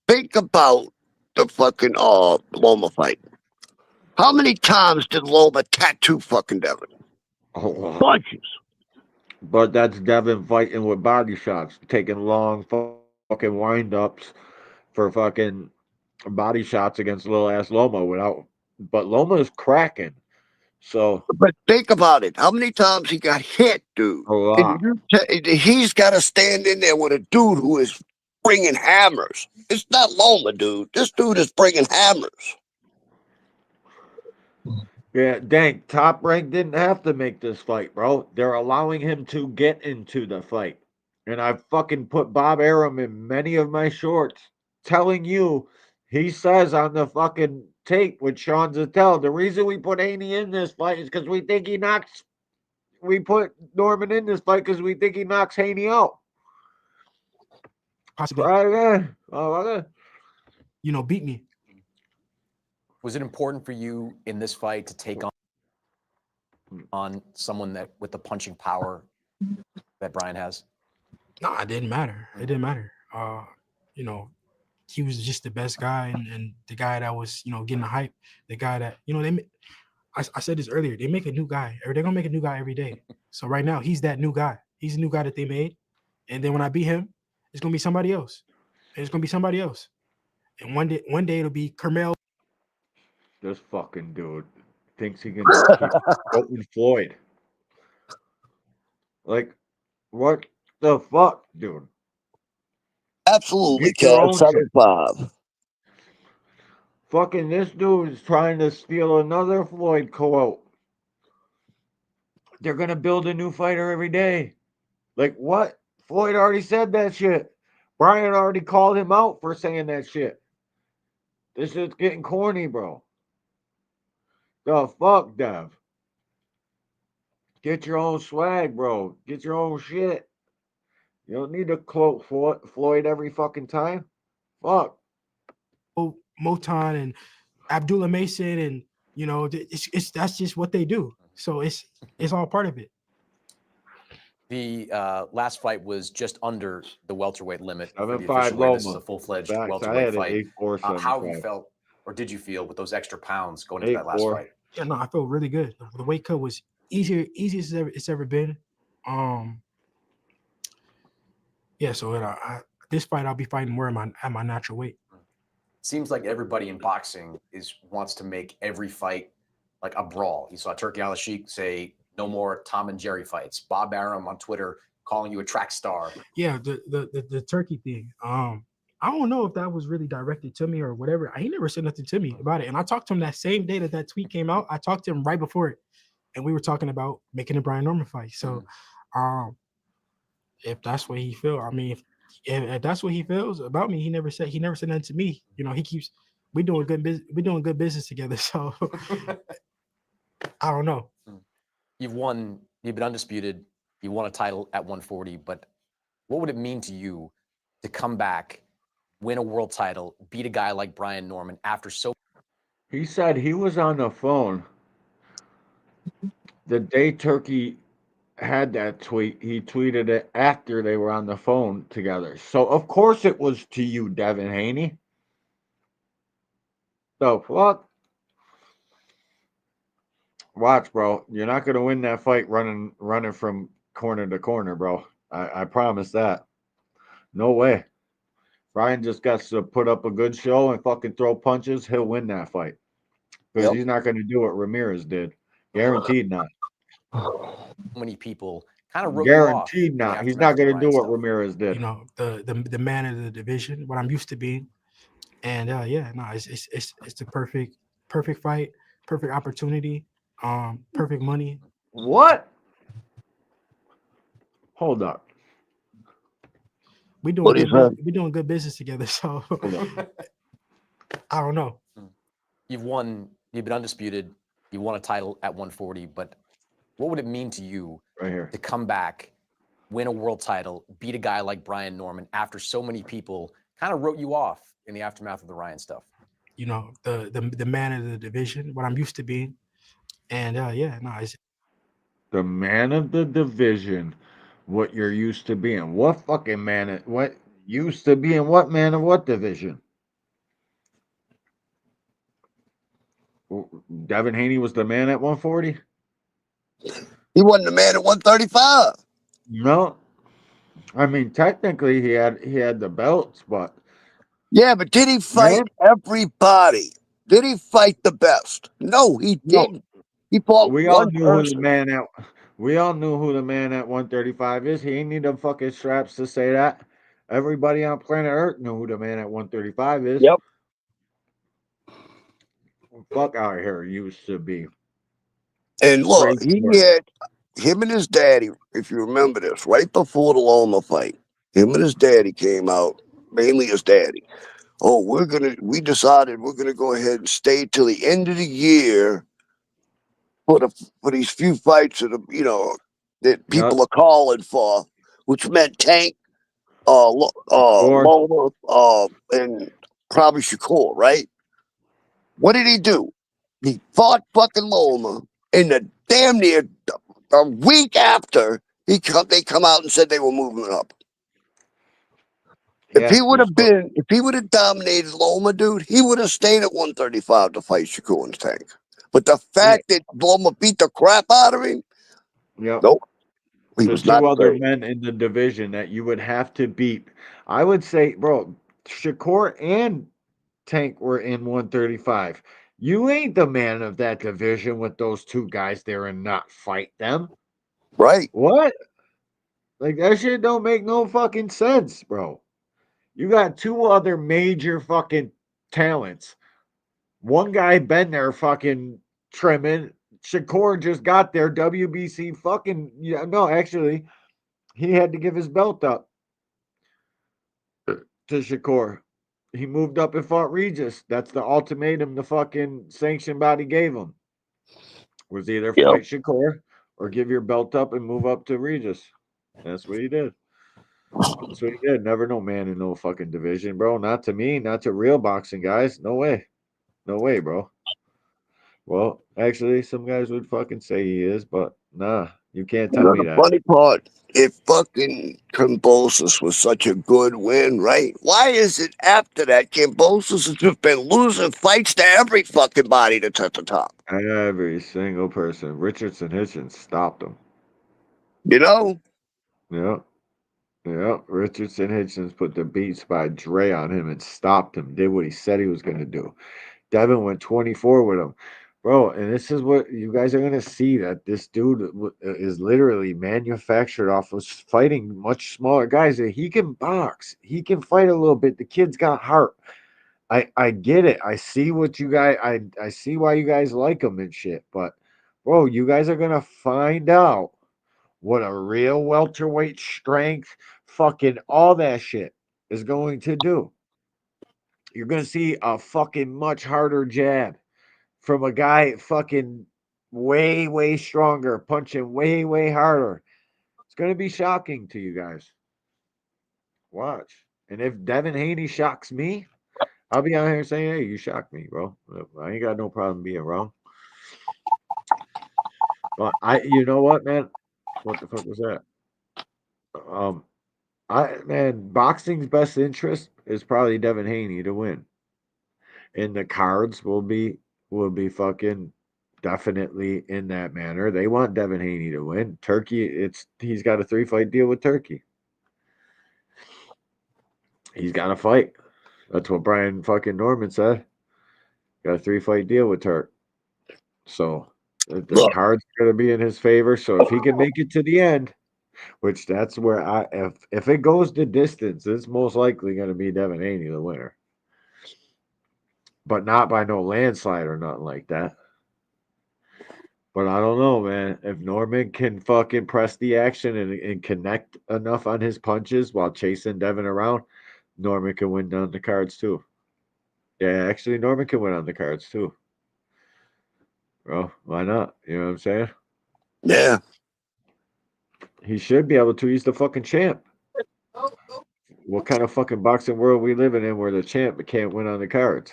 S2: Think about the fucking Loma fight. How many times did Loma tattoo fucking Devin?
S1: Oh,
S2: bunches.
S1: But that's Devin fighting with body shots, taking long fucking wind ups for fucking body shots against little ass Loma without. But Loma is cracking. So,
S2: but think about it. How many times he got hit, dude?
S1: A lot.
S2: He's got to stand in there with a dude who is bringing hammers. It's not Loma, dude. This dude is bringing hammers.
S1: Yeah, dang, Top Rank didn't have to make this fight, bro. They're allowing him to get into the fight. And I fucking put Bob Arum in many of my shorts telling you, he says on the fucking tape with Sean Zattel, the reason we put Haney in this fight is because we think he knocks, we put Norman in this fight because we think he knocks Haney out.
S10: Possibly. Beat me.
S11: Was it important for you in this fight to take on someone that with the punching power that Brian has?
S10: No, it didn't matter. It didn't matter. He was just the best guy and the guy that was, getting the hype. The guy that, I said this earlier. They make a new guy, or they're gonna make a new guy every day. So right now, he's that new guy. He's the new guy that they made. And then when I beat him, it's gonna be somebody else. And it's gonna be somebody else. And one day it'll be Carmel.
S1: This fucking dude thinks he can keep quoting Floyd. Like, what the fuck, dude?
S2: Absolutely, Cal. 75.
S1: Fucking this dude is trying to steal another Floyd quote. They're gonna build a new fighter every day. Like what? Floyd already said that shit. Brian already called him out for saying that shit. This shit's getting corny, bro. The fuck, Dev? Get your own swag, bro. Get your own shit. You don't need to quote Floyd every fucking time. Fuck.
S10: Moton and Abdullah Mason, and it's that's just what they do. So it's all part of it.
S11: The last fight was just under the welterweight limit.
S1: 7'5"
S11: This is a full-fledged welterweight fight. How have you felt, or did you feel, with those extra pounds going into that last fight?
S10: Yeah, no, I felt really good. The weight cut was easiest it's ever been. Yeah, so this fight I'll be fighting more at my natural weight.
S11: Seems like everybody in boxing wants to make every fight like a brawl. You saw Turkey Al-Sheikh say no more Tom and Jerry fights. Bob Arum on Twitter calling you a track star.
S10: Yeah, the Turkey thing. I don't know if that was really directed to me or whatever. He never said nothing to me about it. And I talked to him that same day that tweet came out. I talked to him right before it, and we were talking about making a Brian Norman fight. So, if that's what he feels, I mean, if that's what he feels about me, he never said nothing to me. We doing good business together. So I don't know.
S11: You've been undisputed. You won a title at 140, but what would it mean to you to come back, win a world title, beat a guy like Brian Norman after so?
S1: He said he was on the phone the day Turkey had that tweet. He tweeted it after they were on the phone together. So of course it was to you, Devin Haney. The fuck? Watch, bro. You're not gonna win that fight running from corner to corner, bro. I promise that. No way. Brian just got to put up a good show and fucking throw punches. He'll win that fight.
S15: because he's not going to do what Ramirez did. Guaranteed not.
S11: Many people kind of wrote
S15: Guaranteed
S11: you off.
S15: not. He's not going to do what Ramirez did.
S13: You know, the man of the division, what I'm used to being, and it's the perfect fight, perfect opportunity, perfect money.
S15: What? Hold up.
S13: We doing good business together, so I don't know.
S11: You've been undisputed. You won a title at 140, but what would it mean to you to come back, win a world title, beat a guy like Brian Norman after so many people kind of wrote you off in the aftermath of the Ryan stuff?
S13: You know, the man of the division, what I'm used to being, and it's
S15: the man of the division, what you're used to being. What fucking man? What used to being? What man of what division? Devin Haney was the man at 140.
S2: He wasn't the man at 135.
S15: No, I mean technically he had the belts, but
S2: yeah, but did he fight everybody? Did he fight the best? No, he didn't. He fought
S15: we all
S2: one
S15: knew
S2: person.
S15: who the man at. We all knew who the man at 135 is. He ain't need them fucking straps to say that. Everybody on planet Earth knew who the man at 135 is.
S2: Yep.
S15: Fuck out here used to be.
S2: And look, he had him and his daddy, if you remember this, right before the Loma fight, him and his daddy came out, mainly his daddy. Oh, we decided we're gonna go ahead and stay till the end of the year for these few fights that people are calling for, which meant Tank, Loma, and probably Shakur, right? What did he do? He fought fucking Loma, and the damn near a week after they come out and said they were moving up. If he would have dominated Loma, dude, he would have stayed at 135 to fight Shakur and Tank. But the fact that Loma beat the crap out of him, nope. He was not
S15: two other
S2: great.
S15: men in the division that you would have to beat. I would say, bro, Shakur and Tank were in 135. You ain't the man of that division with those two guys there and not fight them.
S2: Right.
S15: What? Like, that shit don't make no fucking sense, bro. You got two other major fucking talents. One guy been there fucking trimming. Shakur just got there. WBC fucking, no, actually, he had to give his belt up to Shakur. He moved up and fought Regis. That's the ultimatum the fucking sanction body gave him. Was either fight Shakur or give your belt up and move up to Regis. That's what he did. That's what he did. Never no man in no fucking division, bro. Not to me, not to real boxing guys. No way. No way, bro. Well, actually, some guys would fucking say he is, but nah, you can't tell me that.
S2: The funny part, if fucking Kambosos was such a good win, right? Why is it after that Kambosos has just been losing fights to every fucking body that's at the top?
S15: Every single person. Richardson Hitchens stopped him.
S2: You know?
S15: Yeah. Yeah. Richardson Hitchens put the beats by Dre on him and stopped him. Did what he said he was going to do. Devin went 24 with him. Bro, and this is what you guys are going to see, that this dude is literally manufactured off of fighting much smaller guys. He can box. He can fight a little bit. The kid's got heart. I get it. I see what you guys, I see why you guys like him and shit. But, bro, you guys are going to find out what a real welterweight strength, fucking all that shit is going to do. You're going to see a fucking much harder jab from a guy fucking way, way stronger, punching way, way harder. It's going to be shocking to you guys. Watch. And if Devin Haney shocks me, I'll be out here saying, hey, you shocked me, bro. I ain't got no problem being wrong. But you know what, man? What the fuck was that? Boxing's best interest is probably Devin Haney to win. And the cards will be fucking definitely in that manner. They want Devin Haney to win. Turkey, he's got a 3-fight deal with Turkey. He's got to fight. That's what Brian fucking Norman said. Got a 3-fight deal with Turk. So the card's going to be in his favor. So if he can make it to the end, which that's where if it goes the distance, it's most likely going to be Devin Haney the winner, but not by no landslide or nothing like that. But I don't know, man. If Norman can fucking press the action and connect enough on his punches while chasing Devin around, Norman can win down the cards too. Yeah, actually, Norman can win on the cards too. Bro, why not? You know what I'm saying?
S2: Yeah.
S15: He should be able to. He's the fucking champ. What kind of fucking boxing world we living in where the champ can't win on the cards?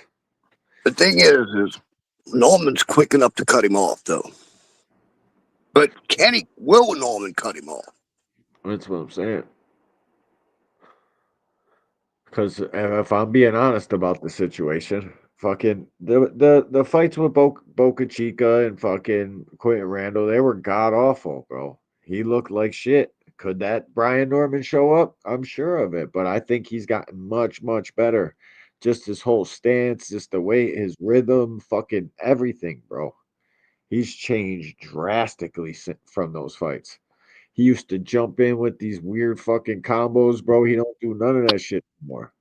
S2: The thing is Norman's quick enough to cut him off, though. But will Norman cut him off?
S15: That's what I'm saying. Because if I'm being honest about the situation, fucking the fights with Boca Chica and fucking Quentin Randall, they were god awful, bro. He looked like shit. Could that Brian Norman show up? I'm sure of it, but I think he's gotten much, much better. Just his whole stance, just the way his rhythm, fucking everything, bro. He's changed drastically from those fights. He used to jump in with these weird fucking combos, bro. He don't do none of that shit anymore.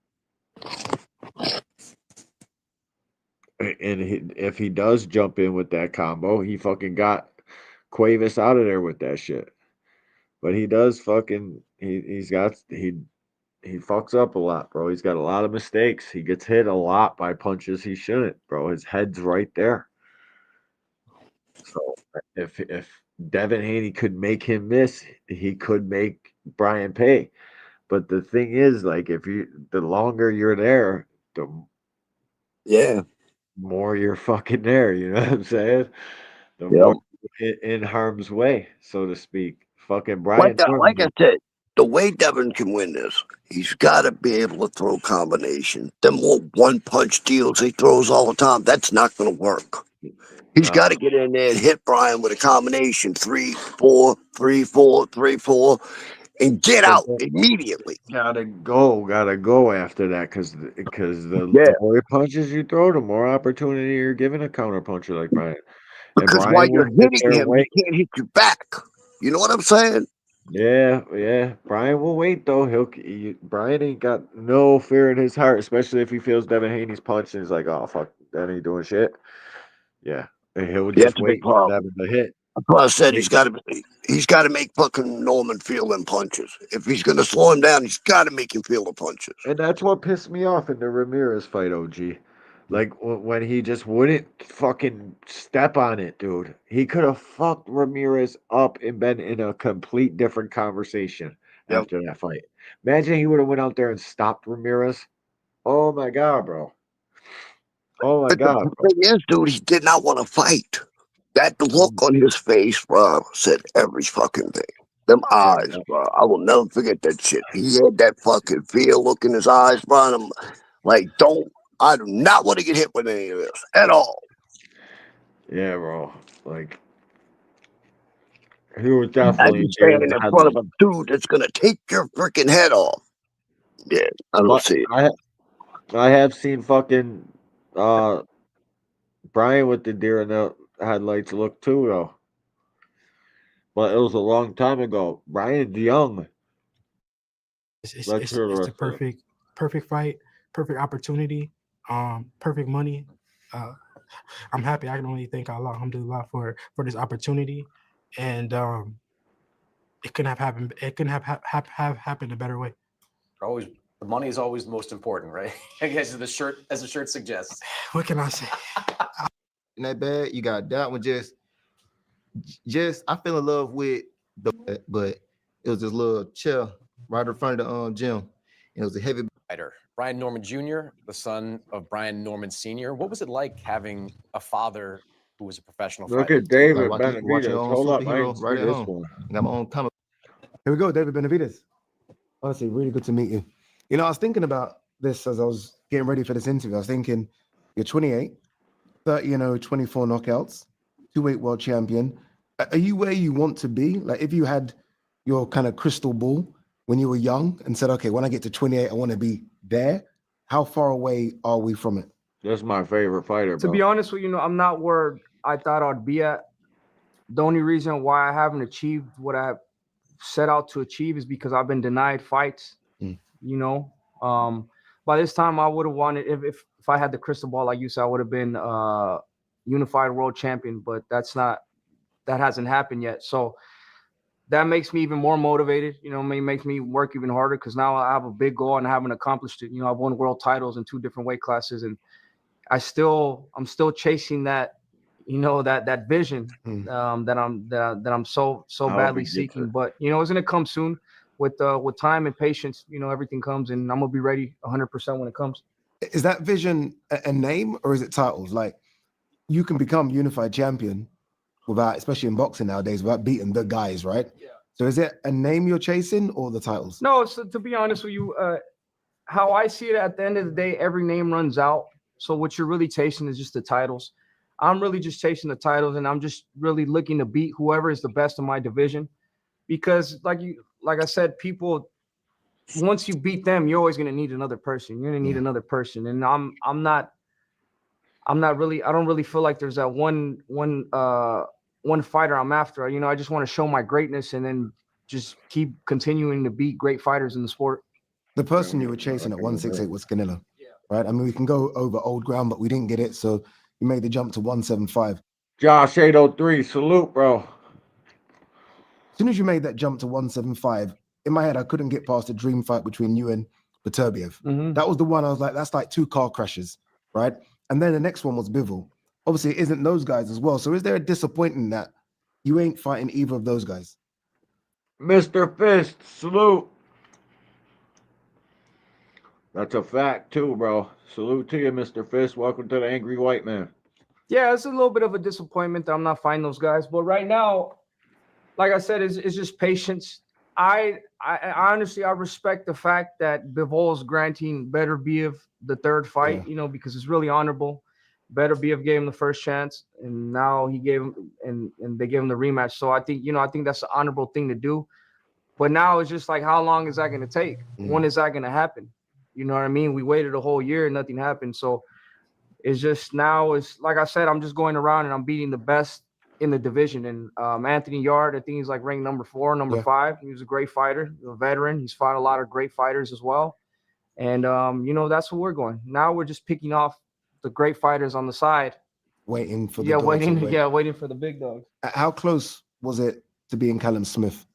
S15: And if he does jump in with that combo, he fucking got Cuevas out of there with that shit. But he does fucking he fucks up a lot, bro. He's got a lot of mistakes. He gets hit a lot by punches he shouldn't, bro. His head's right there. So if Devin Haney could make him miss, he could make Brian pay. But the thing is, like, the longer you're there, the more you're fucking there. You know what I'm saying? The more in harm's way, so to speak. Fucking Brian.
S2: Like I said, the way Devin can win this, he's got to be able to throw combination. Them little one-punch deals he throws all the time, that's not going to work. He's got to get in there and hit Brian with a combination 3-4, 3-4, 3-4, and get out immediately.
S15: Gotta go after that because the more punches you throw, the more opportunity you're giving a counter puncher like Brian.
S2: Because while you're hitting him, he can't hit you back. You know what I'm saying?
S15: Yeah. Brian will wait though. Brian ain't got no fear in his heart, especially if he feels Devin Haney's punch and he's like, "Oh fuck, that ain't doing shit." Yeah, and he'll just wait for Devin to hit.
S2: That's why I said he's got to make fucking Norman feel them punches. If he's gonna slow him down, he's got to make him feel the punches.
S15: And that's what pissed me off in the Ramirez fight, OG. Like when he just wouldn't fucking step on it, dude. He could have fucked Ramirez up and been in a complete different conversation after that fight. Imagine he would have went out there and stopped Ramirez. Oh my god, bro. Oh my god.
S2: The thing is, dude, he did not want to fight. That look on his face, bro, said every fucking thing. Them eyes, bro. I will never forget that shit. He had that fucking fear look in his eyes, bro. And I'm like, I do not want to get hit with any of this at all.
S15: Yeah, bro. Like, he was definitely
S2: standing in front of a dude that's gonna take your freaking head off. Yeah, I don't see it.
S15: I have seen fucking Brian with the deer in the headlights look too, though. But it was a long time ago. Brian's young.
S13: It's the perfect fight, perfect opportunity, perfect money. I'm happy. I can only thank Allah, alhamdulillah, for this opportunity, and it couldn't have happened. It couldn't have happened a better way.
S11: Always, the money is always the most important, right? I guess as the shirt suggests.
S13: What can I say?
S12: In that bag, you got that one. Just I fell in love with but it was this little chair right in front of the gym. It was a heavy
S11: fighter. Brian Norman Jr., the son of Brian Norman Sr. What was it like having a father who was a professional fighter?
S15: Look at David
S12: like
S15: Benavidez. Hold up,
S12: right at home. I got my own comic. Here we go, David Benavidez. Honestly, really good to meet you. You know, I was thinking about this as I was getting ready for this interview. I was thinking, you're 28, 30, 24 knockouts, 2-weight world champion. Are you where you want to be? Like, if you had your kind of crystal ball when you were young and said, okay, when I get to 28, I want to be there. How far away are we from it?
S15: That's my favorite fighter, bro.
S16: To be honest with you, I'm not where I thought I'd be at. The only reason why I haven't achieved what I set out to achieve is because I've been denied fights. You know, by this time I would have wanted, if I had the crystal ball like you said, I would have been unified world champion, but that hasn't happened yet. So that makes me even more motivated. You know, it makes me work even harder because now I have a big goal and I haven't accomplished it. You know, I've won world titles in 2 different weight classes, and I'm still chasing that, you know, that vision that I'm so badly seeking. But you know, it's gonna come soon with time and patience. You know, everything comes, and I'm gonna be ready 100% when it comes.
S12: Is that vision a name or is it titles? Like, you can become unified champion without, especially in boxing nowadays, without beating the guys, right? Yeah. So is it a name you're chasing or the titles?
S16: No, so to be honest with you, how I see it, at the end of the day, every name runs out. So what you're really chasing is just the titles. I'm really just chasing the titles, and I'm just really looking to beat whoever is the best in my division. Because like I said, people, once you beat them, you're always gonna need another person. You're gonna need another person. And I don't really feel like there's that one fighter I'm after. You know, I just want to show my greatness and then just keep continuing to beat great fighters in the sport.
S12: The person you were chasing at 168 was Canelo, right? I mean, we can go over old ground, but we didn't get it, so you made the jump to 175.
S15: Josh 803, salute, bro.
S12: As soon as you made that jump to 175, in my head, I couldn't get past the dream fight between you and Beterbiev. That was the one I was like, that's like 2 car crashes, right? And then the next one was Bivol. Obviously, it isn't those guys as well. So is there a disappointment that you ain't fighting either of those guys?
S15: Mr. Fist, salute. That's a fact too, bro. Salute to you, Mr. Fist. Welcome to the Angry White Man.
S16: Yeah, it's a little bit of a disappointment that I'm not fighting those guys. But right now, like I said, it's just patience. I honestly, I respect the fact that Bivol is granting Beterbiev the 3rd fight, you know, because it's really honorable. Beterbiev gave him the first chance, and now he gave him, and they gave him the rematch. So I think that's an honorable thing to do. But now it's just like, how long is that going to take? When is that going to happen? You know what I mean? We waited a whole year and nothing happened. So it's just now, it's like I said, I'm just going around and I'm beating the best in the division. And Anthony Yard, I think he's like ranked number 4, number 5. He was a great fighter, a veteran. He's fought a lot of great fighters as well. And, you know, that's where we're going. Now we're just picking off the great fighters on the side.
S12: Waiting for the
S16: waiting for the big dogs.
S12: How close was it to being Callum Smith?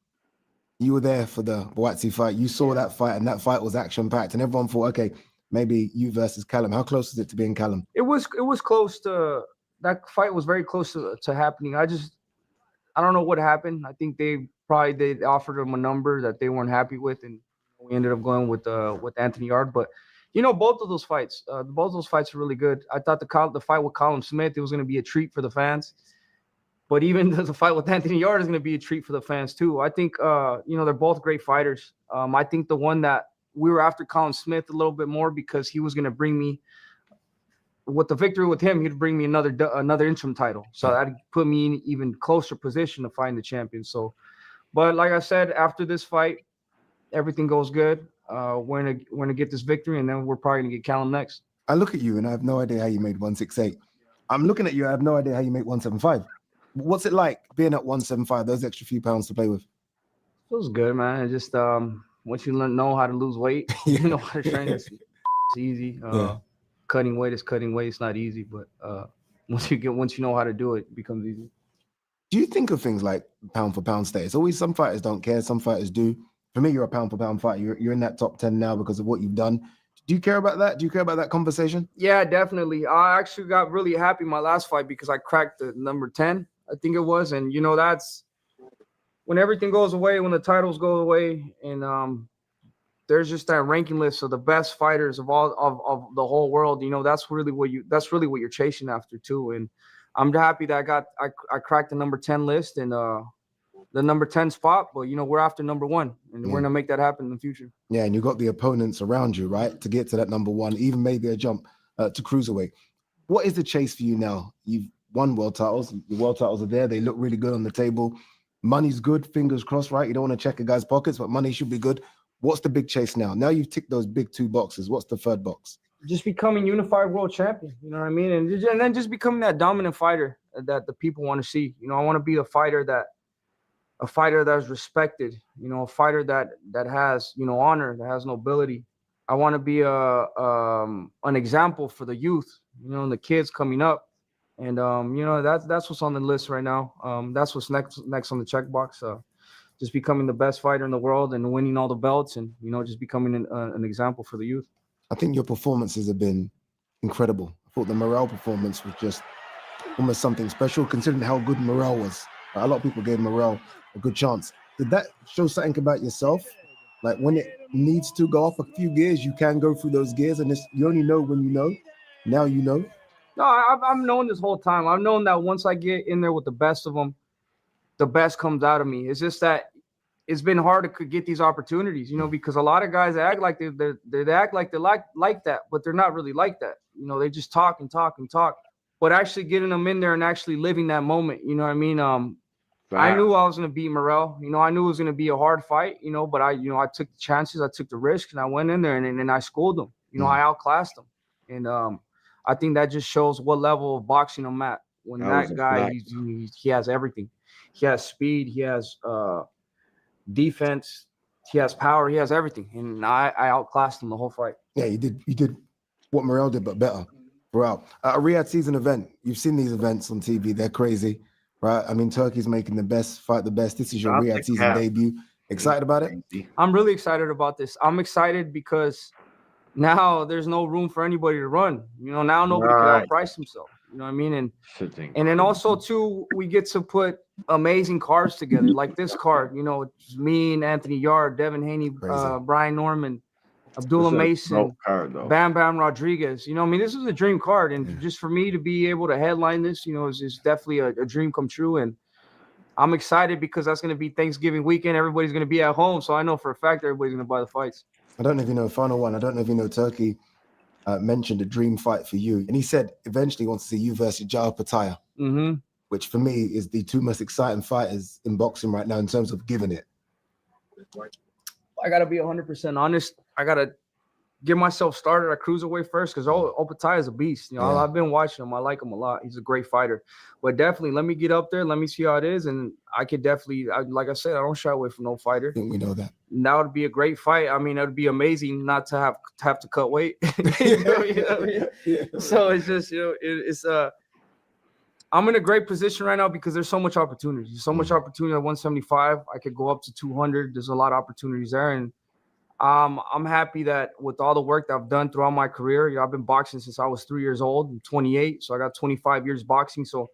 S12: You were there for the Boatsi fight. You saw that fight, and that fight was action-packed. And everyone thought, okay, maybe you versus Callum. How close is it to being Callum?
S16: It was close to, that fight was very close to happening. I don't know what happened. I think they offered him a number that they weren't happy with, and we ended up going with Anthony Yard. But you know, both of those fights are really good. I thought the fight with Callum Smith, it was going to be a treat for the fans. But even the fight with Anthony Yard is going to be a treat for the fans too. I think, you know, they're both great fighters. I think the one that we were after Callum Smith a little bit more because he was going to bring me, with the victory with him, he'd bring me another interim title. So that put me in even closer position to find the champion. So, but like I said, after this fight, everything goes good. We're gonna get this victory, and then we're probably gonna get Callum next.
S12: I look at you and I have no idea how you made 168. I'm looking at you, I have no idea how you make 175. What's it like being at 175, those extra few pounds to play with?
S16: Feels good, man. It just once you know how to lose weight, you know how to train. It's easy. Cutting weight is cutting weight. It's not easy, but once you know how to do it, it becomes easy.
S12: Do you think of things like pound for pound status? Always, some fighters don't care, some fighters do. For me, you're a pound for pound fighter. You're in that top 10 now because of what you've done. Do you care about that? Do you care about that conversation?
S16: Yeah, definitely. I actually got really happy my last fight because I cracked the number 10, I think it was. And, you know, that's when everything goes away, when the titles go away, and there's just that ranking list of the best fighters of all of the whole world. You know, that's really what you're chasing after too. And I'm happy that I cracked the number 10 list and the number 10 spot, but you know, we're after number 1 and we're gonna make that happen in the future.
S12: Yeah, and you got the opponents around you, right, to get to that number 1, even maybe a jump to cruiserweight. What is the chase for you now? You've won world titles. The world titles are there. They look really good on the table. Money's good, fingers crossed, right? You don't want to check a guy's pockets, but money should be good. What's the big chase now? Now you've ticked those big 2 boxes. What's the 3rd box?
S16: Just becoming unified world champion. You know what I mean? And then just becoming that dominant fighter that the people want to see. You know, I want to be a fighter that's respected. You know, a fighter that has, you know, honor, that has nobility. I want to be an example for the youth, you know, and the kids coming up. And you know, that's what's on the list right now. That's what's next on the checkbox. Just becoming the best fighter in the world and winning all the belts, and you know, just becoming an example for the youth.
S12: I think your performances have been incredible. I thought the Morrell performance was just almost something special, considering how good Morrell was. A lot of people gave Morrell a good chance. Did that show something about yourself? Like when it needs to go off a few gears, you can go through those gears, and you only know when you know. Now you know.
S16: No, I've known this whole time. I've known that once I get in there with the best of them, the best comes out of me. It's just that it's been hard to get these opportunities, you know, because a lot of guys act like they act like they're like that, but they're not really like that. You know, they just talk and talk and talk. But actually getting them in there and actually living that moment, you know what I mean? I knew I was going to beat Morrell. You know, I knew it was going to be a hard fight, you know, but I took the chances, I took the risk, and I went in there and I schooled them. You know, I outclassed them. And I think that just shows what level of boxing I'm at. When that guy, he has everything. He has speed, he has defense, he has power, he has everything. And I outclassed him the whole fight.
S12: Yeah, you did what Morrell did, but better. Throughout a Riyadh season event, you've seen these events on TV, they're crazy, right? I mean, Turkey's making the best fight the best. This is your Riyadh season debut. Excited about it?
S16: I'm really excited about this. I'm excited because now there's no room for anybody to run. You know, now nobody can outprice himself. You know what I mean? And then also too, we get to put amazing cards together, like this card. You know, it's me and Anthony Yard, Devin Haney, Brian Norman, Abdullah Mason, Bam Bam Rodriguez. You know, I mean, this is a dream card, and just for me to be able to headline this, you know, is definitely a dream come true. And I'm excited because that's going to be Thanksgiving weekend. Everybody's going to be at home, so I know for a fact everybody's going to buy the fights.
S12: I don't know if you know, final one. I don't know if you know, Turkey mentioned a dream fight for you, and he said eventually he wants to see you versus Jao Pataya, which for me is the two most exciting fighters in boxing right now in terms of giving it.
S16: I got to be 100% honest. I got to get myself started at cruiserweight first because Opataya is a beast. You know, I've been watching him. I like him a lot. He's a great fighter. But definitely, let me get up there. Let me see how it is. And I could definitely, like I said, I don't shy away from no fighter.
S12: I think we know that.
S16: And that would be a great fight. I mean, it would be amazing not to have to cut weight. So it's just, you know, it's I'm in a great position right now because there's so much opportunity. So much opportunity at 175. I could go up to 200. There's a lot of opportunities there. And I'm happy that with all the work that I've done throughout my career, you know, I've been boxing since I was 3 years old. I'm 28, so I got 25 years boxing. So,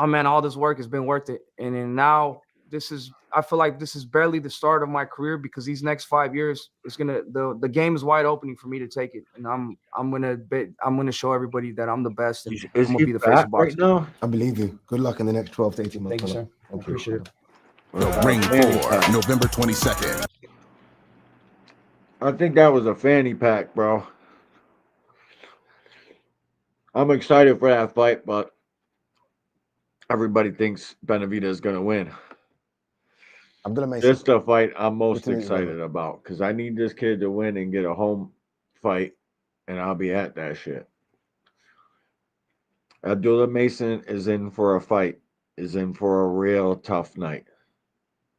S16: man, all this work has been worth it. And then now I feel like this is barely the start of my career because these next 5 years, the game is wide opening for me to take it. And I'm gonna show everybody that I'm the best and I'm gonna be the face of boxing.
S12: Right now? I believe you. Good luck in the next 12 to 18 months.
S16: Thank you, sir. I appreciate it.
S17: Ring 4, November 22nd.
S15: I think that was a fanny pack, bro. I'm excited for that fight, but everybody thinks Benavidez is going to win.
S12: I'm going to make
S15: this the fight I'm most excited about because I need this kid to win and get a home fight, and I'll be at that shit. Abdullah Mason is in for a fight, is in for a real tough night.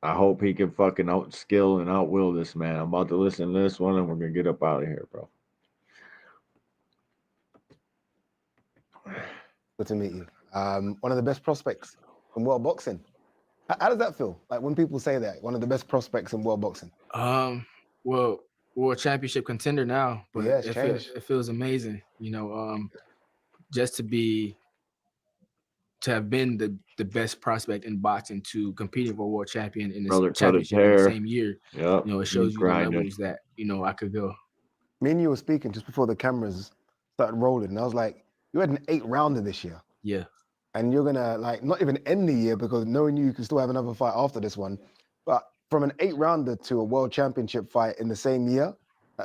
S15: I hope he can fucking outskill and outwill this man. I'm about to listen to this one, and we're going to get up out of here, bro.
S12: Good to meet you. One of the best prospects in world boxing. How does that feel? Like when people say that, one of the best prospects in world boxing?
S13: Well, world championship contender now, but
S12: yeah,
S13: it feels amazing. You know, just to have been the best prospect in boxing to competing for a world champion in the championship in the same year.
S15: Yep.
S13: You know, it shows you the levels that, you know, I could go.
S12: Me and you were speaking just before the cameras started rolling, and I was like, you had an 8-rounder this year.
S13: Yeah.
S12: And you're gonna like not even end the year because knowing you can still have another fight after this one. But from an 8-rounder to a world championship fight in the same year,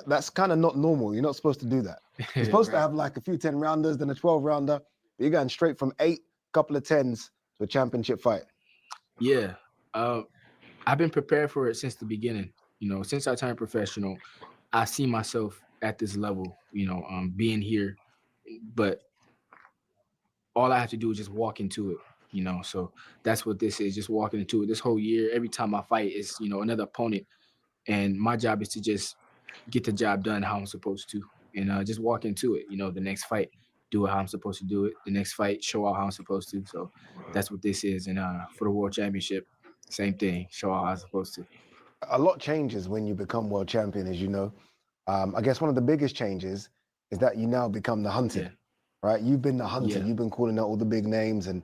S12: that's kind of not normal. You're not supposed to do that. You're supposed to have like a few 10-rounders, then a 12-rounder. But you're going straight from 8, couple of 10s to a championship fight.
S13: Yeah. I've been prepared for it since the beginning. You know, since I turned professional, I see myself at this level, you know, being here. But all I have to do is just walk into it, you know. So that's what this is, just walking into it. This whole year, every time I fight is, you know, another opponent. And my job is to just get the job done how I'm supposed to, and just walk into it. You know, the next fight, do it how I'm supposed to do it. The next fight, show out how I'm supposed to. So that's what this is. And for the world championship, same thing, show out how I'm supposed to.
S12: A lot changes when you become world champion, as you know. I guess one of the biggest changes is that you now become the hunted, right? You've been the hunted. You've been calling out all the big names, and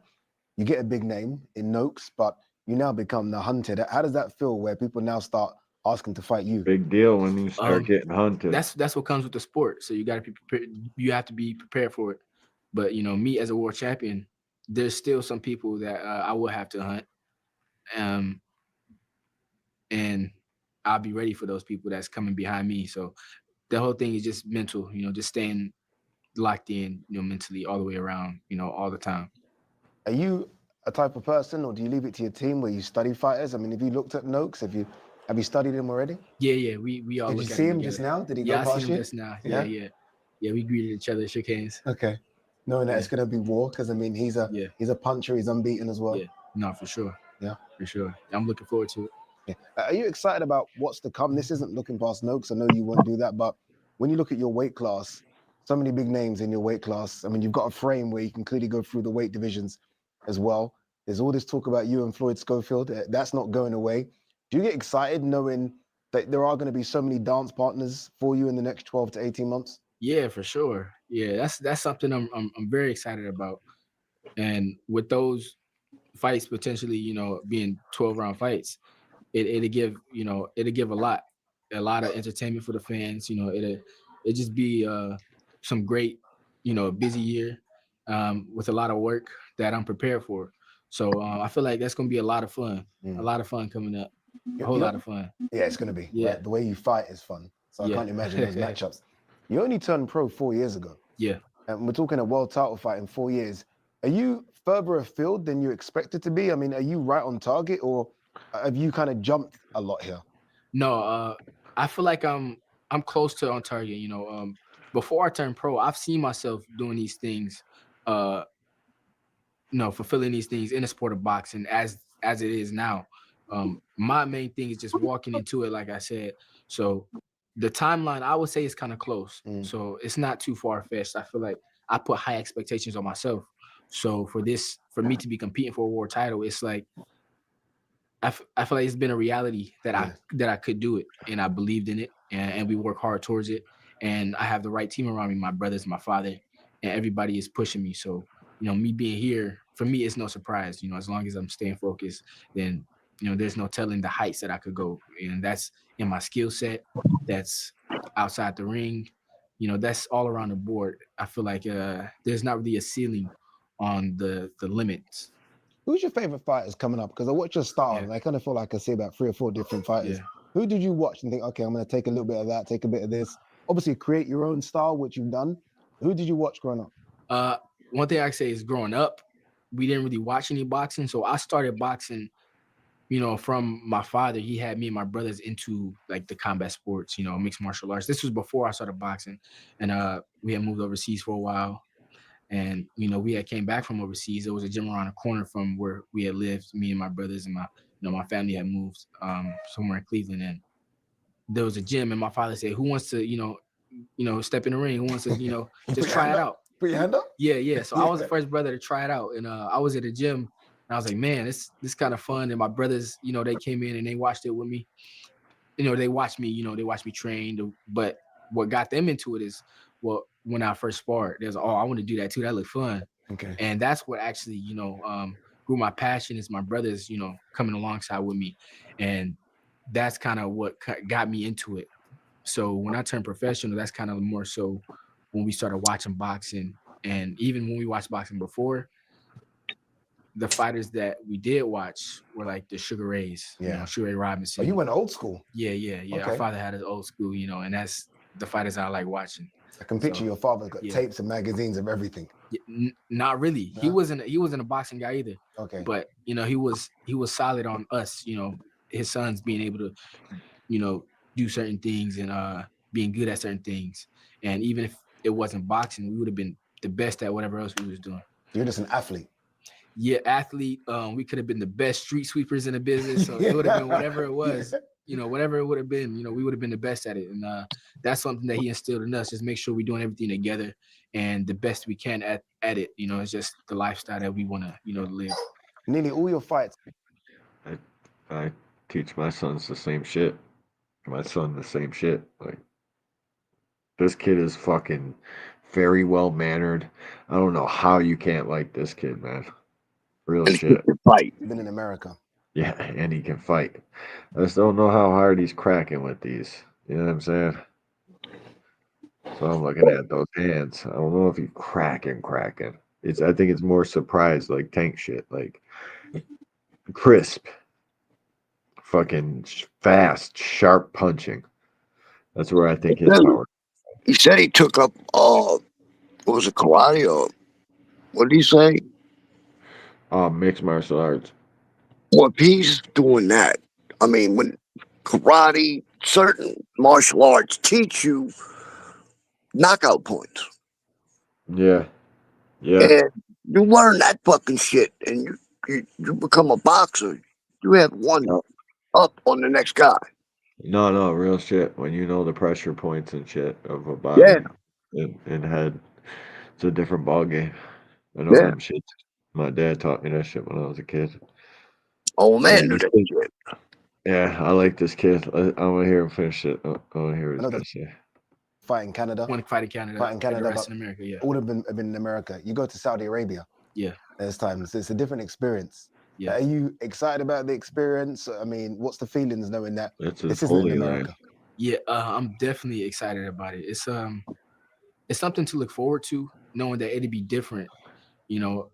S12: you get a big name in Noakes, but you now become the hunted. How does that feel where people now start asking to fight you?
S15: Big deal when you start getting hunted.
S13: That's what comes with the sport. So you got to be prepared. You have to be prepared for it. But you know, me as a world champion, there's still some people that I will have to hunt, and I'll be ready for those people that's coming behind me. So the whole thing is just mental. You know, just staying locked in, you know, mentally all the way around. You know, all the time.
S12: Are you a type of person, or do you leave it to your team where you study fighters? I mean, have you looked at Noakes? Have you studied him already?
S13: Yeah. We all.
S12: Did you see him just now? Did he go past you?
S13: Yeah, I seen him just now. Yeah. We greeted each other, shook hands.
S12: Okay. Knowing that it's gonna be war, because I mean he's a puncher, he's unbeaten as well.
S13: Yeah, no, for sure.
S12: Yeah,
S13: for sure. I'm looking forward to it.
S12: Yeah. Are you excited about what's to come? This isn't looking past Noakes. I know you won't do that, but when you look at your weight class, so many big names in your weight class. I mean, you've got a frame where you can clearly go through the weight divisions as well. There's all this talk about you and Floyd Schofield. That's not going away. Do you get excited knowing that there are going to be so many dance partners for you in the next 12 to 18 months?
S13: Yeah, for sure. Yeah, that's something I'm very excited about. And with those fights potentially, you know, being 12-round fights, it'll give a lot of entertainment for the fans. You know, it'll just be some great, you know, busy year with a lot of work that I'm prepared for. So I feel like that's gonna be a lot of fun. A lot of fun coming up. A whole lot of fun.
S12: Yeah, it's gonna be.
S13: Yeah.
S12: Right? The way you fight is fun. So I can't imagine those matchups. You only turned pro 4 years ago.
S13: Yeah.
S12: And we're talking a world title fight in 4 years. Are you further afield than you expected to be? I mean, are you right on target, or have you kind of jumped a lot here?
S13: No, I feel like I'm close to on target. You know, before I turned pro, I've seen myself doing these things, you know, fulfilling these things in the sport of boxing as it is now. My main thing is just walking into it, like I said. So the timeline, I would say, is kind of close. So it's not too far-fetched. I feel like I put high expectations on myself. So for me to be competing for a world title, it's like I feel like it's been a reality that I could do it, and I believed in it, and we work hard towards it. And I have the right team around me, my brothers, my father, and everybody is pushing me. So, you know, me being here, for me, it's no surprise. You know, as long as I'm staying focused, then, you know, there's no telling the heights that I could go. And that's in my skill set, that's outside the ring, you know, that's all around the board. I feel like there's not really a ceiling on the limits.
S12: Who's your favorite fighters coming up? Because I watch your style, and I kind of feel like I see about 3 or 4 different fighters. Who did you watch and think, okay, I'm going to take a little bit of that, take a bit of this? Obviously, create your own style, which you've done. Who did you watch growing up?
S13: One thing I can say is growing up, we didn't really watch any boxing. So I started boxing, you know, from my father. He had me and my brothers into like the combat sports, you know, mixed martial arts. This was before I started boxing, and we had moved overseas for a while. And, you know, we had came back from overseas. There was a gym around the corner from where we had lived. Me and my brothers and my family had moved somewhere in Cleveland. And there was a gym, and my father said, who wants to, you know, step in the ring? Who wants to, you know, just try it out?
S12: Put your hand up?
S13: Yeah. So I was the first brother to try it out. And I was at a gym, and I was like, man, this kind of fun. And my brothers, you know, they came in and they watched it with me. You know, they watched me train. But what got them into it is, well, when I first sparred, there's, I want to do that too. That looked fun.
S12: Okay.
S13: And that's what actually, you know, grew my passion is my brothers, you know, coming alongside with me. And that's kind of what got me into it. So when I turned professional, that's kind of more so when we started watching boxing. And even when we watched boxing before, the fighters that we did watch were like the Sugar Rays, you know, Sugar Ray Robinson.
S12: Oh, you went old school?
S13: Yeah.
S12: Okay.
S13: Our father had his old school, you know, and that's the fighters I like watching.
S12: I can picture your father's got tapes and magazines of everything.
S13: Not really.
S12: No?
S13: He wasn't a boxing guy either.
S12: Okay.
S13: But, you know, he was solid on us, you know, his sons being able to, you know, do certain things and being good at certain things. And even if it wasn't boxing, we would have been the best at whatever else we was doing.
S12: You're just an athlete.
S13: Yeah, athlete. We could have been the best street sweepers in the business. So it would have been whatever it was. You know, whatever it would have been. You know, we would have been the best at it. And that's something that he instilled in us. Just make sure we're doing everything together and the best we can at it. You know, it's just the lifestyle that we want to, you know, live.
S12: Nearly all your fights.
S15: I teach my sons the same shit. My son the same shit. Like, this kid is fucking very well mannered. I don't know how you can't like this kid, man. Real shit.
S2: Fight.
S12: Been in America.
S15: Yeah, and he can fight. I just don't know how hard he's cracking with these. You know what I'm saying? So I'm looking at those hands. I don't know if he's cracking. I think it's more surprise, like tank shit, like crisp, fucking fast, sharp punching. That's where I think his power.
S2: He said he took up what was it, karate, or what did he say?
S15: Mixed martial arts.
S2: Well, if he's doing that, I mean, when karate, certain martial arts teach you knockout points.
S15: Yeah.
S2: And you learn that fucking shit, and you become a boxer. You have one up on the next guy.
S15: No, real shit. When you know the pressure points and shit of a body and head, it's a different ball game. I know them shit. My dad taught me that shit when I was a kid.
S2: Oh man, knew that shit.
S15: Yeah, I like this kid. I want to hear him finish it. I want to hear what he's gonna say.
S12: Fight in Canada.
S13: Want to fight in Canada.
S12: Fight in Canada.
S13: The rest in America, yeah.
S12: All have been in America. You go to Saudi Arabia.
S13: Yeah.
S12: There's times. It's a different experience.
S13: Yeah.
S12: Are you excited about the experience? I mean, what's the feelings knowing that
S15: this
S12: isn't in America?
S13: Yeah, I'm definitely excited about it. It's something to look forward to, knowing that it'd be different. You know,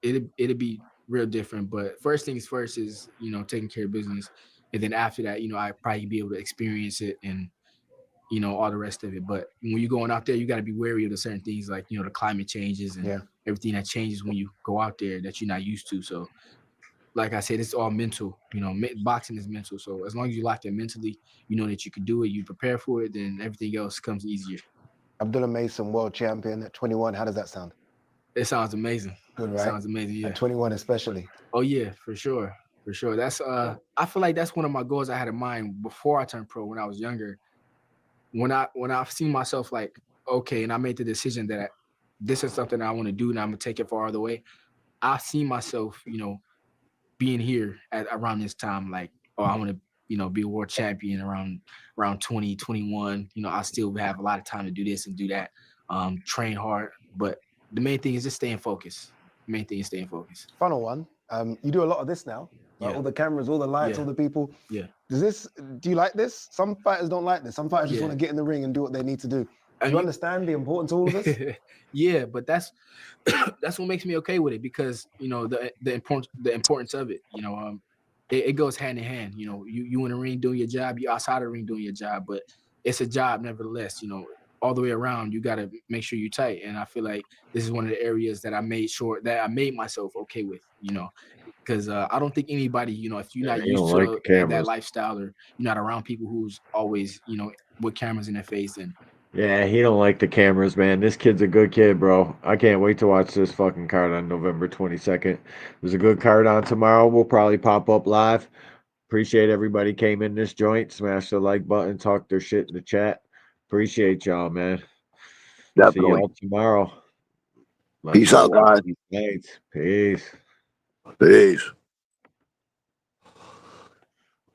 S13: it'd be real different. But first things first is, you know, taking care of business, and then after that, you know, I probably be able to experience it and, you know, all the rest of it. But when you're going out there, you got to be wary of the certain things, like, you know, the climate changes and everything that changes when you go out there that you're not used to. So, like I said, it's all mental. You know, boxing is mental. So as long as you lock in mentally, you know that you can do it, you prepare for it, then everything else comes easier.
S12: Abdullah Mason, world champion at 21. How does that sound?
S13: It sounds amazing.
S12: Good, right?
S13: Sounds amazing. Yeah.
S12: At 21, especially.
S13: Oh yeah, for sure. That's I feel like that's one of my goals I had in mind before I turned pro when I was younger. When I've seen myself like, okay, and I made the decision that this is something I want to do and I'm gonna take it far all the way. I've seen myself, you know, being here at around this time, like, oh, I want to, you know, be a world champion around 20, 21. You know, I still have a lot of time to do this and do that, train hard. But the main thing is just staying focused. The main thing is staying focused.
S12: Final one. You do a lot of this now. Like all the cameras, all the lights, all the people.
S13: Yeah.
S12: Do you like this? Some fighters don't like this. Some fighters just want to get in the ring and do what they need to do. Do you understand the importance of all of this?
S13: Yeah, but that's what makes me okay with it, because, you know, the importance of it. You know, it goes hand in hand. You know, you in the ring doing your job, you outside of the ring doing your job, but it's a job nevertheless. You know, all the way around, you got to make sure you're tight. And I feel like this is one of the areas that I made myself okay with. You know, because I don't think anybody, you know, if you're not used to that lifestyle, or you're not around people who's always, you know, with cameras in their face, and
S15: yeah, he don't like the cameras, man. This kid's a good kid, bro. I can't wait to watch this fucking card on November 22nd. There's a good card on tomorrow. We'll probably pop up live. Appreciate everybody came in this joint. Smash the like button. Talk their shit in the chat. Appreciate y'all, man. See y'all tomorrow.
S2: Peace out, guys.
S15: Peace.
S2: Peace.